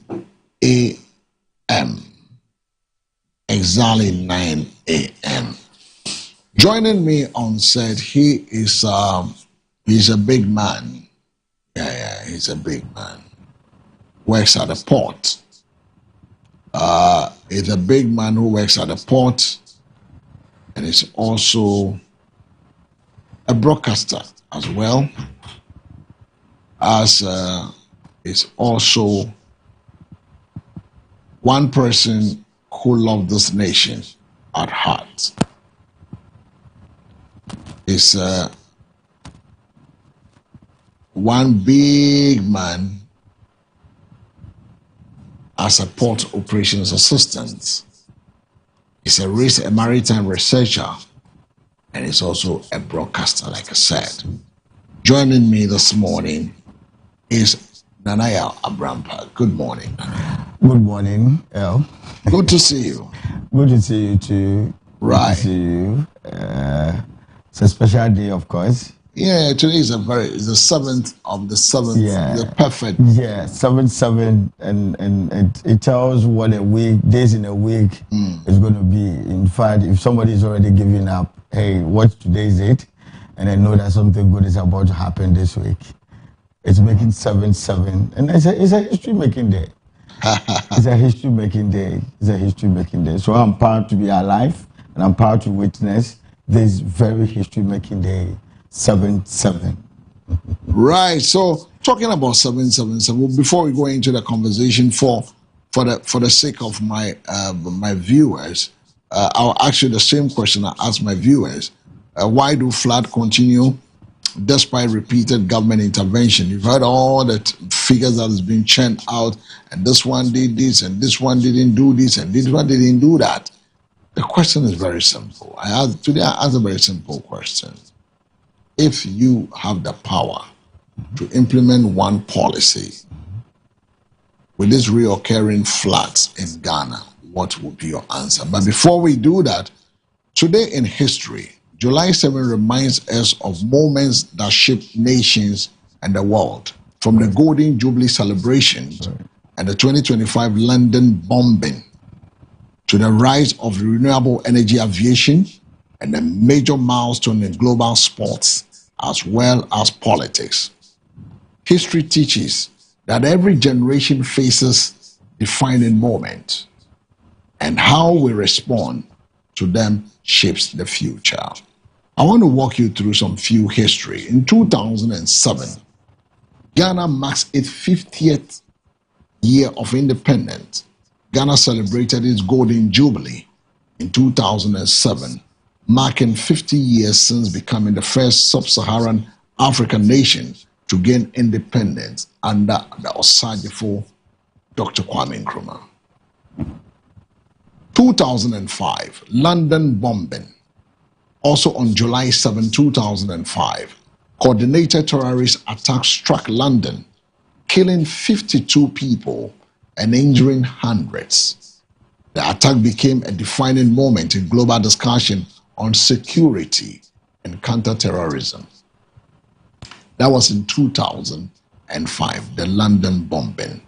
a.m. Exali 9 a.m. Joining me on set, he's a big man. Yeah, he's a big man. Works at a port. He's a big man who works at a port, and is also a broadcaster as well as is also one person who loves this nation at heart. Is one big man as a port operations assistant. He's a maritime researcher, and he's also a broadcaster, like I said. Joining me this morning is Nanaya Abrampa. Good morning, Nanaya. Good morning, El. Good to see you. Good to see you too. Right. Good to see you. It's a special day, of course. Yeah, today is it's the 7th of the 7th. Yeah. The perfect. Yeah, 7/7, and it tells what a week, days in a week is going to be. In fact, if somebody is already giving up, hey, what today is it? And I know that something good is about to happen this week. It's making 7/7, and it's a history-making day. It's a history-making day. It's a history-making day. So I'm proud to be alive, and I'm proud to witness this very history-making day, 7/7. Right. So talking about 7/7, before we go into the conversation, for the sake of my my viewers, I'll ask you the same question I asked my viewers. Why do flood continue despite repeated government intervention? You've heard all the figures that has been churned out, and this one did this, and this one didn't do this, and this one didn't do that. The question is very simple. Today I asked a very simple question. If you have the power to implement one policy with these reoccurring floods in Ghana, what would be your answer. But before we do that, today in history, July 7 reminds us of moments that shaped nations and the world, from the Golden Jubilee celebrations and the 2025 London bombing to the rise of renewable energy aviation and a major milestone in global sports as well as politics. History teaches that every generation faces defining moments, and how we respond to them shapes the future. I want to walk you through some few history. In 2007, Ghana marks its 50th year of independence. Ghana celebrated its Golden Jubilee in 2007, marking 50 years since becoming the first sub-Saharan African nation to gain independence under the Osagyefo Dr. Kwame Nkrumah. 2005, London bombing. Also on July 7, 2005, coordinated terrorist attack struck London, killing 52 people and injuring hundreds. The attack became a defining moment in global discussion on security and counterterrorism. That was in 2005, the London bombing.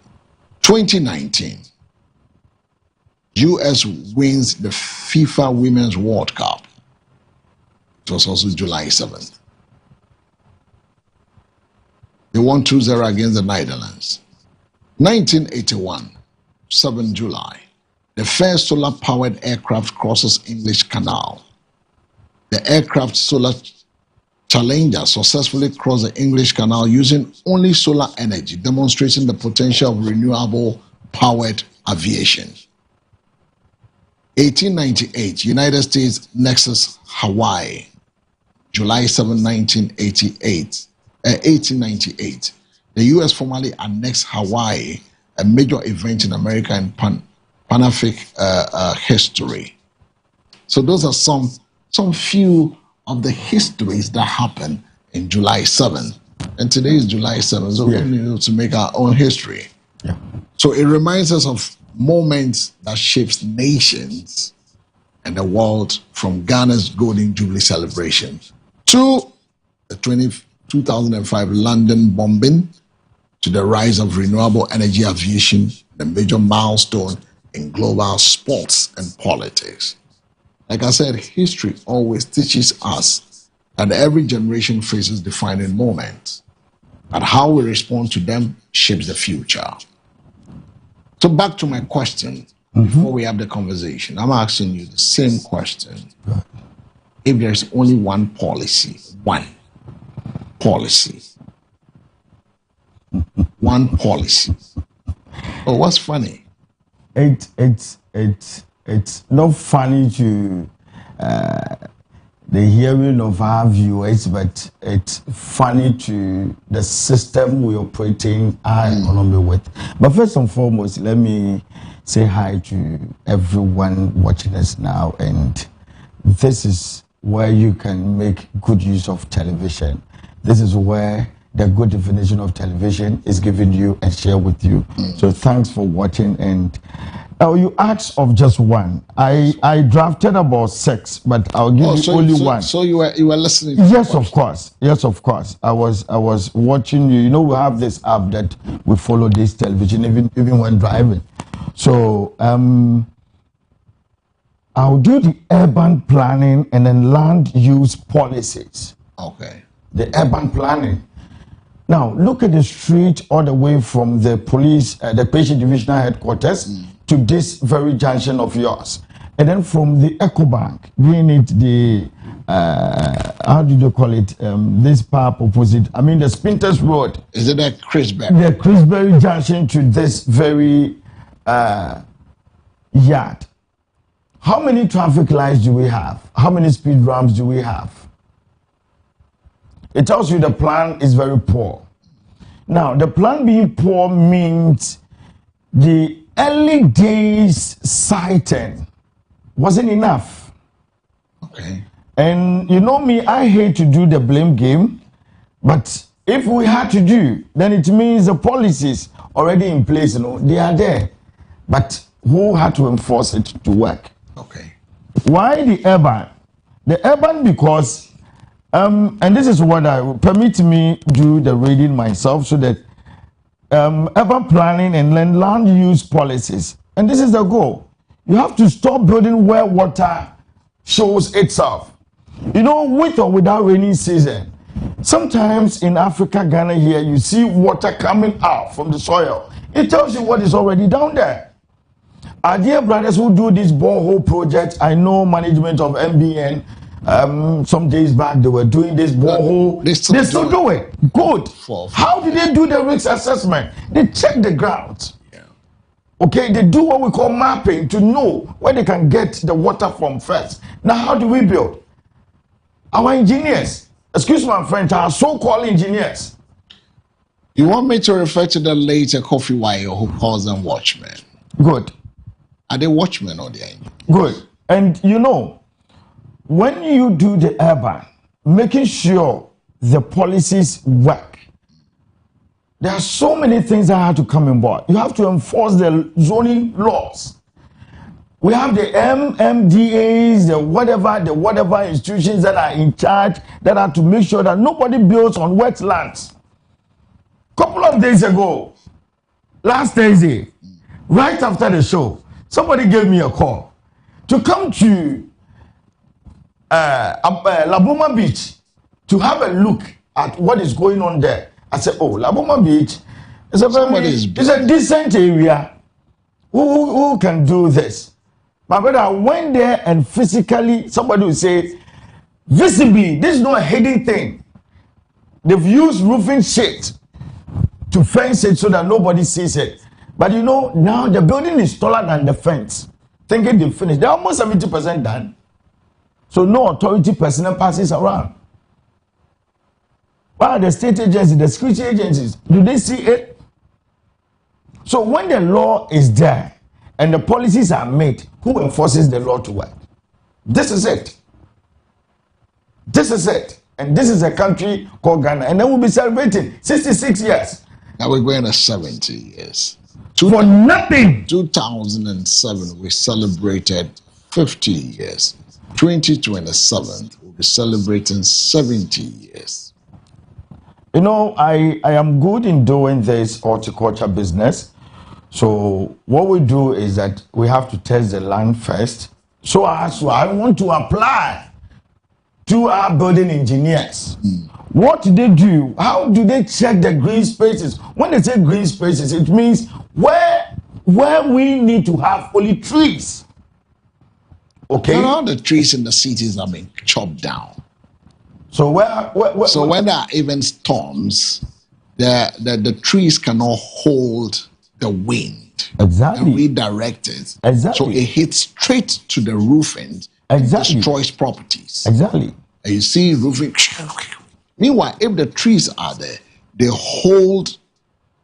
2019, US wins the FIFA Women's World Cup. It was also July 7th. They won 2-0 against the Netherlands. 1981, 7 July, the first solar-powered aircraft crosses English Canal. The aircraft Solar Challenger successfully crossed the English Canal using only solar energy, demonstrating the potential of renewable-powered aviation. 1898, United States annexes Hawaii. July 7, 1898. The U.S. formally annexed Hawaii, a major event in American Pan-Pacific history. So those are some few of the histories that happened in July 7. And today is July 7, so we need to make our own history. Yeah. So it reminds us of moments that shapes nations and the world, from Ghana's Golden Jubilee celebration to the 2005 London bombing, to the rise of renewable energy aviation, the major milestone in global sports and politics. Like I said, history always teaches us that every generation faces defining moments, and how we respond to them shapes the future. So back to my question, before we have the conversation, I'm asking you the same question. If there's only one policy, one policy. Oh, what's funny? It's not funny to the hearing of our viewers, but it's funny to the system we operate in our economy with. But first and foremost, let me say hi to everyone watching us now, and this is where you can make good use of television. This is where the good definition of television is given you and share with you. So thanks for watching. And you asked of just one. I drafted about 6, but I'll give you only one. So you were listening? Yes, of course. Yes, of course. I was watching you. You know, we have this app that we follow this television even when driving. So I'll do the urban planning and then land use policies. Okay. The urban planning. Now, look at the street all the way from the police, the patient divisional headquarters to this very junction of yours. And then from the EcoBank, being it the, how do you call it, this park opposite, I mean the Spinters Road. Is it that Chrisberry? The Chrisberry junction to this very yard. How many traffic lights do we have? How many speed ramps do we have? It tells you the plan is very poor. Now, the plan being poor means the early days sighting wasn't enough. Okay. And you know me, I hate to do the blame game, but if we had to do, then it means the policies already in place, you know, they are there. But who had to enforce it to work. Okay. Why the urban? The urban because, and this is what I permit me do the reading myself so that urban planning and land use policies. And this is the goal. You have to stop building where water shows itself. You know, with or without rainy season, sometimes in Africa, Ghana here, you see water coming out from the soil. It tells you what is already down there. Our dear brothers who do this borehole project, I know management of MBN, some days back they were doing this borehole. They still do it. Good. How did they do the risk assessment? They check the ground. Yeah. Okay, they do what we call mapping to know where they can get the water from first. Now, how do we build? Our engineers, excuse my French, our so-called engineers. You want me to refer to the later Kofi Wayo who calls them watchmen? Good. Are they watchmen or they? Good. And you know, when you do the urban, making sure the policies work, there are so many things that have to come on board. You have to enforce the zoning laws. We have the MMDAs, the whatever institutions that are in charge that are to make sure that nobody builds on wetlands. Couple of days ago, last Thursday, right after the show, somebody gave me a call to come to Laboma Beach to have a look at what is going on there. I said, oh, Laboma Beach is a decent area. Who can do this? My brother, I went there and physically, somebody will say, visibly, this is not a hidden thing. They've used roofing sheet to fence it so that nobody sees it. But you know, now the building is taller than the fence. Thinking they finished. They're almost 70% done. So no authority personnel passes around. But the state agencies, the security agencies, do they see it? So when the law is there and the policies are made, who enforces the law to work? This is it. This is it. And this is a country called Ghana. And then we'll be celebrating 66 years. Now we're going to 70 years. For nothing. 2007, we celebrated 50 years. 2027, we'll be celebrating 70 years. You know, I am good in doing this horticulture business. So what we do is that we have to test the land first. So I want to apply to our building engineers. What do they do? How do they check the green spaces? When they say green spaces, it means where we need to have only trees. Okay. Not all the trees in the cities are being chopped down. So so when there are even storms, the trees cannot hold the wind. Exactly. And redirect it. Exactly. So it hits straight to the roofing. Exactly. Destroys properties. Exactly. And you see roofing. Meanwhile, if the trees are there, they hold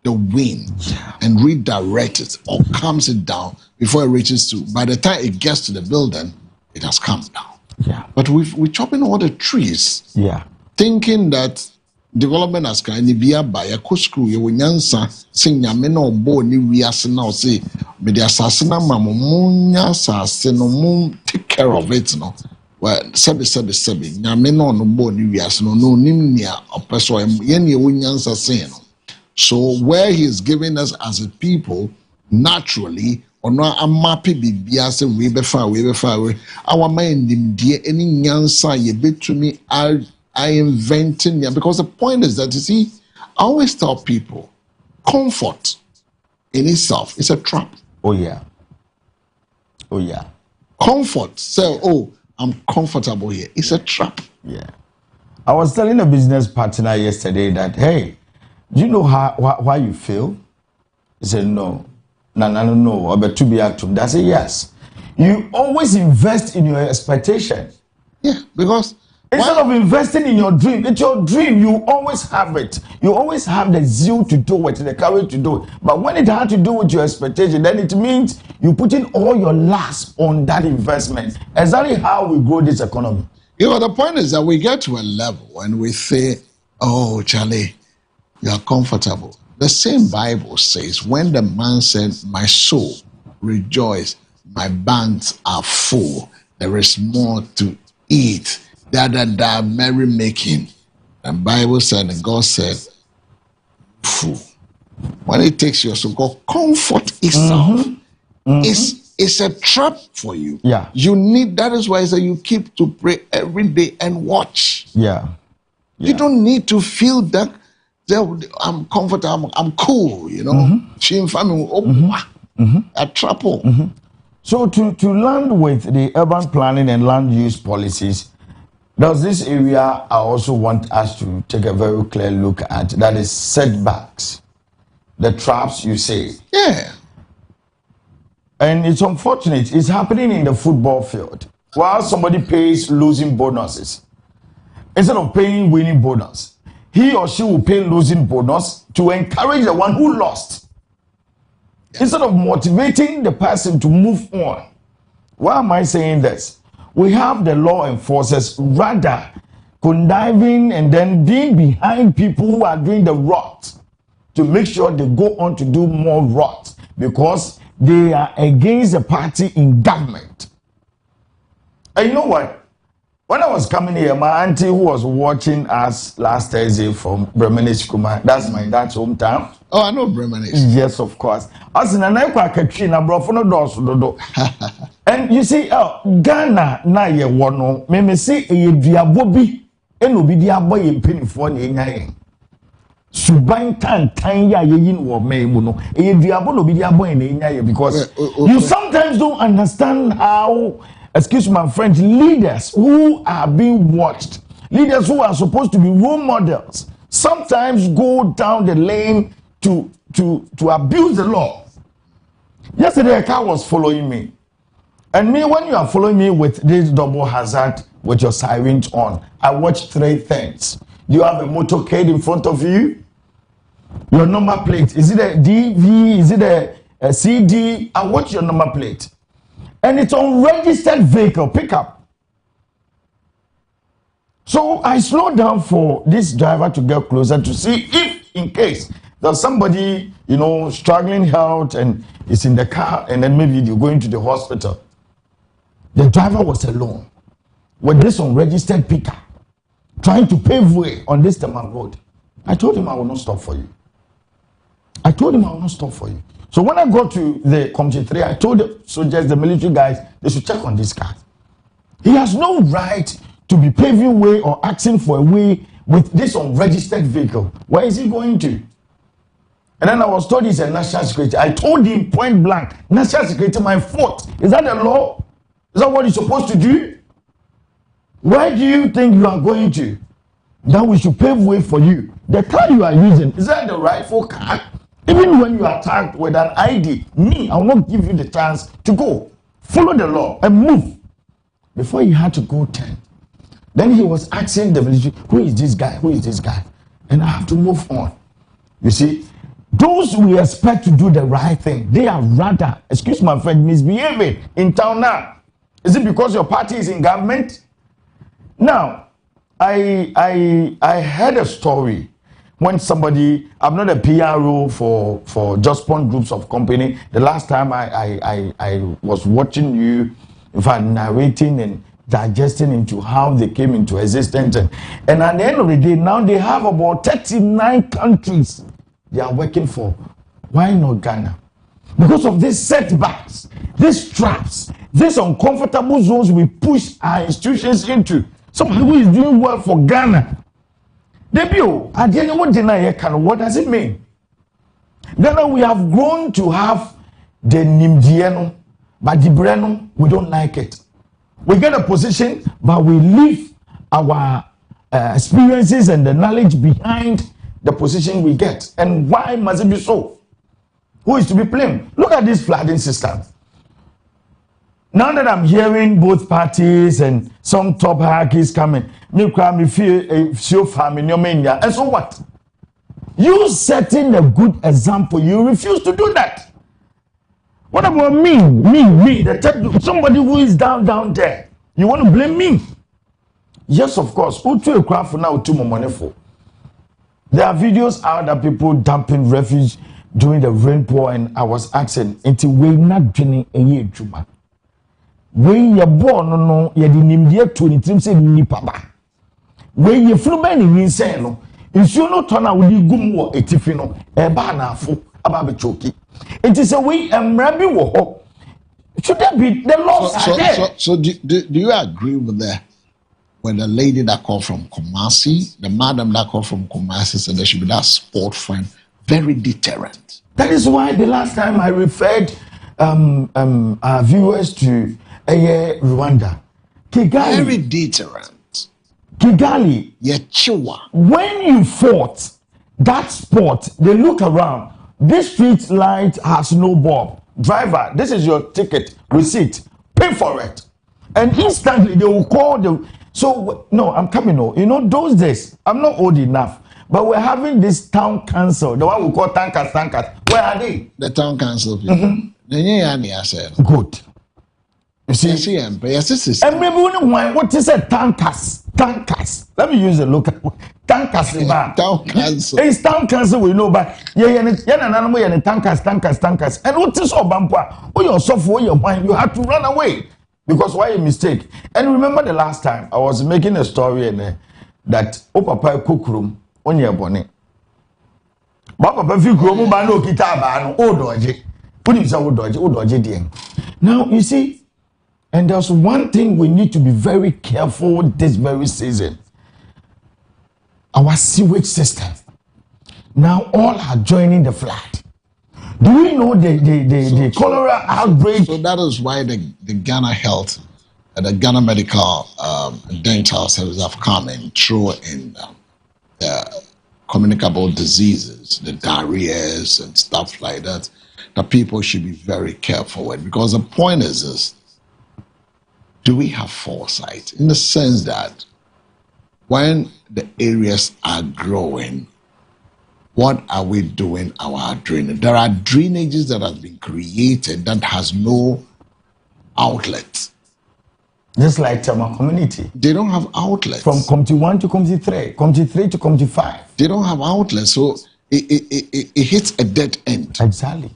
the wind and redirect it or calms it down before it reaches to. By the time it gets to the building, it has calmed down. Yeah. But we're chopping all the trees. Yeah. Thinking that development has kind of be by a screw you when yansa sing yameno bo ni wiase now say me the assassin mamunya assassin no moon take care of it no. Well, sabi yameno no bo ni wiase no nimnia opeso yeni wunyansa say no. So where he is giving us as a people naturally or not a mappy bibia say we be far our mind nimdie any nyansa ye bit to me I inventing them because the point is that you see, I always tell people comfort in itself is a trap. Oh yeah. Oh yeah. Comfort. Say, oh, I'm comfortable here. It's a trap. Yeah. I was telling a business partner yesterday that, hey, do you know why you feel? He said, no. No. But to be active. I said, yes. You always invest in your expectation. Yeah, because instead of investing in your dream, it's your dream. You always have it. You always have the zeal to do it, the courage to do it. But when it had to do with your expectation, then it means you put in all your last on that investment. Exactly how we grow this economy. You know, the point is that we get to a level and we say, oh, Charlie, you are comfortable. The same Bible says when the man said, my soul rejoice. My banks are full. There is more to eat. Da merry making. And Bible said, and God said, fool. When it takes your so-called comfort itself, it's a trap for you. Yeah. You need, that is why I say you keep to pray every day and watch. Yeah. You don't need to feel that I'm comfortable, I'm cool, you know. A trouble. So to land with the urban planning and land use policies, does this area I also want us to take a very clear look at, that is setbacks, the traps you say. Yeah. And it's unfortunate, it's happening in the football field. While somebody pays losing bonuses, instead of paying winning bonus, he or she will pay losing bonus to encourage the one who lost. Instead of motivating the person to move on. Why am I saying this? We have the law enforcers rather conniving and then being behind people who are doing the rot to make sure they go on to do more rot because they are against the party in government. And you know what? When I was coming here, my auntie who was watching us last Thursday from Bremenis Kuma, that's my dad's hometown. Oh, I know Bremenis. Yes, of course. As in a Katrina, dodo. And you see, Ghana na ye wono, me say a diabobi, and obi diabo ye penny for ye. Suban tan ya yin wo me muno. A diabo no be diabo in because you sometimes don't understand how. Excuse my French, leaders who are being watched, leaders who are supposed to be role models, sometimes go down the lane to abuse the law. Yesterday, a car was following me. And me, when you are following me with this double hazard, with your sirens on, I watch three things. Do you have a motorcade in front of you? Your number plate, is it a DV, is it a CD? I watch your number plate. And it's unregistered vehicle pickup. So I slowed down for this driver to get closer to see if, in case there's somebody, you know, struggling health and is in the car and then maybe you're going to the hospital. The driver was alone with this unregistered pickup trying to pave way on this Taman road. I told him I will not stop for you. I told him I will not stop for you. So when I got to the Committee 3, I told the soldiers, the military guys, they should check on this car. He has no right to be paving way or asking for a way with this unregistered vehicle. Where is he going to? And then I was told he's a national security. I told him point blank, national security, my fault. Is that the law? Is that what he's supposed to do? Where do you think you are going to? That we should pave way for you. The car you are using, is that the rightful car? Even when you are tagged with an ID, I will not give you the chance to go. Follow the law and move. Before he had to go 10. Then he was asking the military, who is this guy? Who is this guy? And I have to move on. You see, those we expect to do the right thing, they are rather, excuse my friend, misbehaving in town now. Is it because your party is in government? Now, I heard a story. When somebody, I'm not a PRO for Just Point groups of company. The last time I was watching you, in fact, narrating and digesting into how they came into existence. And at the end of the day, now they have about 39 countries they are working for. Why not Ghana? Because of these setbacks, these traps, these uncomfortable zones we push our institutions into. Somebody who is doing well for Ghana. Debut, at the end of the day, what does it mean? Ghana, we have grown to have the Nimdieno, but the Breno, we don't like it. We get a position, but we leave our experiences and the knowledge behind the position we get. And why must it be so? Who is to be blamed? Look at this flooding system. Now that I'm hearing both parties and some top hierarchies coming, and so what? You setting a good example, you refuse to do that. What about me, somebody who is down there? You want to blame me? Yes, of course. There are videos out that people dumping refuse during the rainpour, and I was asking, until we not doing a year juma. When you're born, no, you're the nimdia to it, say nipaba. When you flew by in insane, if you not turn out with you gum a tifino, a banana fo, about the choky. It is a way and rabbi wo. Should that be the laws? So do you agree with the lady that called from Kumasi, the madam that called from Kumasi said there should be that sport fine, very deterrent? That is why the last time I referred our viewers to Rwanda, Kigali. Very deterrent. Kigali, Yechiwa. When you fought that sport, they look around. This street light has no bulb. Driver, this is your ticket, receipt, pay for it. And instantly they will call the. So, no, I'm coming. You know, those days, I'm not old enough, but we're having this town council, the one we call tankers. Where are they? The town council people. Good. You see, and what is a tankers? Let me use the local tankers. Town council. It's town council, we know, but tankers. And what is Obampa? Oh, your software, your mind, you have to run away because why a mistake? And remember the last time I was making a story and that Papa cook room on your bonnet. Papa if you grow no kitaba, oh dodgy. Put it so dodgy. Now you see. And there's one thing we need to be very careful this very season. Our sewage system. Now all are joining the flood. Do we know the cholera outbreak? So that is why the Ghana Health, the Ghana Medical Dental Service have come in through in the communicable diseases, the diarrheas and stuff like that people should be very careful with. Because the point is this. Do we have foresight in the sense that when the areas are growing, what are we doing our drainage? There are drainages that have been created that has no outlet. Just like Chama community. They don't have outlets. From Committee 1 to Committee 3, Committee 3 to Committee 5. They don't have outlets, so it hits a dead end. Exactly.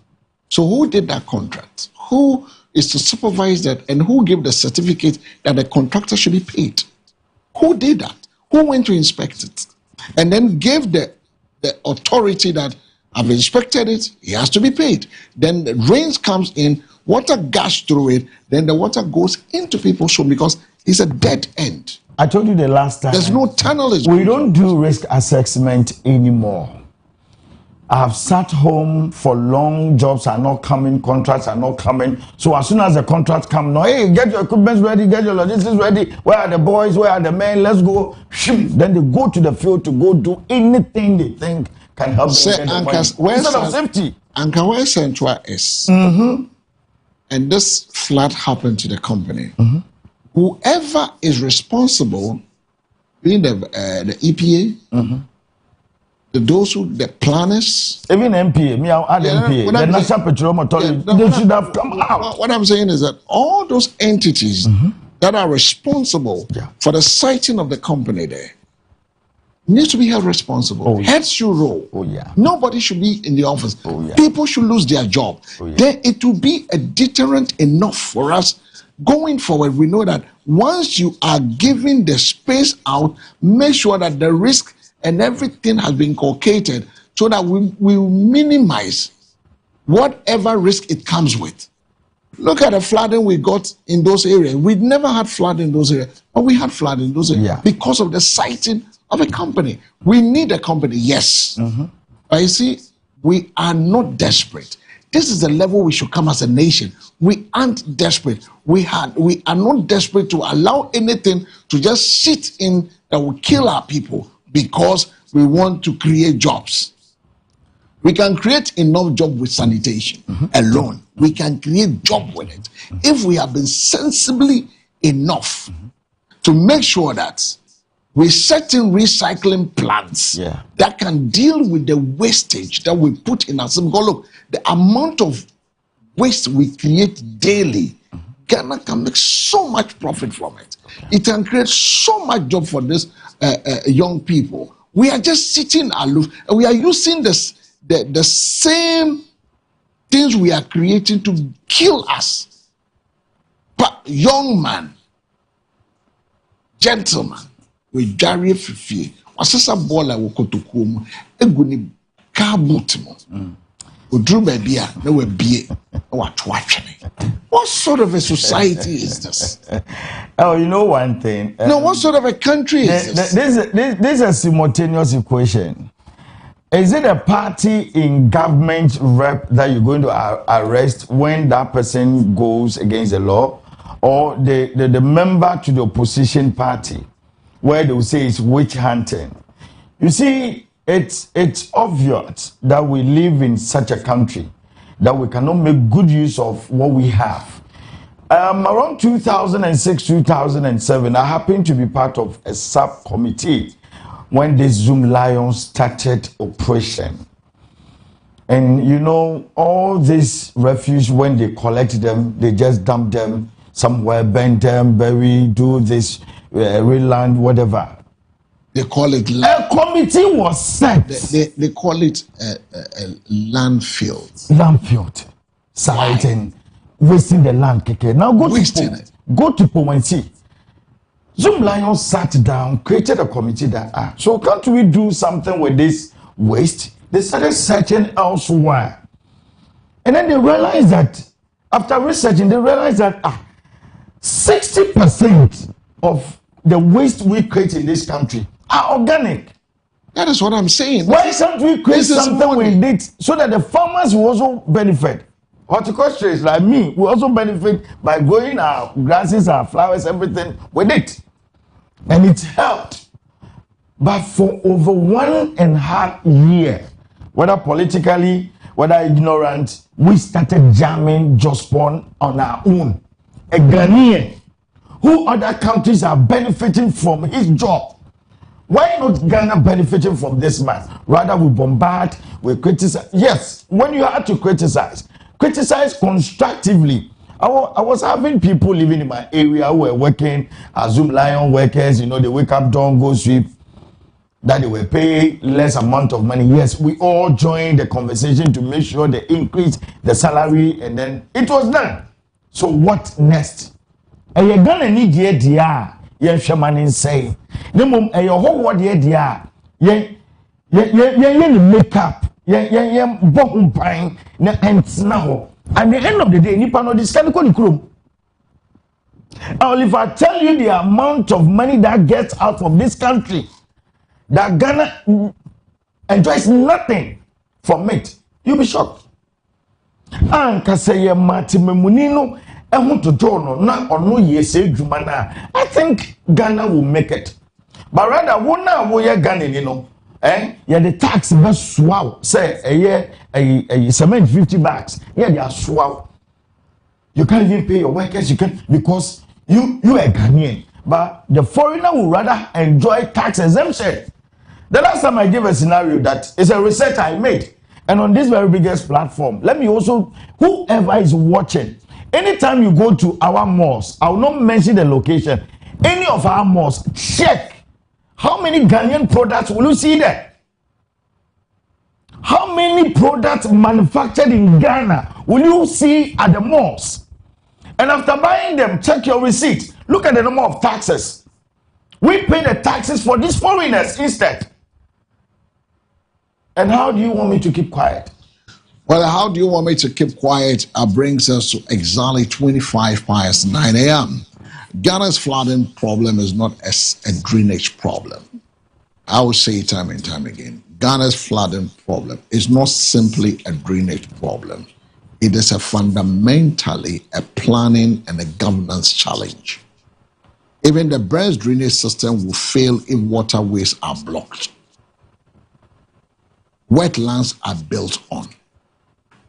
So who did that contract? Who is to supervise that, and who gave the certificate that the contractor should be paid? Who did that? Who went to inspect it? And then gave the authority that I've inspected it, he has to be paid. Then the rains comes in, water gush through it, then the water goes into people's home because it's a dead end. I told you the last time. There's no tunnel. We don't do risk assessment anymore. I've sat home for long, jobs are not coming, contracts are not coming. So as soon as the contracts come, no, hey, get your equipment ready, get your logistics ready. Where are the boys? Where are the men? Let's go. Then they go to the field to go do anything they think can help them get the money. Instead of safety. Anchor where Central is. And this flood happened to the company. Whoever is responsible, being the EPA, the planners, even MPA, me I'll add MPA, the National Petroleum Authority, they should have come out. What I'm saying is that all those entities that are responsible for the siting of the company there need to be held responsible. Heads should roll. Nobody should be in the office. People should lose their job. Then it will be a deterrent enough for us going forward. We know that once you are giving the space out, make sure that the risk and everything has been calculated so that we minimize whatever risk it comes with. Look at the flooding we got in those areas. We'd never had flood in those areas, but we had flood in those areas because of the siting of a company. We need a company, yes. But you see, we are not desperate. This is the level we should come as a nation. We aren't desperate. We are not desperate to allow anything to just sit in that will kill our people because we want to create jobs. We can create enough job with sanitation alone. We can create job with it. If we have been sensibly enough to make sure that we're setting recycling plants that can deal with the wastage that we put in our system. Because look, the amount of waste we create daily, Ghana can make so much profit from it. It can create so much job for these young people. We are just sitting aloof, and we are using the the same things we are creating to kill us. But young man, gentleman, with Jari Fifi, Wasasa Bola Wokotokum, Eguni Kabutimo, Udru Babia, no way be what watching. What sort of a society is this? Oh, you know one thing. No, what sort of a country is this? This is a simultaneous equation. Is it a party in government rep that you're going to arrest when that person goes against the law, or the member to the opposition party, where they will say it's witch hunting? You see, it's obvious that we live in such a country that we cannot make good use of what we have. Around 2006, 2007, I happened to be part of a subcommittee when the Zoom Lions started operation. And you know, all these refuse, when they collect them, they just dump them somewhere, burn them, bury, do this, reland, whatever. They call it a committee was set. They call it a landfill. Landfill. Site and wasting the land. Now go to Pom and see. Zoom Lions sat down, created a committee that, so can't we do something with this waste? They started searching elsewhere. And then they realized that, after researching, they realized that 60% of the waste we create in this country are organic. That is what I'm saying. Why can't we create something with it so that the farmers will also benefit? Horticulturists like me will also benefit by growing our grasses, our flowers, everything with it. And it helped. But for over 1.5 years, whether politically, whether ignorant, we started jamming Jospon on our own. A Ghanaian who other countries are benefiting from his job. Why not Ghana benefiting from this man? Rather, we bombard, we criticize. Yes, when you have to criticize constructively. I was having people living in my area who were working as Zoom Lion workers. You know, they wake up, dawn, go sweep, that they were paid less amount of money. Yes, we all joined the conversation to make sure they increase the salary, and then it was done. So what next? And you're gonna need the yen shaman insane. No mum a your whole word yen makeup, yen bottom pine, and now. At the end of the day, nipa no this can go to. If I tell you the amount of money that gets out of this country, that Ghana enjoys nothing from it, you'll be shocked. And Kaseye Matimemunino, I want to draw no or no yes, I think Ghana will make it. But rather, one now we are Ghana, you know. Yeah, the tax must swallow. Say a year, a cement 50 bags. Yeah, they are swallow. You can't even pay your workers. You can because you are Ghanaian. But the foreigner will rather enjoy tax exemption. The last time I gave a scenario that is a research I made, and on this very biggest platform, let me also, whoever is watching, anytime you go to our malls, I will not mention the location. Any of our malls, check. How many Ghanaian products will you see there? How many products manufactured in Ghana will you see at the malls? And after buying them, check your receipt. Look at the number of taxes. We pay the taxes for these foreigners instead. And how do you want me to keep quiet? Well, how do you want me to keep quiet? Brings us to exactly 25 past 9 a.m. Ghana's flooding problem is not a drainage problem. I will say it time and time again. Ghana's flooding problem is not simply a drainage problem. It is fundamentally a planning and a governance challenge. Even the best drainage system will fail if waterways are blocked. Wetlands are built on,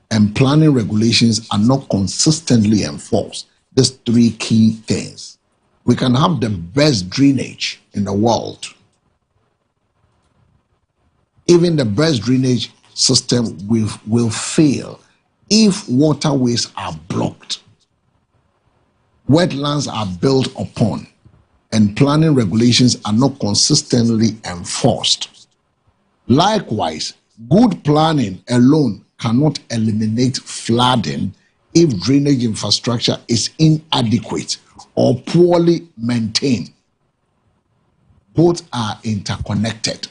and planning regulations are not consistently enforced. These three key things. We can have the best drainage in the world. Even the best drainage system will fail if waterways are blocked, wetlands are built upon, and planning regulations are not consistently enforced. Likewise, good planning alone cannot eliminate flooding if drainage infrastructure is inadequate or poorly maintained. Both are interconnected.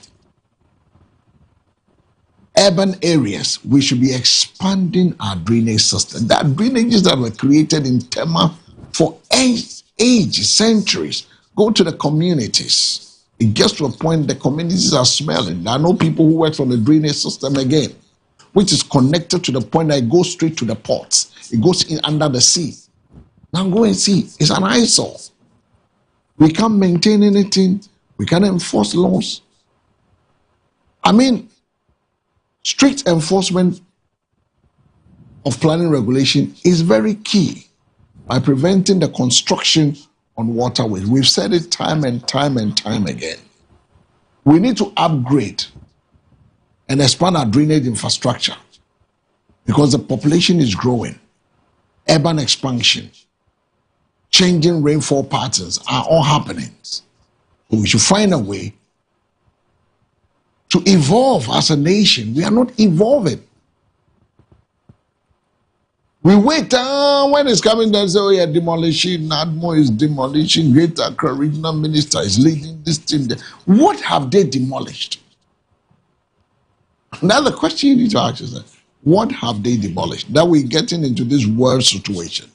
Urban areas, we should be expanding our drainage system. There are drainages that were created in Tema for ages, centuries. Go to the communities. It gets to a point the communities are smelling. There are no people who work on the drainage system again, which is connected to the point that it goes straight to the ports. It goes in under the sea. Now go and see. It's an eyesore. We can't maintain anything. We can't enforce laws. I mean, strict enforcement of planning regulation is very key by preventing the construction on waterways. We've said it time and time and time again. We need to upgrade and expand our drainage infrastructure because the population is growing. Urban expansion, changing rainfall patterns are all happening. So we should find a way to evolve as a nation. We are not evolving. We wait when it's coming down, say, oh yeah, demolishing, NADMO is demolishing, Greater Accra Regional Minister is leading this thing. What have they demolished? Now the question you need to ask yourself, what have they demolished? That we're getting into this world situation.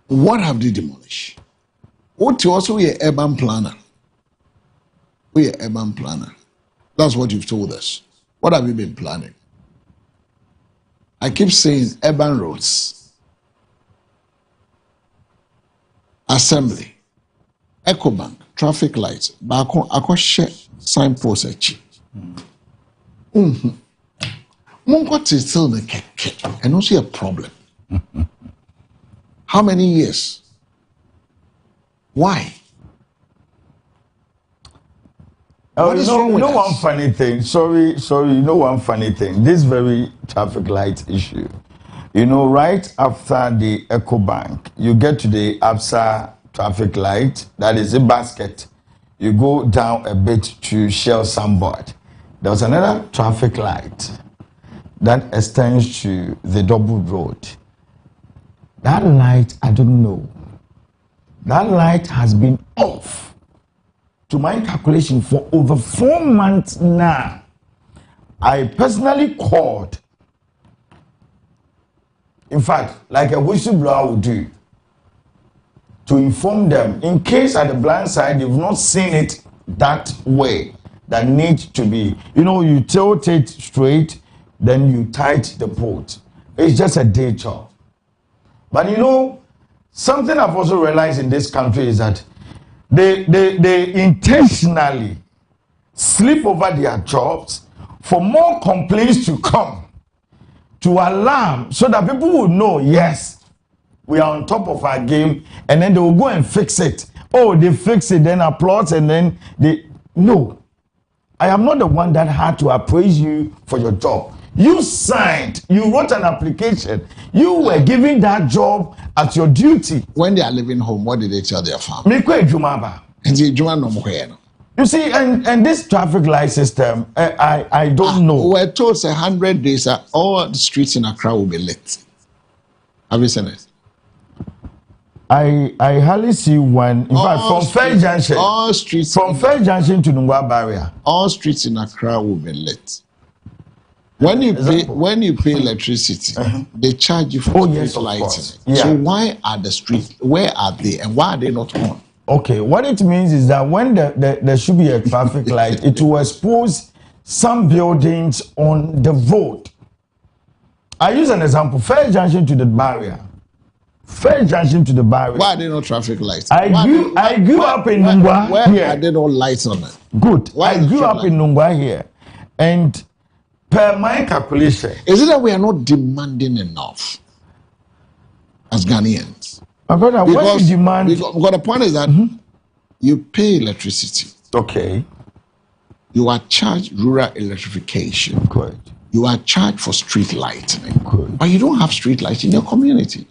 What have they demolished? What you also be an urban planner? We're an urban planner. That's what you've told us. What have you been planning? I keep saying urban roads, assembly, Ecobank, traffic lights, Akoshe signpost echi. Mungo still the keke, and also a problem. How many years? Why? Oh, you know one funny thing. Sorry, you know one funny thing. This very traffic light issue. You know, right after the Ecobank, you get to the ABSA traffic light, that is a basket. You go down a bit to Shell Sandboard. There was another traffic light that extends to the double road. That light, I don't know. That light has been off, to my calculation, for over 4 months now. I personally called, in fact, like a whistleblower would do, to inform them, in case at the blind side you've not seen it that way, that needs to be, you know, you tilt it straight, then you tight the port. It's just a day job. But you know, something I've also realized in this country is that they intentionally sleep over their jobs for more complaints to come, to alarm, so that people will know, yes, we are on top of our game, and then they will go and fix it. Oh, they fix it, then applause, and then they... No. I am not the one that had to appraise you for your job. You signed, you wrote an application, you were given that job as your duty. When they are leaving home, what did they tell their family? You see, and this traffic light system, I don't know. We're told 100 days all the streets in Accra will be lit. Have you seen it? I hardly see one. In fact, from Fair Junction, all streets from Fair Junction to Nungwa Barrier, all streets in Accra will be lit. When you pay electricity, they charge you for street lighting. Yeah. So why are the streets? Where are they, and why are they not on? Okay, what it means is that when there should be a traffic light, it will expose some buildings on the road. I use an example: Fair Junction to the barrier. Fair Junction to the barrier. Why are there no traffic lights? I grew up in Nungwa. Where are there no lights on it? Good. I grew up in Nungwa here, and per my calculation, is it that we are not demanding enough as Ghanaians? My brother, what you demand? Because the point is that you pay electricity. Okay. You are charged rural electrification. Good. You are charged for street lighting. Good. But you don't have street lights in your community.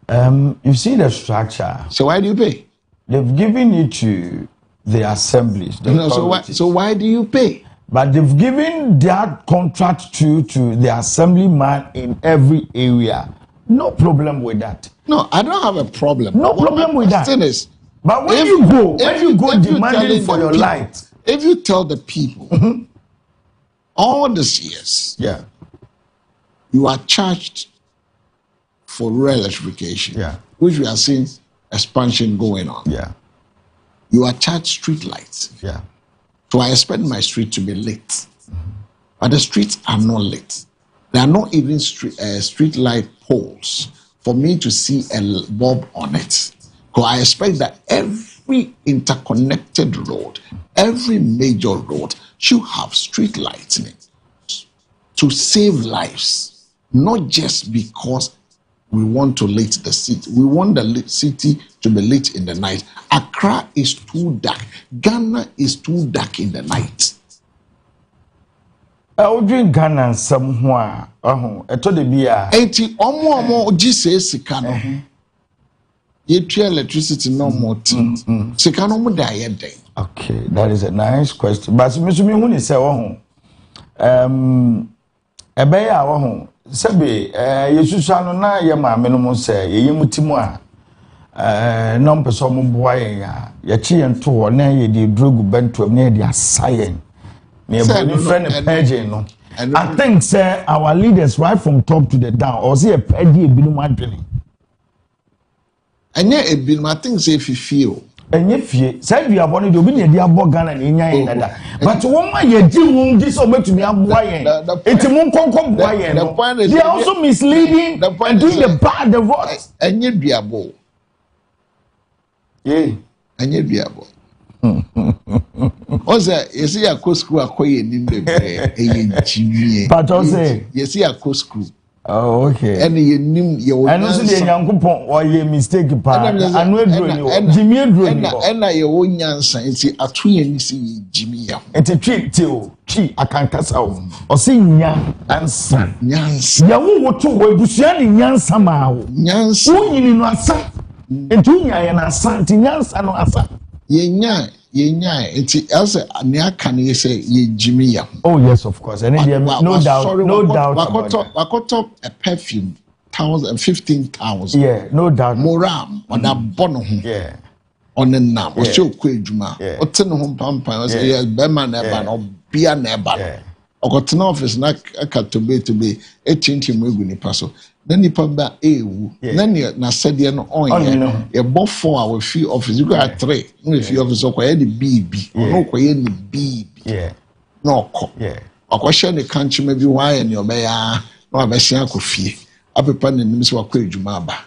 You see the structure. So why do you pay? They've given it to the assemblies. The so why do you pay? But they've given that contract to the assemblyman in every area. No problem with that. No, I don't have a problem. No problem with that. Is, but when you go demanding for your light, if you tell the people all these years, you are charged for rural electrification, which we are seeing expansion going on. You are charged street lights. So I expect my street to be lit. But the streets are not lit. There are not even street light poles for me to see a bulb on it. So I expect that every interconnected road, every major road should have street lights in it to save lives, not just because we want to lit the city. We want the city to be lit in the night. Accra is too dark. Ghana is too dark in the night. I would drink Ghana somewhere. I told the beer. 80 omo Jesus Sikano. You try electricity no more. Sikano mo die. Okay, that is a nice question. But Mr. Mihuni say, Ebeya Sebe, Yesusano na ye ma menomo se ye mutimu a no person mo boy ya ye chi ento na ye di drogu bento na ye di asayen me boni friend page no. I think say our leaders right from top to the down or say a page ebinum adwene anya ebinum I think say fifio enye fie say we abone de obi na di abo Ghana na enya yen dada but won ma ye di won gi so betumi aboa yen enti mon konkom boa yen no they are also misleading and doing the bad the worst enye duabo enye duabo oza yesi ya school akoye nimbe eye chiwie but o say yesi ya school. Oh, okay. And you nim your and also the Yankupon or ye mistake pa and Jimmy and I your own yansa it's a twin and see Jimmy ya and a treat till chi akankasa or see nya answer yansa ya wo to we busuani nyansa ma wo nyansa wonyini no asa entu nya ya na asa nyansa no asa yenya it's also near can you say ye Jimmy ya. Oh yes, of course. And no doubt. Wakoto a perfume 15,000. Yeah, no doubt. Moram on a bono. Yeah. On the nam or show quejuma or ten home pampa or say Beman Eban or Bia Neban. Or got an office like a cat to be a change in Muguni Paso. Then you put that then you na said you know a both 4 hour fee office you got 3 if you office or the BB or no any BB no or question the country maybe why and your mayor no abesia ko fie apepa na nim so akwa adwuma ba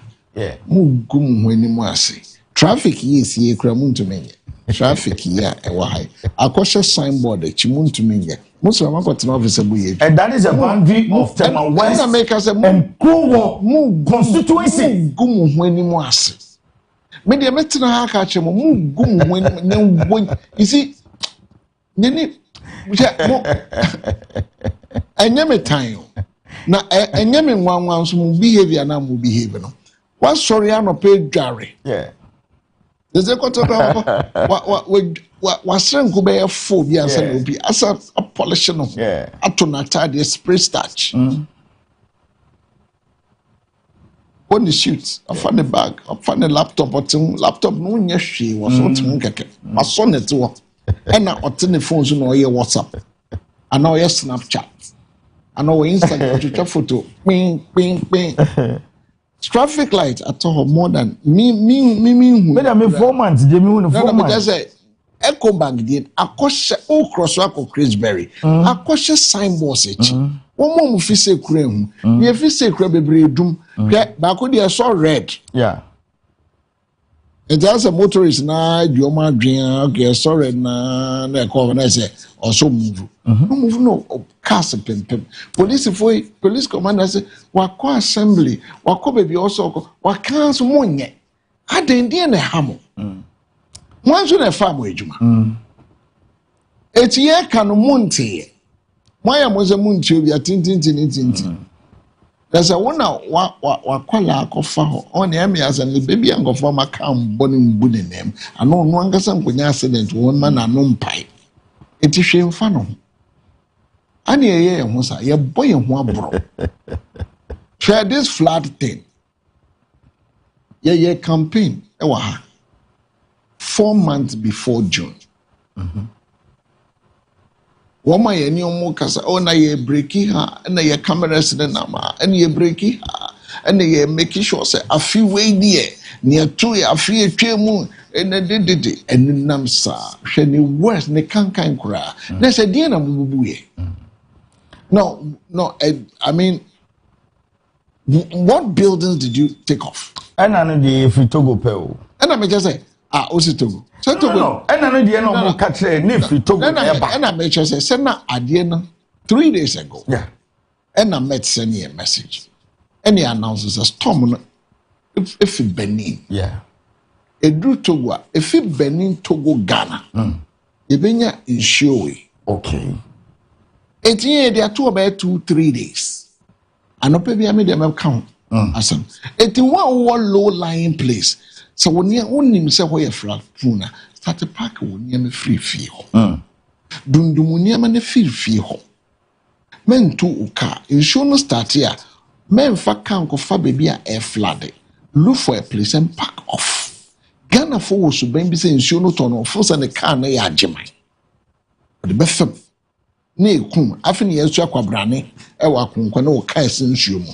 mu gum hwani mu ase traffic yes ye kra mu ntumenye traffic ya e wa hai akoshe signboard e chimu ntumenye Muslim office and that is a boundary of Tema West and Kuwo mu constituency. Gum hwani mu ase. Me de metina ha ka chemo mu gum hwani you see nini enye me time na enye me nwanwan so mu behavior na mu behavior no. What sorry am pay dware. There's a quarter what sranku be full bi ansa na obi asa polish no atonata the spray starch when the shoot I find the bag I find the laptop no nya hwe was so tun keke aso net wo e na otene phone so no ye WhatsApp and now ye Snapchat and now Instagram to take photo ping traffic light at all more than me who 4 months they me 4 months Echo Bank did akoshe o cross wako Chrisberry akoshe signboards echi one more mu fi se kure hu ye fi se kure bebre dum ba ko dey so red it has a motorist na dioma dwen okay so red na call na say also move no cars pem police commander say wako assembly wako baby also wakanso monye adendi na hamo Mwanzo na famu ejuma. Eti ye kanu munti. Mwaya mweze munti obi atintintintinti. There's a one now, Wakwala Kofa, on the Amias and the baby and go for my cam, bonning budding name. I know one person when accident, one man and no pie. It is shame fun. And ye, Musa, your boy and one bro. Share this flat thing. Ye campaign, 4 months before June. Woma ye ni omo kasa o na ye breaki ha na ye camera cinema and ye breaki ha and ye make sure say afi we die ne to ye afi etwemu and de and nam sa hwe ni worse ne kankan kura na say die na mububu ye. No, I mean, what buildings did you take off? And I know the free Togo pay. And I may just say, also Togo. So Togo. And I know the no catch a free Togo. And I may just say, send na Adiana 3 days ago. Yeah. And I met sending a message. And he announces a storm if it Benin. Yeah. A drew Togo, if it Benin Togo Ghana. Ibenya in Shoei. Okay. 18 they are 2-3 days. And no baby I made them count. Awesome. 81 low lying place. So when you only say where you from, start a park when you free fee. Dundumunia man fee ho. Men to uka. Insurance start here. Men fa can't go for baby air flooded. Look for a place and pack off. Ghana for so baby say insurance turn off force and the car na ya jemai. But the best ne kum afini yesu akwabrane e wa konkwa na o kai sensuo mu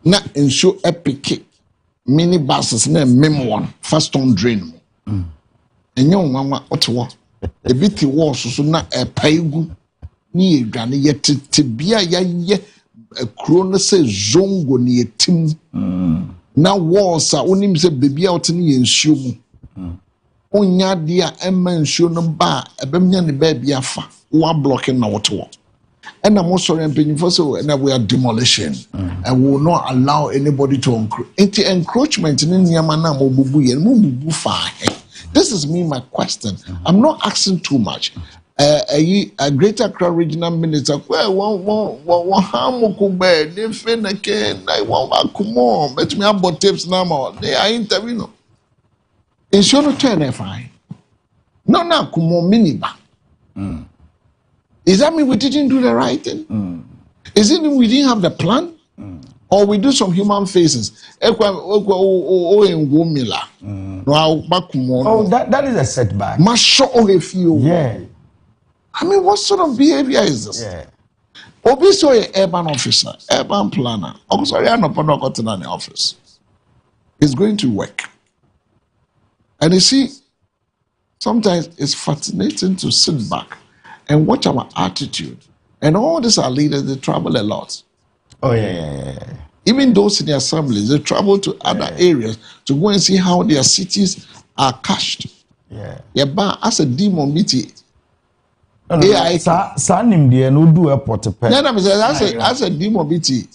na ensuo epike mini buses na mem fast on drain mu enyo nwanwa otewo ebiti wo so na epaigu ni edwane yetete bia ye akro no se zongo ni yetim na walls a onim se bebia otene yensuo mu onya dia emansuo no ba ebemnya ne ba bia fa wa blocking na woto and I'm also for so and we are demolition and will not allow anybody to encroachment in Yamana Mobubu and Mubu fa. This is me my question. I'm not asking too much. A Greater Accra regional minister well one hamokube they fin again I want come on let me have tips now they are interviewing. Insurance turn fine. No, kumo miniba. Is that mean we didn't do the right thing? Is it we didn't have the plan? Or we do some human faces? Oh, that is a setback. Yeah. I mean, what sort of behavior is this? Yeah. Obviously, an urban officer, urban planner. Oh, sorry, I'm not in the office. It's going to work. And you see, sometimes it's fascinating to sit back and watch our attitude. And all these are leaders, they travel a lot. Oh, yeah. Even those in the assemblies, they travel to other areas to go and see how their cities are cashed. Yeah, but as a demon meeting, AI. Sanim the no do airport. As a demon meeting.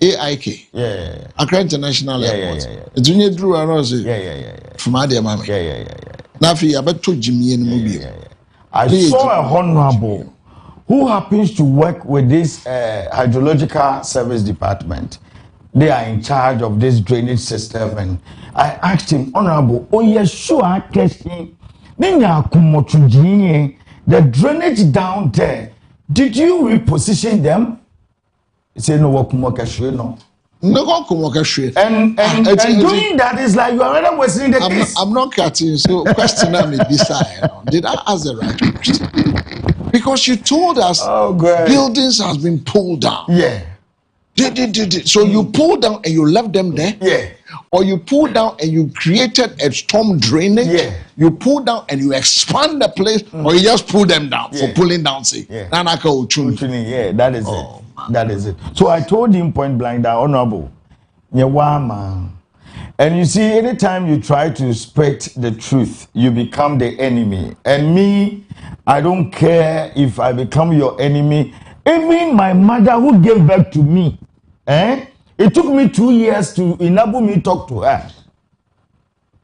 AIK. Yeah. Accra International Airport. It's when you drew a rose. Yeah. From Adia Mama. Yeah. Nafi, I bet to Jimmy and movie. I saw a honorable who happens to work with this hydrological service department. They are in charge of this drainage system, and I asked him, Honorable, oh yes, sure, question. The drainage down there, did you reposition them? He said, no, no. And doing that is like you are already wasting the case. I'm not cutting, so question me beside. Did I ask the right question? Because you told us buildings has been pulled down. Yeah. So you pulled down and you left them there? Yeah. Or you pulled down and you created a storm drainage? Yeah. You pulled down and you expand the place, or you just pull them down for pulling down, say. Yeah. Yeah, that is it. That is it. So I told him point blank that, Honorable, man. And you see, anytime you try to spread the truth, you become the enemy. And me, I don't care if I become your enemy. Even my mother who gave birth to me, it took me 2 years to enable me to talk to her.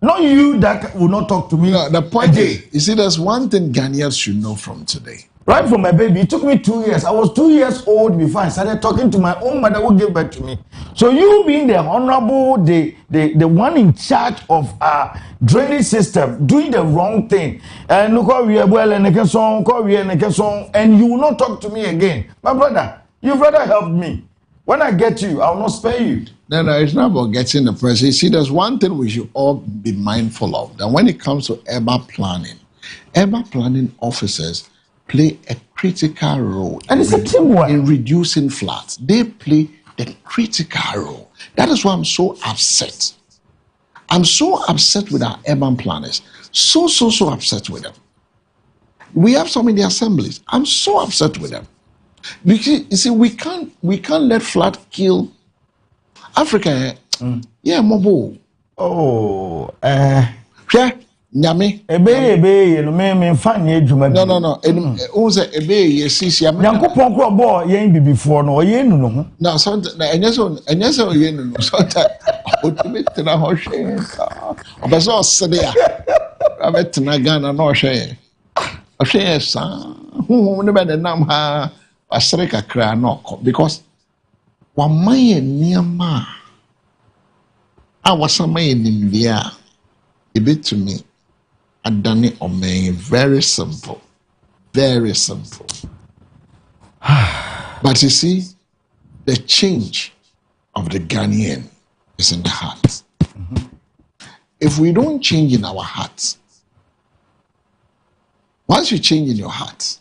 Not you that will not talk to me. No, the point is, you see, there's one thing Ghanaians should know from today. Right from my baby, it took me 2 years. I was 2 years old before I started talking to my own mother who gave birth to me. So you being the honorable, the one in charge of our drainage system, doing the wrong thing, and look how we are well and and you will not talk to me again. My brother, you've rather helped me. When I get you, I will not spare you. No, it's not about getting the person. You see, there's one thing we should all be mindful of. That when it comes to urban planning officers play a critical role And it's a teamwork. in reducing floods. They play the critical role. That is why I'm so upset. I'm so upset with our urban planners. So upset with them. We have some in the assemblies. I'm so upset with them. Because you see, we can't let flood kill Africa. Yeah, Mobo. Oh, Yeah, Nyame. ebe, no me fan ye dwuma. No. Who say ebe ye sisi ya. Nyankopon kro bo ye bibifo no ye nu no ho. Na sometimes na enyeso ye nu no. Sometimes ultimate na ho hwe. Obeso osede ya. Abetena Ghana na hwe. Hwe sa. Hu ne be de nam ha. Asere kakra na okọ because wamaye niama a wasamaye nimdia ebetumi adane omen very simple. But you see, the change of the Ghanaian is in the heart. If we don't change in our hearts, once you change in your heart,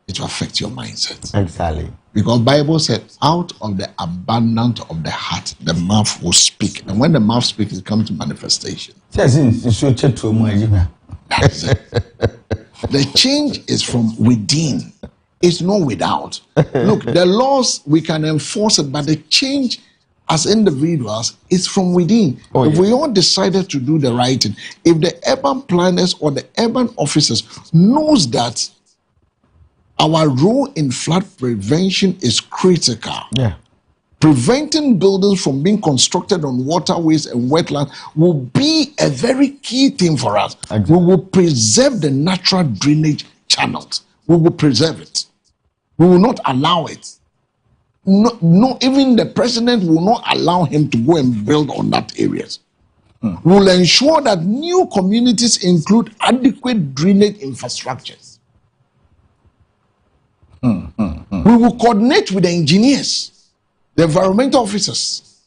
it will affect your mindset. Exactly. Because Bible said, out of the abundance of the heart, the mouth will speak. And when the mouth speaks, it comes to manifestation. That's it. The change is from within. It's not without. Look, the laws, we can enforce it, but the change as individuals is from within. If we all decided to do the right thing, if the urban planners or the urban officers knows that our role in flood prevention is critical. Yeah. Preventing buildings from being constructed on waterways and wetlands will be a very key thing for us. Exactly. We will preserve the natural drainage channels. We will preserve it. We will not allow it. No, even the president will not allow him to go and build on that areas. We will ensure that new communities include adequate drainage infrastructures. We will coordinate with the engineers, the environmental officers,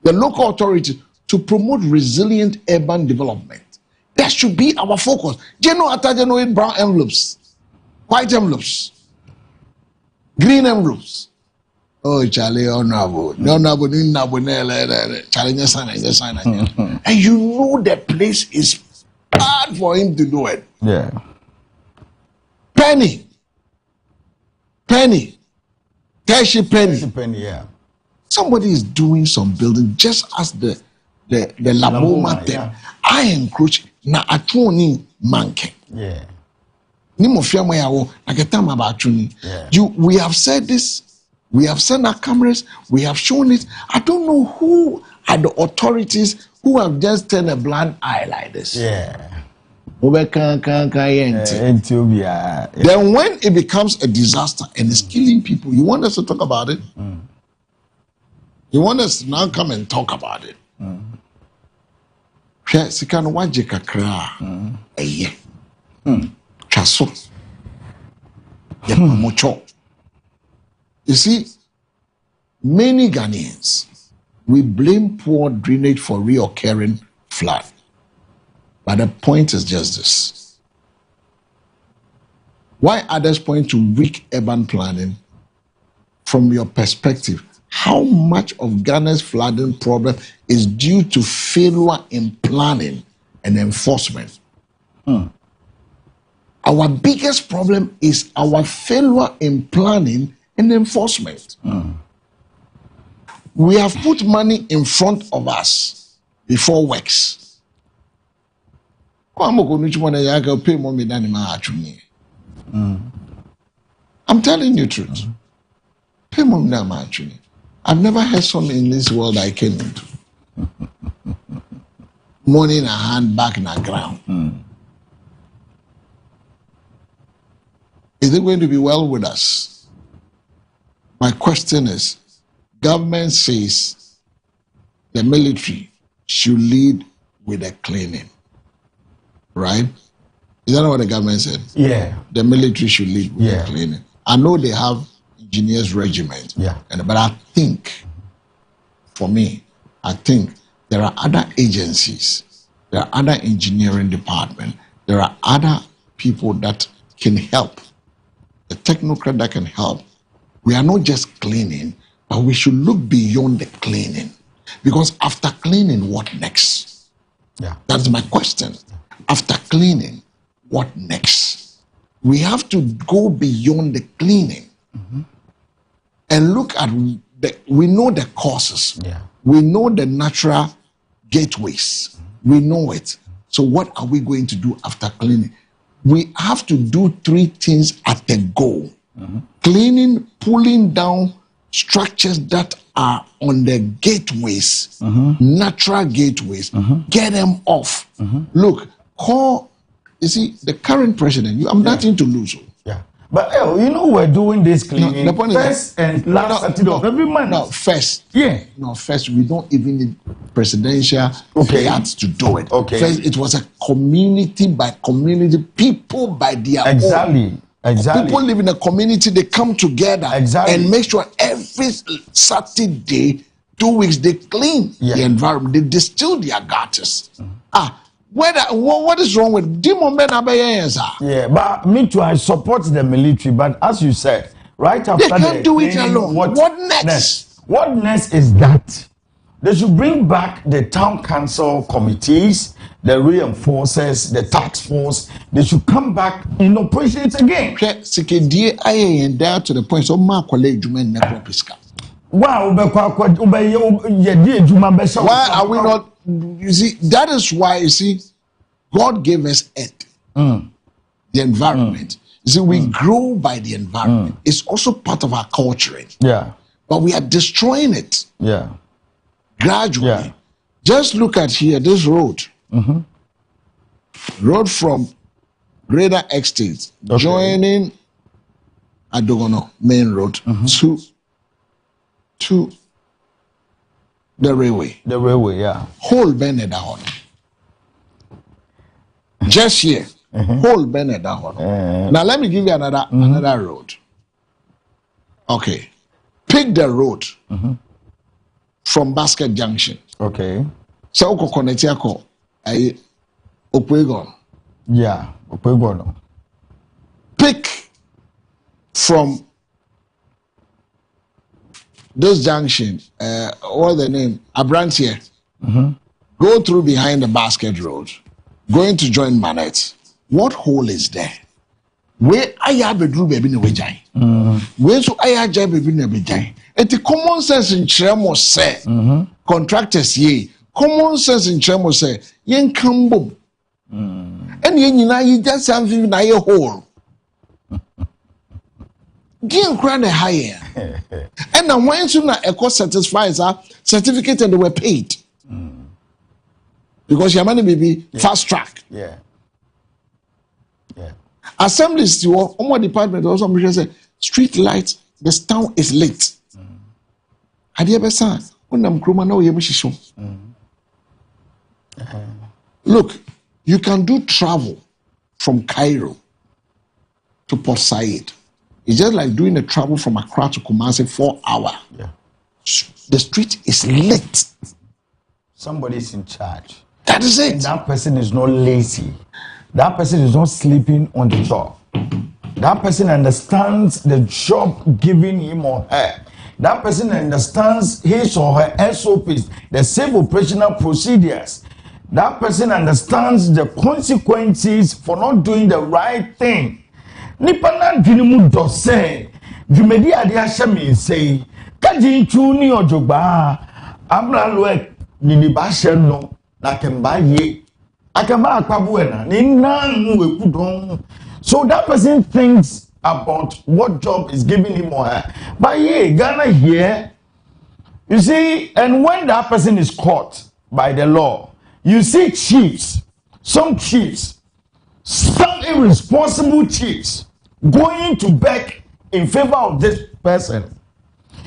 the local authorities to promote resilient urban development. That should be our focus. Genoid brown envelopes, white envelopes, green envelopes. Oh, Charlie, honorable. Charlie, and you know the place is hard for him to do it. Yeah. Penny. Yeah. Somebody is doing some building just as the Laboma thing. Yeah. I encroach na atuni manke. Yeah. We have said this. We have sent our cameras. We have shown it. I don't know who are the authorities who have just turned a blind eye like this. Yeah. Then when it becomes a disaster and it's killing people, you want us to talk about it? You want us to now come and talk about it? You see, many Ghanaians, we blame poor drainage for reoccurring flood. But the point is just this. Why others point to weak urban planning? From your perspective, how much of Ghana's flooding problem is due to failure in planning and enforcement? Our biggest problem is our failure in planning and enforcement. We have put money in front of us before works. I'm telling you the truth. I've never heard something in this world I came into. Money in a hand, back in the ground. Is it going to be well with us? My question is, government says the military should lead with the cleaning, right? Is that not what the government said? Yeah. The military should lead with the cleaning. I know they have engineers regiment, but I think, for me, I think there are other agencies, there are other engineering departments, there are other people that can help, a technocrat that can help. We are not just cleaning, but we should look beyond the cleaning. Because after cleaning, what next? Yeah. That's my question. After cleaning, what next? We have to go beyond the cleaning and look at we know the causes. Yeah. We know the natural gateways. We know it. So what are we going to do after cleaning? We have to do 3 things at a go. Cleaning, pulling down structures that are on the gateways, natural gateways, get them off. Look, you see, the current president, I'm nothing to lose. Yeah. But we're doing this cleaning first and last Saturday of every month. No, first. Yeah. No, first, we don't even need presidential fiats to do it. Okay. First, it was a community by community, people by their own. Exactly. People live in a community, they come together and make sure every Saturday, 2 weeks, they clean the environment, they distill their gutters. What is wrong with Yeah, but me too, I support the military, but as you said, right after they can't do it alone. What next? What next is that they should bring back the town council committees, the reinforcers, the task force. They should come back in operations again. To the point so why are we not? You see, that is why, you see, God gave us earth, the environment. You see, we grow by the environment. It's also part of our culture. Yeah. But we are destroying it. Yeah. Gradually. Yeah. Just look at here, this road. Road from Greater Estate, joining Adogono main road to the railway. The railway, yeah. Whole Bennett down. Just here. Whole Bennett down. Now let me give you another road. Okay. Pick the road from Basket Junction. Okay. So connect Opwegon. Yeah, Opwegon. Pick from this junction, what's the name? Abrantier. Go through behind the Basket Road, going to join Manet. What hole is there? Where I have a group baby no way. Where so I have a baby no way. It's common sense in Tremo say contractors ye. Common sense in Tremo say yen kambo. And you just something na your hole. Give grant a higher. And now when soon a cost satisfies our certificate and they were paid. Because your money may be fast track. Yeah. Yeah. Assemblies to all department also say street lights, this town is late. Had you ever said when I'm chroma now you show? Look, you can do travel from Cairo to Port Said. It's just like doing a travel from Accra to Kumasi 4 hours. Yeah. The street is lit. Somebody's in charge. That is it. And that person is not lazy. That person is not sleeping on the job. That person understands the job given him or her. That person understands his or her SOPs, the safe operational procedures. That person understands the consequences for not doing the right thing. Nipa na dwene mu do se dwumedi ade ahye me sei kaji ntu ni ojogba amralo ni ba hye no na kemba ye akamba akwabu na ni nan weku don. So that person thinks about what job is giving him or her. But yeah, Ghana here, you see, and when that person is caught by the law, you see chiefs, some irresponsible chiefs going to beg in favor of this person.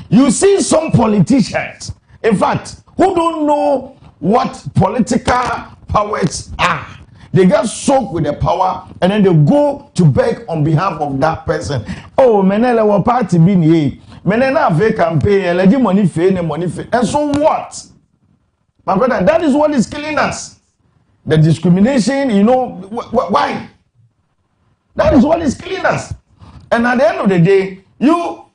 You see some politicians, in fact, who don't know what political powers are. They get soaked with the power and then they go to beg on behalf of that person. Oh, menele wa party be ni menena ave campaign, eledi money fe, and so what? My brother, that is what is killing us. The discrimination, you know, why? That is what is killing us. And at the end of the day, you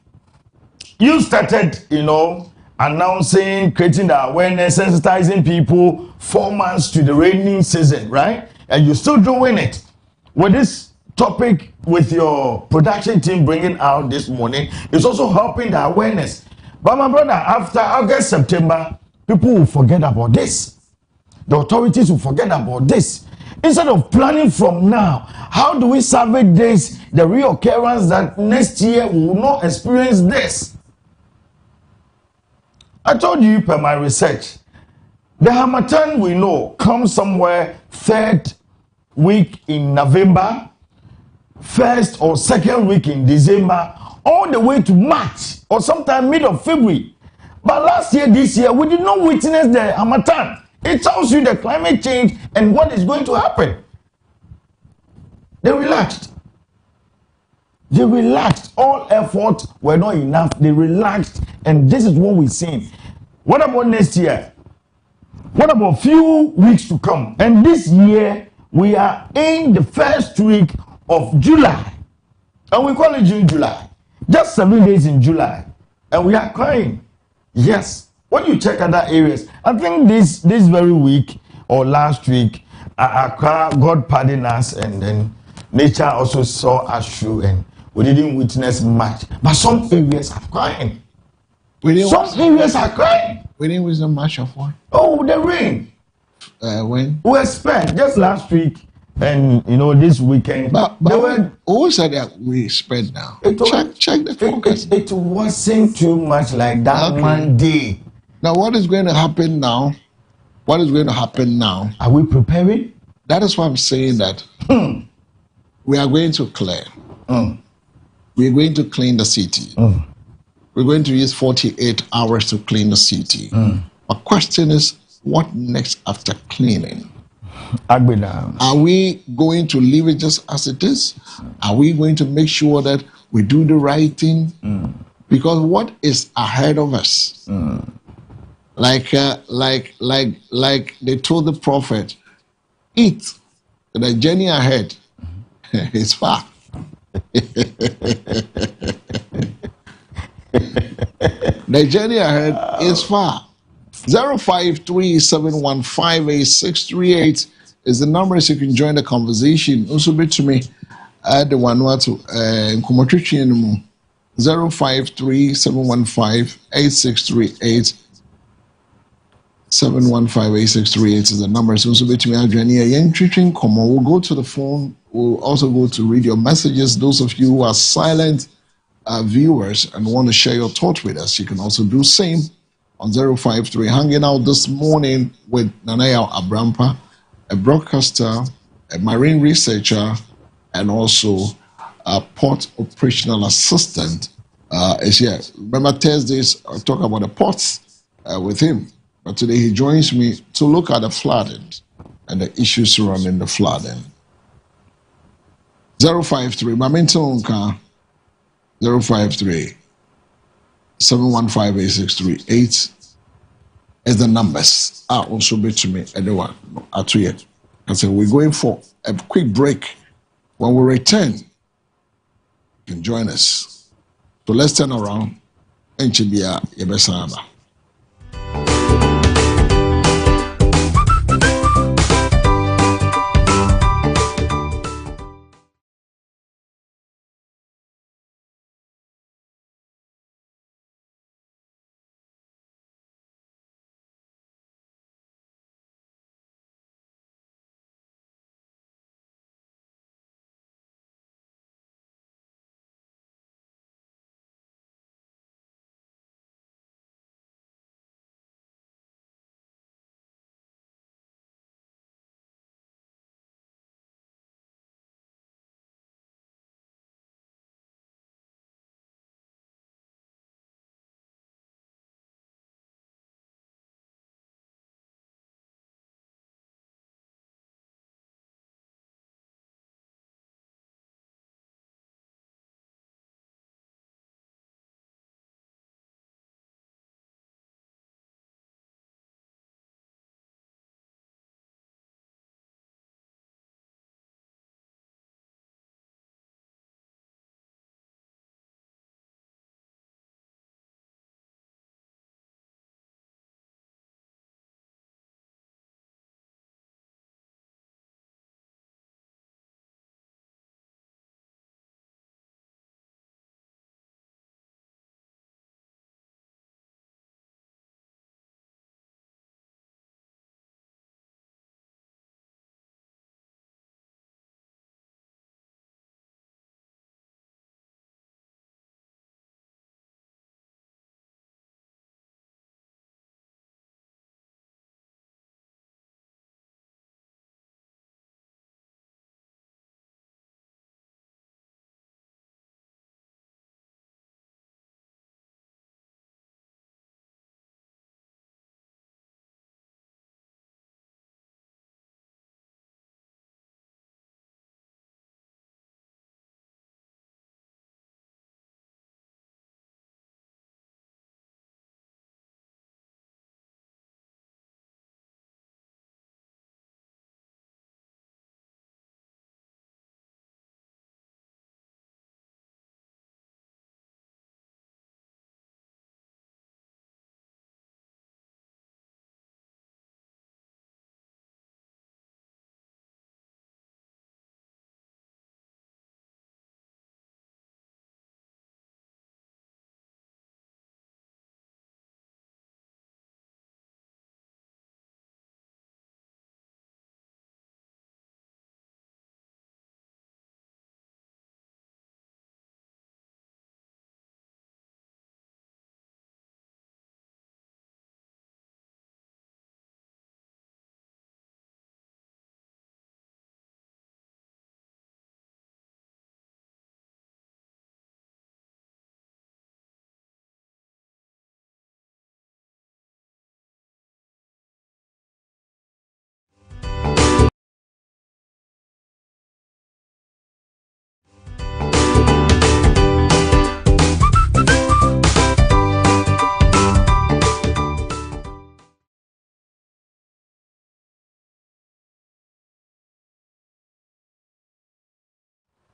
started, you know, announcing, creating the awareness, sensitizing people 4 months to the rainy season, right? And you're still doing it. With this topic, with your production team bringing out this morning, it's also helping the awareness. But my brother, after August, September, people will forget about this. The authorities will forget about this. Instead of planning from now, how do we salvage this, the reoccurrence that next year we will not experience this? I told you per my research, the Harmattan we know comes somewhere 3rd week in November, 1st or 2nd week in December, all the way to March or sometime mid of February. But last year, this year, we did not witness the Harmattan. It tells you the climate change and what is going to happen. They relaxed. They relaxed. All efforts were not enough. They relaxed. And this is what we're seeing. What about next year? What about few weeks to come? And this year, we are in the first week of July. And we call it June, July. Just 7 days in July. And we are crying. Yes. When you check other areas, I think this very week or last week, Accra, God pardon us, and then nature also saw us through, and we didn't witness much. But some areas are crying. Some areas are crying. We didn't witness much of what? Oh, the rain. When? We spent just last week, and you know this weekend. But who said that we spent now? Check the focus. It wasn't too much like that one day. Now, what is going to happen now? What is going to happen now? Are we preparing? That is why I'm saying that we are going to clear. We're going to clean the city. We're going to use 48 hours to clean the city. My question is, what next after cleaning? Are we going to leave it just as it is? Are we going to make sure that we do the right thing? Because what is ahead of us? Like they told the prophet, eat. The journey ahead is far. The journey ahead is far. 0537158638 is the numbers you can join the conversation. Also, be to me at the one to Nkumotwichi 0537158638. 7158638 is the number. So between me and we'll go to the phone. We'll also go to read your messages. Those of you who are silent viewers and want to share your thoughts with us, you can also do same on 053. Hanging out this morning with Nanaya Abrampa, a broadcaster, a marine researcher, and also a port operational assistant is here. Remember Thursdays I talk about the ports with him. But today he joins me to look at the flooding and the issues surrounding the flooding. 053, Maminton 053 7158638 is the numbers. Also be to me anyone at yet. I said we're going for a quick break. When we return, you can join us. So let's turn around and Chibia Yebesana.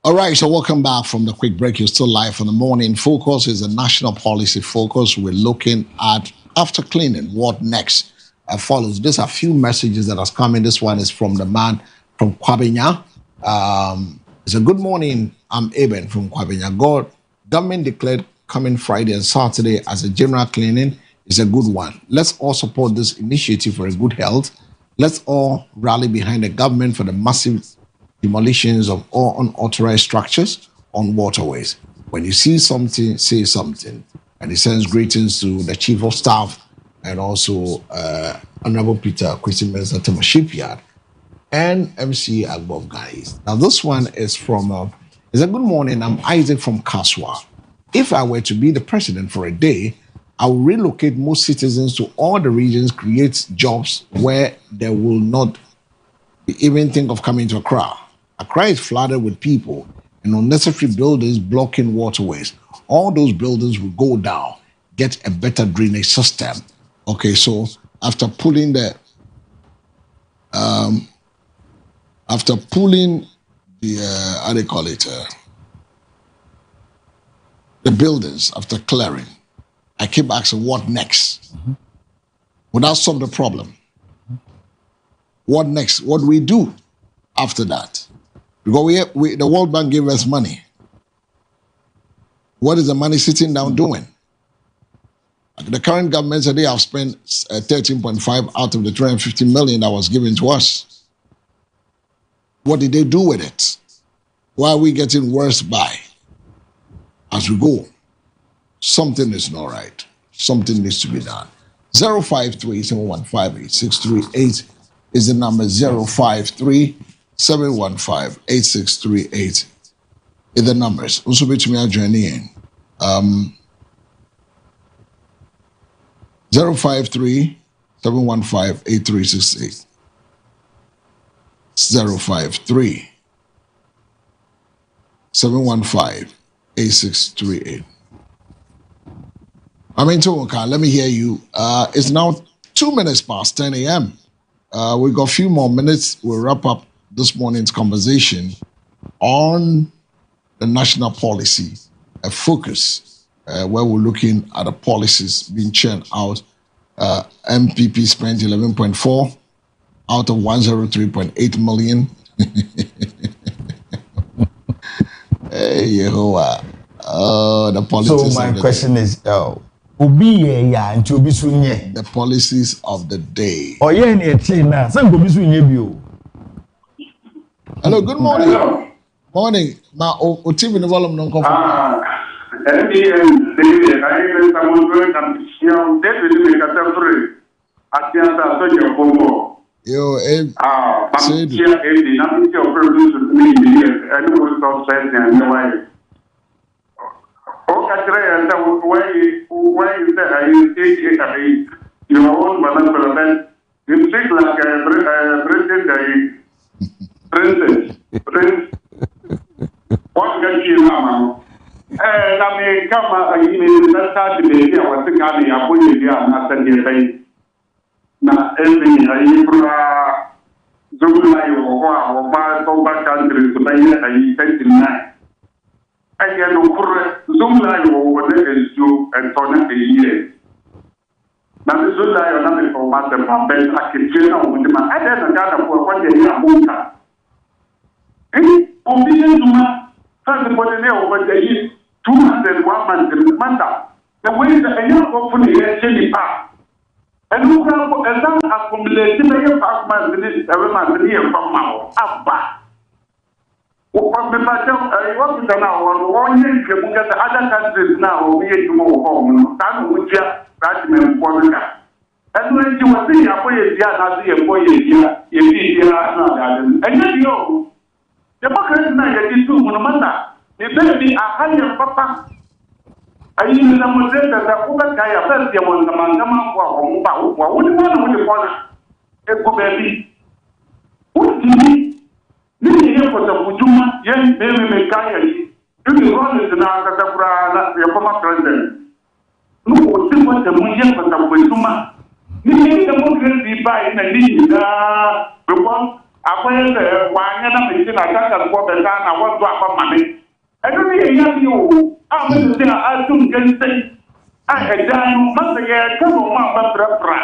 All right, so welcome back from the quick break. You're still live on the morning. Focus is a national policy focus. We're looking at after cleaning, what next follows. There's a few messages that has come in. This one is from the man from Kwabenya. It's a good morning. I'm Eben from Kwabenya. Government declared coming Friday and Saturday as a general cleaning is a good one. Let's all support this initiative for a good health. Let's all rally behind the government for the massive demolitions of all unauthorized structures on waterways. When you see something, say something. And he sends greetings to the Chief of Staff and also Honorable Peter Kwesi-Mensah Tema Shipyard and MC Agbov guys. Now this one is from, it's a good morning. I'm Isaac from Kaswa. If I were to be the president for a day, I will relocate most citizens to all the regions, create jobs where they will not even think of coming to Accra. Accra is flooded with people and unnecessary buildings blocking waterways. All those buildings will go down, get a better drainage system. Okay, so after pulling the how do they call it, the buildings, after clearing, I keep asking, what next? Would that solve the problem? What next? What do we do after that? Because the World Bank gave us money. What is the money sitting down doing? The current government said they have spent 13.5 out of the 250 million that was given to us. What did they do with it? Why are we getting worse by as we go? Something is not right. Something needs to be done. 053-715-8638 is the number. 053-715-8638 is the numbers. Also, be to me joining in. 053-715-8368. 053-715-8638. I mean, Towoka, let me hear you. It's now 2 minutes past 10 a.m. We've got a few more minutes. We'll wrap up this morning's conversation on the national policy, a focus, where we're looking at the policies being churned out. MPP spent 11.4 out of 103.8 million. Hey, Yehovah. Oh, the politics. So my question is, the policies of the day. Oh, yeah, hello, good morning. Hello. Morning. Ma o TV no volume no come. Yo, say your own management, you speak like a princess. What can you know? I mean, come on, you mean that's how the baby was the guy I put you here and I said, now, everything I Zumai or my country to make it 29. I get no correct Zumai or whatever is you and for a year. Now, the Zumai or nothing for master, I can tell with my other than that for 1 day. Obedient to my first of all, over the year 201 months in the matter. The way that I know hopefully actually pass. And look at that accumulated every month from now. Abba. What the matter? I want to know 1 year to get the other countries now. We have to move home. That would just that mean for the car. And when you were saying, I put it here, I see a boy here, you see here, and then you. The market is not yet too monumental. It better be a higher papa. I use the model that the Uber guy affects the one the Mangama or what do you want with the corner? A baby. What do you mean? This is here for the Pujuma, young baby Mekaya. You can run it now as a former president. No, see what the Mujan for the Pujuma. You need the market be by in a lead. Akɔyɛ sɛ wanyɛ na mesi na Ghanafoɔ bɛka na wɔdo akɔ ma me. Ɛno ne yɛnya bi o. A mese sɛ atom kɛnsɛn a ɛgya no ma sɛ yɛka no ma bɛbrɛbrɛ.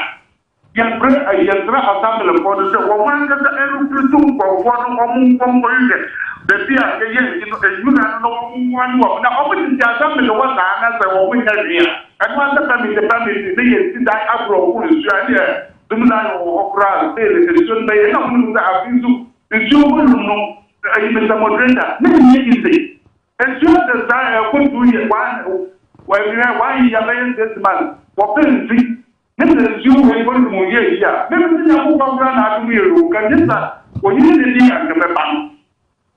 Yɛbrɛ asamblefoɔ no sɛ wɔn ankasa ɛrefiri to nkɔfoɔ no wɔn nkɔnkɔyɛ baabi a yɛyɛ ɛnwura no wɔn wɔ na wɔn ti asambile wɔ saa na sɛ wɔn nyɛ hwee a ɛno ankasa mi ne yɛ si dan aborɔ wɔn nsuo adeɛ dumuna wɔ hɔ koraa sɛ nsuo no bɛyɛ na wɔn sɛ afi nso nsuo wɔn no ayimisa modrenda ne nyɛ ise nsuo sɛ saa ɛkɔ 2 years wɔn yɛ bɛyɛ 6 months wɔpɛ nsi. This is you when you go here. Maybe you have to be a room. Can this or you need the and the bank?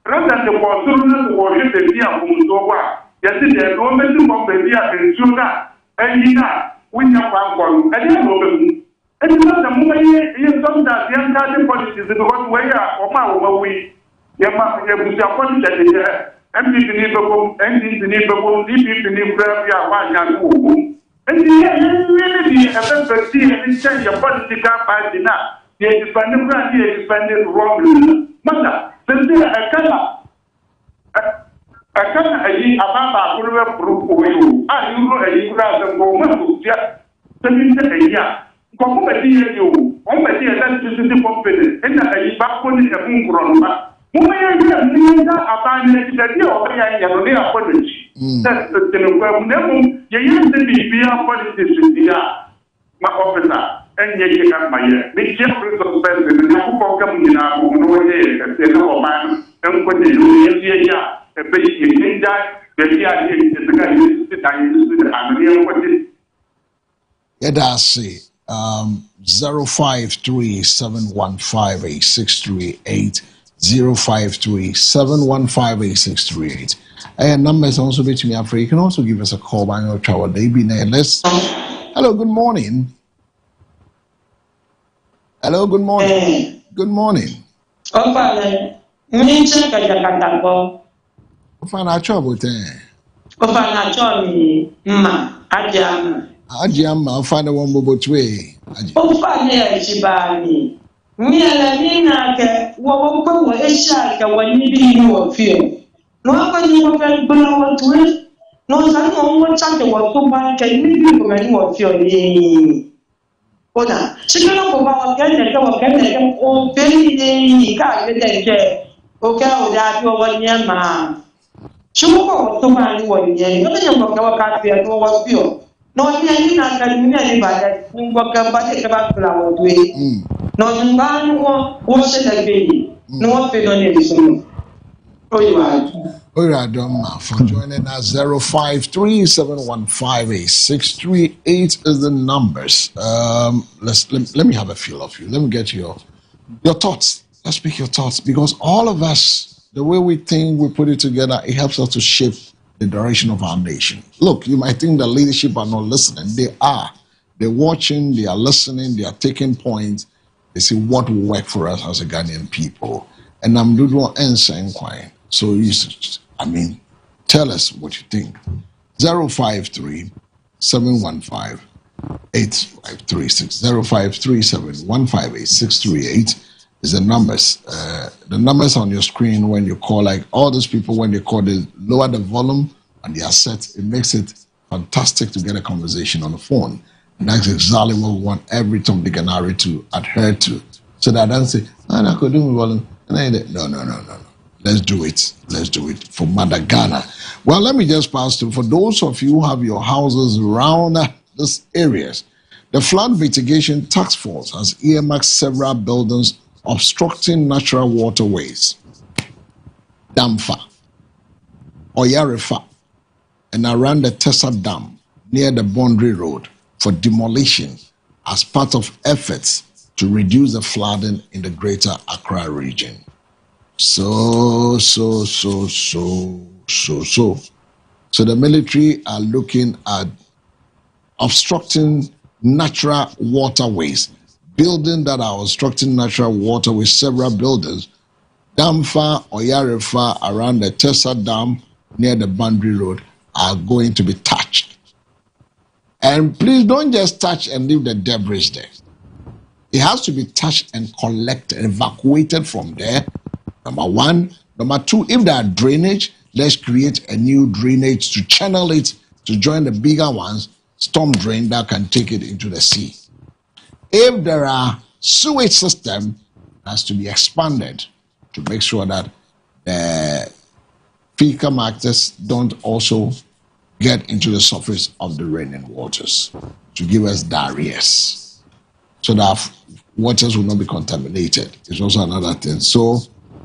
Rather than the possibility to worship the deer from Zowa. Yes, there's no mention of the deer and Suga and Yina. We have one and you know them. And you know the moment you some that the entire politics is because we are or my way. Yama, you have one that is empty the neighborhood, empty the neighborhood, deep in the neighborhood. And really, and change your political party now. They expanded brand, they expanded wrongly. Mother, a Ababa Pura proof for you. I know a grass and go to a year. Come over here, you. On my dear, that's just the company. And I back on the moon grown. That's the you used to be politics in the my officer, and you can my year. Make Jeffrey suspended and you come in our own way and say, no, man, and continue a basic in that, the idea is the guy who is the idea. Yeah, that's it. 053-715-8638. 053-715-8638. And numbers also between me after. You can also give us a call by your travel day. Hello, good morning. Hello, good morning. Good morning. Fine, I trouble there. Ajam, I'll find a one boat way. Mina ke wo esha ke wani bi wo fie no akwani wo fe bula wo tuwe no san wo chante wo to ba ke ni bi ko mani wo fie ni oda shikana ko ba wo ke ne o be ni ka be de ke o ka o da bi wo nya ma chuko ko to ba ni wo nye no te ko ka ka fie no wo fie no ni na ka ni ni ba da ni wo ka ba te ka ba bula wo tuwe no ngano wo se da be no fe no ne so for joining us. 053-715-8638 is the numbers. Let me have a feel of you. Let me get your thoughts. Let's speak your thoughts, because all of us, the way we think, we put it together, it helps us to shape the direction of our nation. Look, you might think the leadership are not listening. They are. They're watching, they are listening, they are taking points. They see what will work for us as a Ghanaian people. And I'm doing one answer inquiry. So, tell us what you think. 053-715-8536. 053-715-8638 is the numbers. The numbers on your screen when you call, like all those people, when they call, they lower the volume and they are set. It makes it fantastic to get a conversation on the phone. And that's exactly what we want every Tom, Dick, and Harry to adhere to. So that I don't say, I could do it volume. No. Let's do it. Let's do it for Mother Ghana. Well, let me just pass to, for those of you who have your houses around these areas, the Flood Mitigation Task Force has earmarked several buildings obstructing natural waterways, Damfa, Oyarefa, and around the Tessa Dam near the Boundary Road for demolition as part of efforts to reduce the flooding in the greater Accra region. So the military are looking at obstructing natural waterways, buildings that are obstructing natural waterways, several buildings, Damfa, Oyarefa, around the Tessa Dam near the Boundary Road are going to be touched. And please don't just touch and leave the debris there. It has to be touched and collected, evacuated from there. Number one. Number two, if there are drainage, let's create a new drainage to channel it to join the bigger ones, storm drain that can take it into the sea. If there are sewage system, it has to be expanded to make sure that the fecal matters don't also get into the surface of the raining waters to give us diarrheas, so that waters will not be contaminated. It's also another thing. So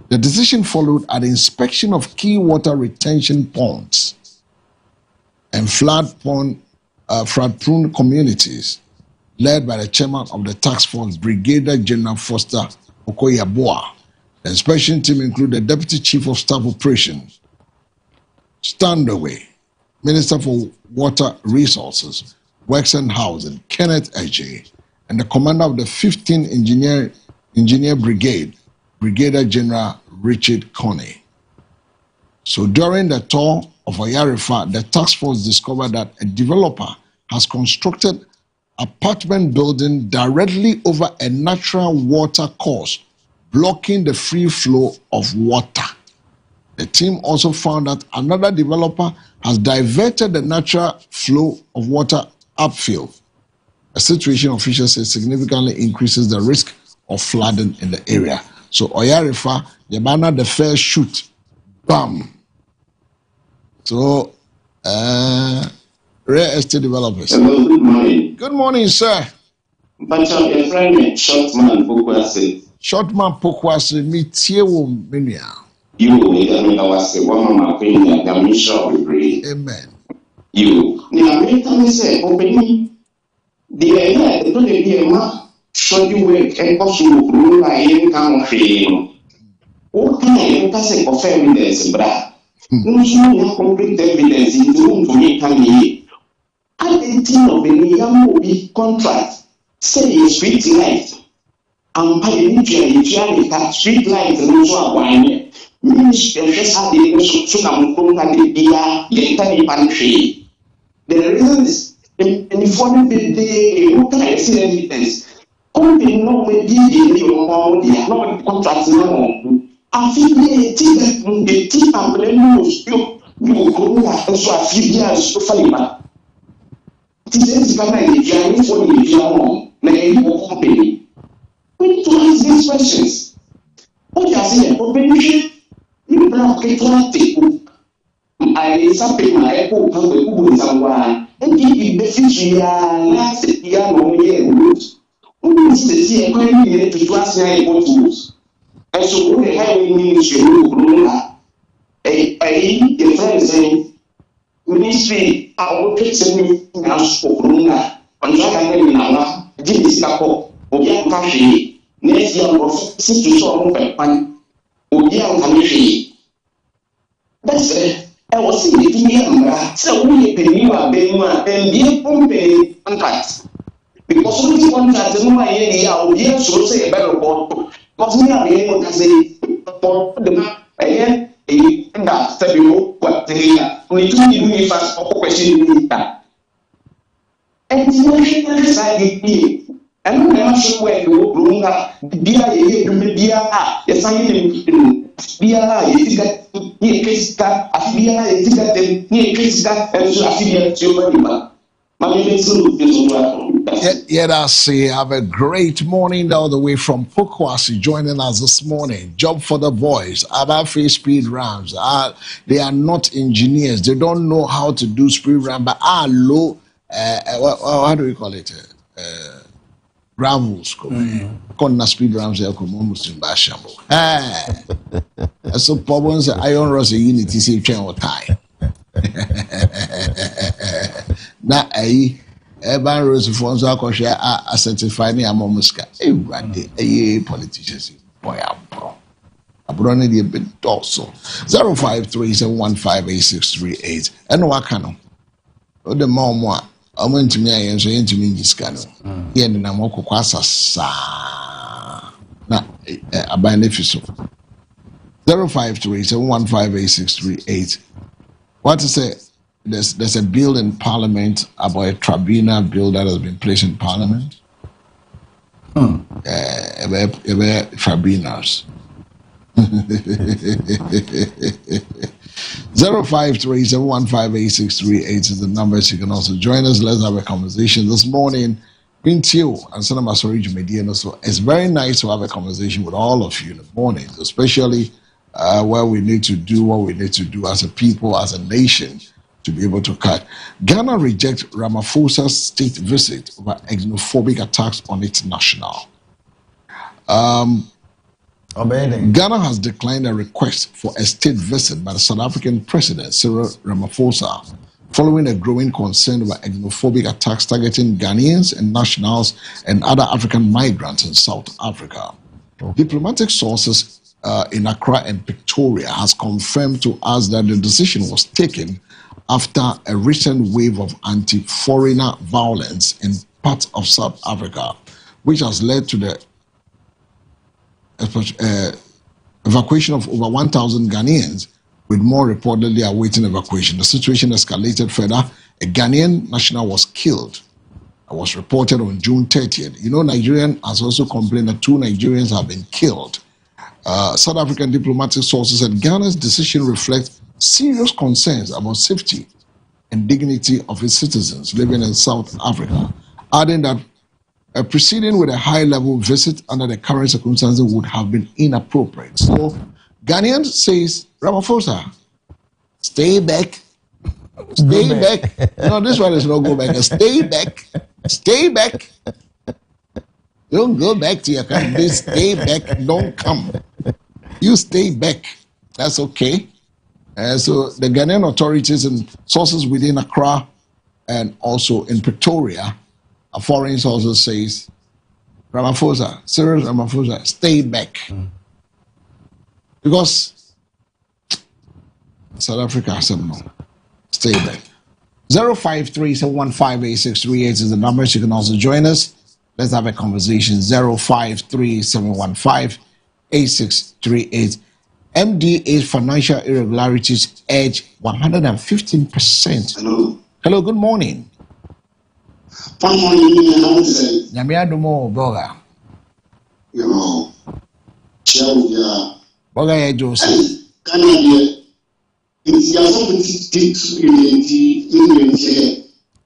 the decision followed an inspection of key water retention ponds and flood-prone communities, led by the chairman of the task force, Brigadier General Foster Okoye-Aboah. The inspection team included the Deputy Chief of Staff Operations, Standaway, Minister for Water Resources, Works and Housing, Kenneth Ejay, and the commander of the 15th Engineer Brigade, Brigadier General Richard Coney. So during the tour of Oyarifa, the task force discovered that a developer has constructed apartment building directly over a natural water course, blocking the free flow of water. The team also found that another developer has diverted the natural flow of water upfield, a situation officials say significantly increases the risk of flooding in the area. So Oyarifa, Yabana, the first shoot, bam. So, real estate developers. Hello, good morning. Good morning, sir. But your friend, Shortman Pokwase. Shortman Pokwase, me tiewo minia. You will was a woman, my opinion, the mission will agree. Amen. You, the say, opening the idea, the be show you work and possible rule by income free. What kind of evidence, brah? No complete evidence in the room to make a year. At the time of the Yamu contract, say a street light, and by the street light and also a wine. Ministry just had the Sunam the entire country. The reason is informing the local evidence. Only no way they are not contracts now. I feel the team and the you go also a few years to fight. It is the journey for the young, like company. We need to ask these questions. What are saying? Open you block it for take. I something my echo how the Ubu is and give the future last year no year. Who is the see economy to trust your tools? And so the highway ministry will grow a friend saying, Ministry, I will take some house for Bruna, on Jacka, Jimmy Scappo, or Young Kashi, next year of 6 to 1, or Young Kamishi. That's it. I was seeing the DM, so we pay you a Benua and be a company contract. Because only one that no idea how you so say a better board. Because we are able to say for the map again, and that step you what they only 2 million fast or question that. And the side here. And I'm not sure where you go, Brunga, Bia, the sign Bia, you case that, a Bia, you case that, and so I feel to I say, have a great morning all the way from Pokwase joining us this morning. Job for the boys, Abafi speed ramps. They are not engineers. They don't know how to do speed ramp, but low, how do we call it? Gravels. Konna speed ramps are almost in Bashamo. So problems iron rods unity see chain or tie. Na Urban Rose Fonso Akosha are certifying a momuska. A politicians boy abroad a bit also 0537158638 and wakano. O the mom I went to me and so into me discano. Here in Namoko Kwasa na a beneficial 0537158638. What to say? There's a bill in Parliament about a tribunal bill that has been placed in Parliament. Fabrinas. 0537158638 is the numbers. You can also join us. Let's have a conversation this morning. Pintio and Sanama Sorij Mediano. So it's very nice to have a conversation with all of you in the morning, especially where we need to do what we need to do as a people, as a nation, to be able to cut. Ghana rejects Ramaphosa's state visit over xenophobic attacks on its national. Ghana has declined a request for a state visit by the South African President Cyril Ramaphosa following a growing concern over xenophobic attacks targeting Ghanaians and nationals and other African migrants in South Africa. Diplomatic sources in Accra and Pretoria has confirmed to us that the decision was taken after a recent wave of anti-foreigner violence in parts of South Africa, which has led to the evacuation of over 1,000 Ghanaians, with more reportedly awaiting evacuation. The situation escalated further. A Ghanaian national was killed. It was reported on June 30th. You know, Nigerian has also complained that 2 Nigerians have been killed. South African diplomatic sources said Ghana's decision reflects serious concerns about safety and dignity of its citizens living in South Africa, adding that proceeding with a high-level visit under the current circumstances would have been inappropriate. So, Ghanaian says, Ramaphosa, stay back. Stay back. No, this one is not go back. Stay back. Stay back. Don't go back to your country. Stay back. Don't come. You stay back. That's okay. So the Ghanaian authorities and sources within Accra and also in Pretoria, a foreign source says, Ramaphosa, Cyril Ramaphosa, stay back. Because South Africa said no. Stay back. 0537158638 is the numbers. You can also join us. Let's have a conversation. 0537158638. MDA's financial irregularities edge 115%. Hello. Hello, good morning. Good morning. Nyamia Dumo Boga. Yo. Chia. Boga ya Joseph. Canada. It's your something to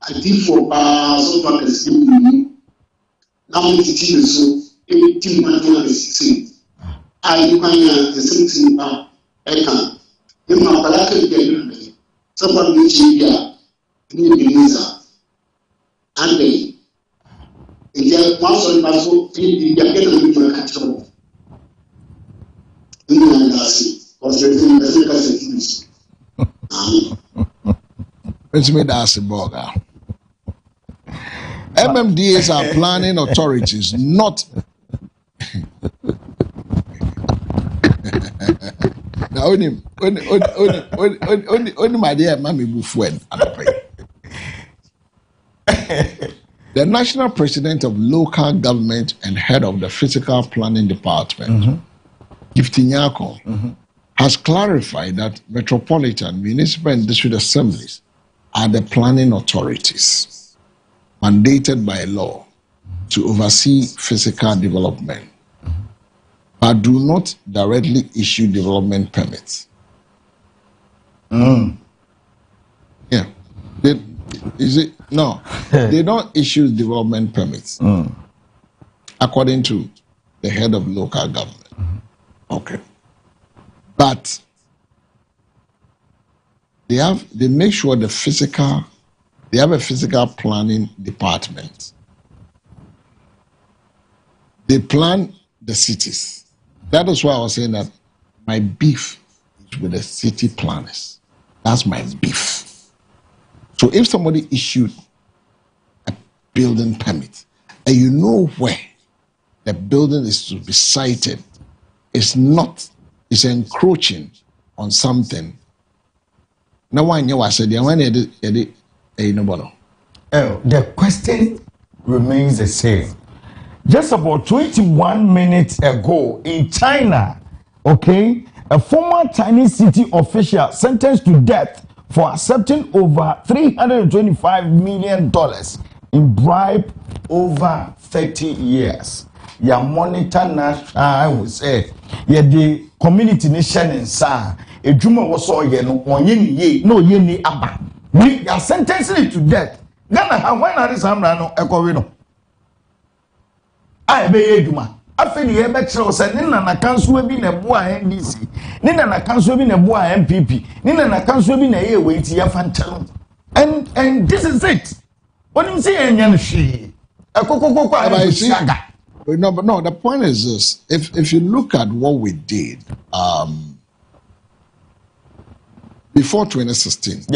I did for so far as now it's so 1816. I the same thing I can. In my Palaka, someone which you need Benisa. And then once on my soul, you get a little control. You know, that's it. Because it's me that's a burger. MMDAs are planning authorities not. Now only my dear mommy bufuen. The national president of local government and head of the physical planning department, Gifty Nyako, has clarified that metropolitan, municipal and district assemblies are the planning authorities mandated by law to oversee physical development, but do not directly issue development permits. Yeah. They don't issue development permits according to the head of local government. Okay. But they make sure they have a physical planning department. They plan the cities. That is why I was saying that my beef is with the city planners. That's my beef. So if somebody issued a building permit and you know where the building is to be sited, it's encroaching on something. Now, why you said the question remains the same. Just about 21 minutes ago in China, okay, a former Chinese city official sentenced to death for accepting over $325 million in bribe over 30 years. ya monitor national I would say ya the community nation and sa edwuma wo so ye no onye ni ye no ye ni aba we are sentencing it to death Ghana how when are this amra no ekowe no ai be ye edwuma afeni ye be kire say ni na kanso bi na bo a NDC ni na kanso bi na bo a MPP ni na kanso bi na ye wait ya fantam and this is it when you say enyan hwe ekokokoko No, but no, the point is this. If you look at what we did before 2016,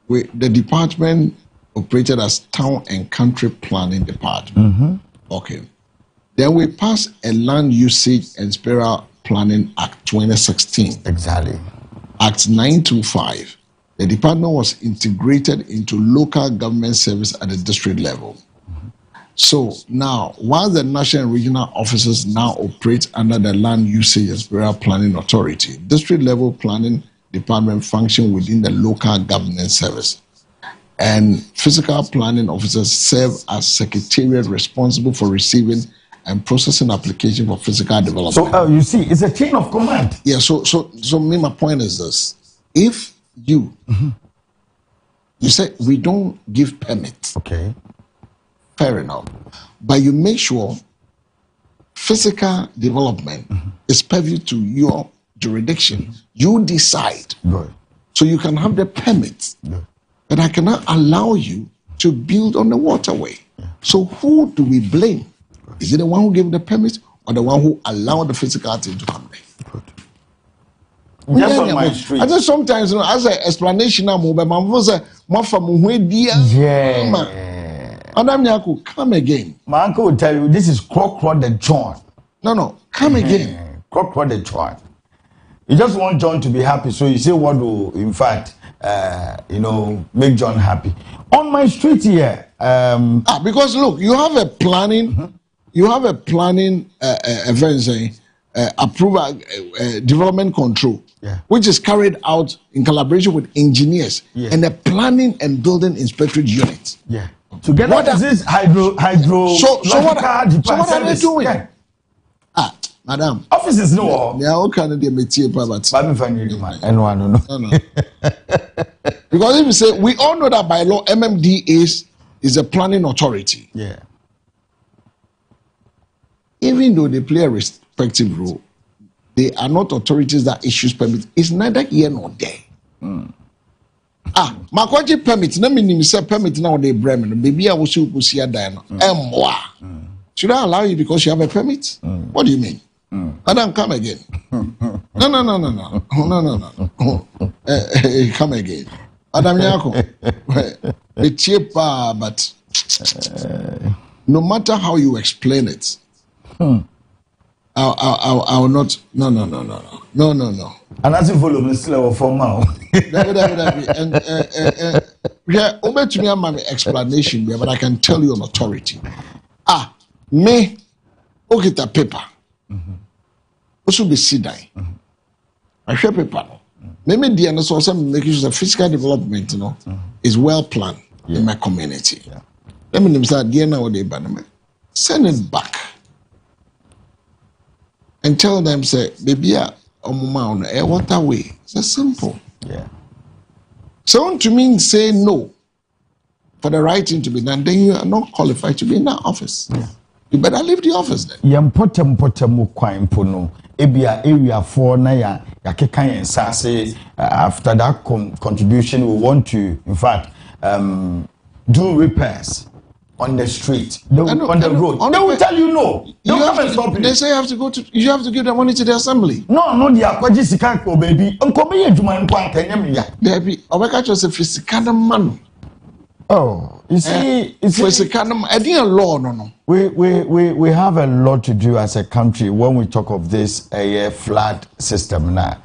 the department operated as Town and Country Planning Department. Okay. Then we passed a Land Usage and Spatial Planning Act 2016. Exactly. Act 925. The department was integrated into local government service at the district level. So now, while the national and regional offices now operate under the Land Usage and Spatial Planning Authority, district level planning department function within the local government service. And physical planning officers serve as secretariat responsible for receiving and processing application for physical development. So you see, it's a chain of command. Yeah, so my point is this. If you say we don't give permits. Okay. Fair enough. But you make sure physical development is purview to your jurisdiction. You decide. Good. So you can have the permits. But I cannot allow you to build on the waterway. So who do we blame? Is it the one who gave the permit or the one who allowed the physical thing to come there? Good. Just on my street. I think sometimes, as an explanation, Madam Nyako, come again. My uncle will tell you this is Croc the John. No, come again. Croc the John. You just want John to be happy, so you say what will, in fact, make John happy. On my street here, because look, you have a planning, approval, development control, which is carried out in collaboration with engineers and the planning and building inspectorate unit. Yeah. Together what is this hydro so what are they doing? Yeah. Madam. Offices no. Yeah, okay, they métier pas but. No. Because if you say we all know that by law MMD is a planning authority. Yeah. Even though they play a respective role, they are not authorities that issues permits. It's neither here nor there. Makwaji permit na minim say permit na they bremen baby I was you see no should I allow you because you have a permit? What do you mean? Madam, come again. No. Come again. Madam Nyako. It's cheaper, but no matter how you explain it, I will not. No. And as you follow me, still for now. And over to me, I'm an explanation, but I can tell you on authority. Me, okay, the paper. Also be sit down. I share paper. Maybe the other source making sure the physical development, is well planned in my community. Let me say, send it back and tell them, say, baby, what way? It's simple. Yeah. So to me, say no for the right thing to be done, then you are not qualified to be in that office. Yeah. You better leave the office then. Yampotem kwine pono. Ebia area 4 na ya keka yen say after that contribution we want to in fact do repairs on the street, on the road. They will tell you no. They say you have to give the money to the assembly. No, the akwaji sika ko baby. Onko be adwuma nko anka nyam ya. There be obeka cho say physical man. Oh, you see, physical I think a law no. We have a lot to do as a country when we talk of this flood system now.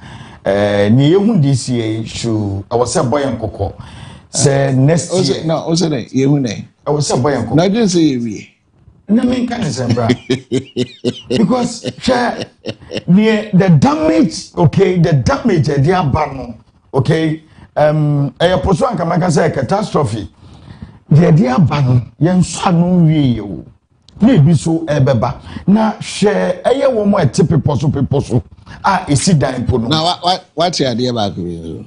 Ni yehu this year should I was say boy nkoko. Say next year. No, also ne yehu ne. I was say boy nkoko. I didn't say we. No mean can say bra. Because the damage, okay, the damage they are bad, okay. A person can say catastrophe. The idea ban yen sanu wie yo. Maybe so ebeba. Na share eye wo mo ete people so. Ah, isi dan po no. Now what's the idea about it?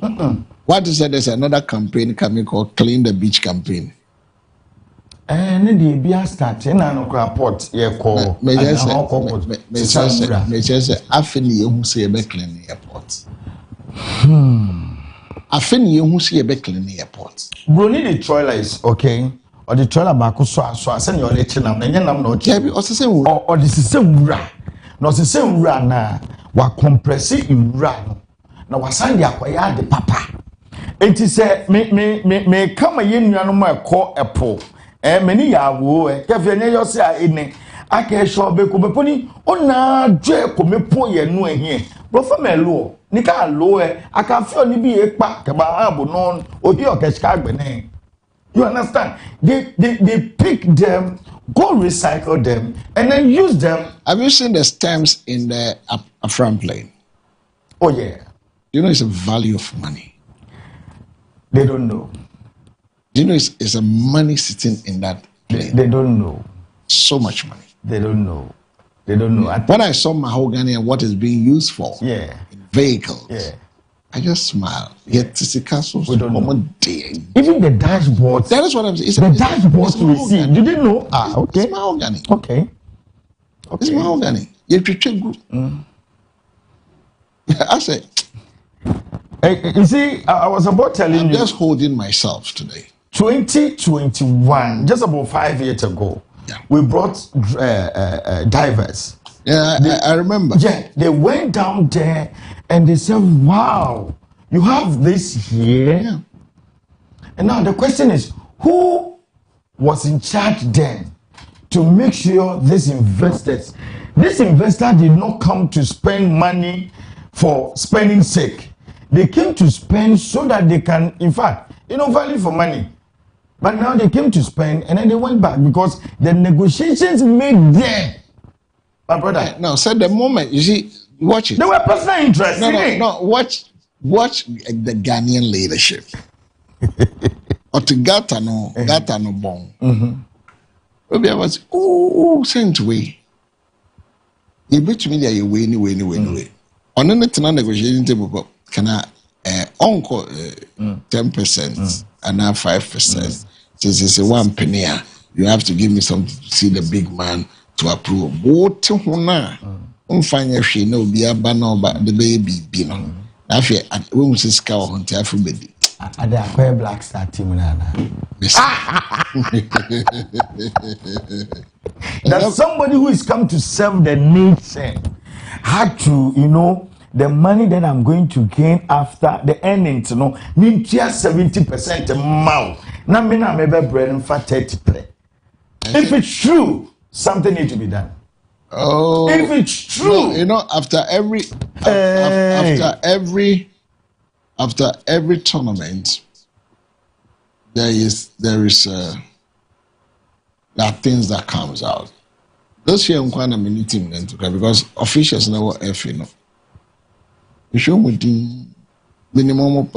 What is that? There's another campaign coming called Clean the Beach campaign. Ne dey bia start na no report ye call. Me just say afeni ehu say e be clean the airport. Afeni ehu say e be clean the airport. Bro need the trailer is okay. Or the trailer back so send your lecture na enye nam na o che bi o se wura. Or the same wura. No se same wura na wa compress in wura no. Na wa sand ya kwaya de papa. Enti say me come ye nuanu mo ekọ epo. Many ya wo kefe nye yo se a ene aka sho be ko beponi ona dwe ko mepo ye nu ehie bro fa me lo ni ka lo aka fi oni bi epa ke ba abo no obi o ke ska agbene. You understand? They pick them, go recycle them, and then use them. Have you seen the stamps in the front plane? Oh yeah. You know it's a value of money. They don't know. You know it's a money sitting in that plane. They don't know. So much money. They don't know. They don't know. When I saw mahogany and what it's being used for, yeah, in vehicles, yeah, I just smile. Yet the castles, even the dashboard. That is what I'm saying. The dashboard we see. You didn't know? Ah, okay. It's mahogany. Okay. It's mahogany. You good. I say. You see, I was about telling I'm you. Just holding myself today. 2021, just about 5 years ago, yeah, we brought divers. Yeah, I remember. Yeah, they went down there and they said, wow, you have this here. Yeah. And now the question is, who was in charge then to make sure this investor did not come to spend money for spending sake. They came to spend so that they can, in fact, value for money. But now they came to spend and then they went back because the negotiations made them. My brother. No, so the moment, you see, watch it. They were personal interest. No, watch the Ghanaian leadership. Or to Gata no bon. Obi was, sent way. You bet me that you way anyway. On the negotiating table, can I uncle 10% and now 5%. Since it's a 1 penny, you have to give me something to see the big man to approve. What to hona? Find your she no be a banner about the baby, no. I feel at women's scout on everybody. At the Aqua Black Star team, that somebody who is come to serve the nation had to, the money that I'm going to gain after the earnings, need 70% mouth. Now, me na maybe bread for 30%. If it's true, something needs to be done. Oh, if it's true, after every tournament, there is there are things that comes out. This year I'm quite a meeting because officials know what you show me the minimum.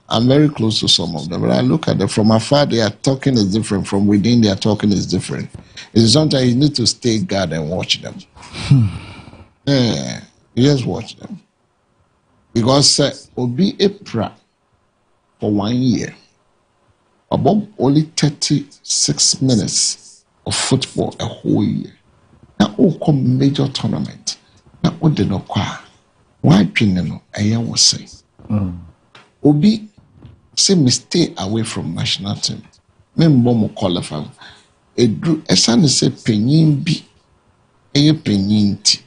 I'm very close to some of them, but I look at them from afar. They are talking is different. From within, they are talking is different. It's sometimes you need to stay guard and watch them. Yeah, you just watch them because Obi Epra for 1 year, about only 36 minutes of football a whole year. Now, all come major tournament. Now, what did not qua? Why Pineno? I was saying, Obi. Say me stay away from national team. Me mbomo qualify. Edru esane say penyin bi eye penyin ti.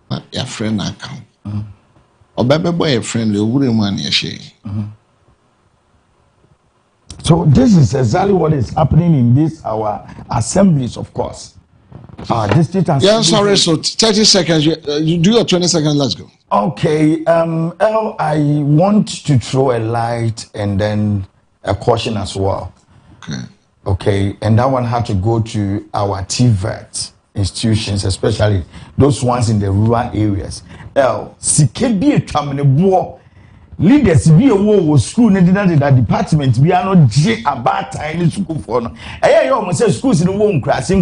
Na ya friend account. Obebe boy a friend le owure mu an ye she. So this is exactly what is happening in this our assemblies, of course. District assembly. Yeah, sorry. So 30 seconds. You do your 20 seconds. Let's go. Okay. El, I want to throw a light and then a caution as well. Okay. And that one had to go to our TVET institutions, especially those ones in the rural areas. El, Sikebi Etamene Bo leaders bi ewo school ne the department bi ano je about time school for no eh yo mo say schools no wo nkrase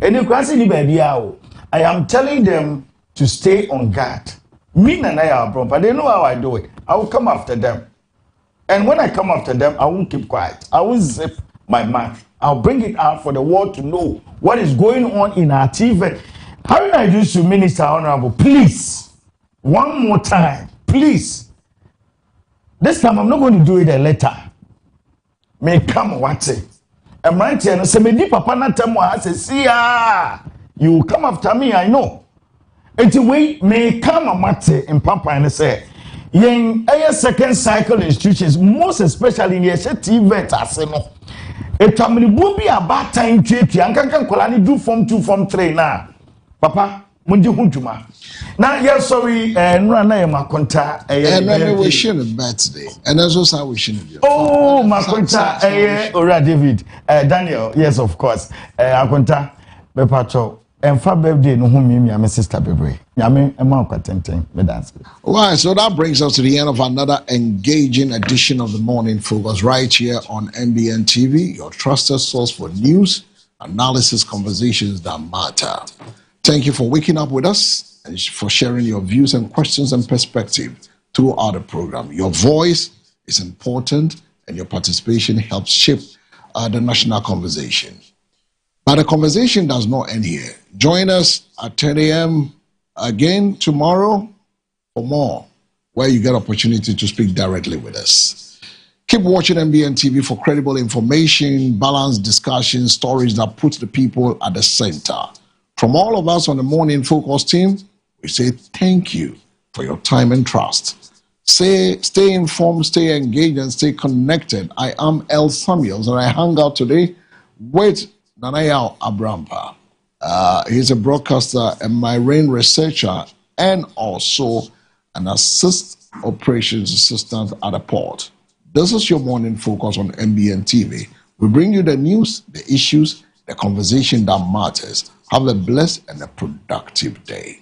eni nkrase ni ba bia o. I am telling them to stay on guard. Me and I are but they know how I do it. I will come after them, and when I come after them, I won't keep quiet. I won't zip my mouth. I'll bring it out for the world to know what is going on in our TV. How do I use to Minister Honorable? Please, one more time, please. This time I'm not going to do it a letter. May come what it. I'm right here and say, me papa na temo I say, see you come after me, I know. Anyway, may come a mate in Papa and say, yen a second cycle institutions, most especially in the TV aseno. It will be a bad time to can kolani do form 2, form 3 now. Papa, mundi hunjuma. Now, yes, sorry, and run a maconta, and then we share a birthday, and that's also wishing you. Oh, maconta, Ora David, Daniel, yes, of course, Aconta, Bepacho, and for birthday, no whom me, my sister Bebre. Yame, a monk attending, me dance. Right, so that brings us to the end of another engaging edition of the Morning Focus right here on MBN TV, your trusted source for news, analysis, conversations that matter. Thank you for waking up with us and for sharing your views and questions and perspective throughout the program. Your voice is important and your participation helps shape the national conversation. But the conversation does not end here. Join us at 10 a.m. again tomorrow for more, where you get opportunity to speak directly with us. Keep watching MBN TV for credible information, balanced discussion, stories that put the people at the center. From all of us on the Morning Focus team, we say thank you for your time and trust. Stay informed, stay engaged, and stay connected. I am El Samuels, and I hang out today with Nanayao Abrampa. He's a broadcaster, a marine researcher, and also an operations assistant at a port. This is your Morning Focus on MBN TV. We bring you the news, the issues, the conversation that matters. Have a blessed and a productive day.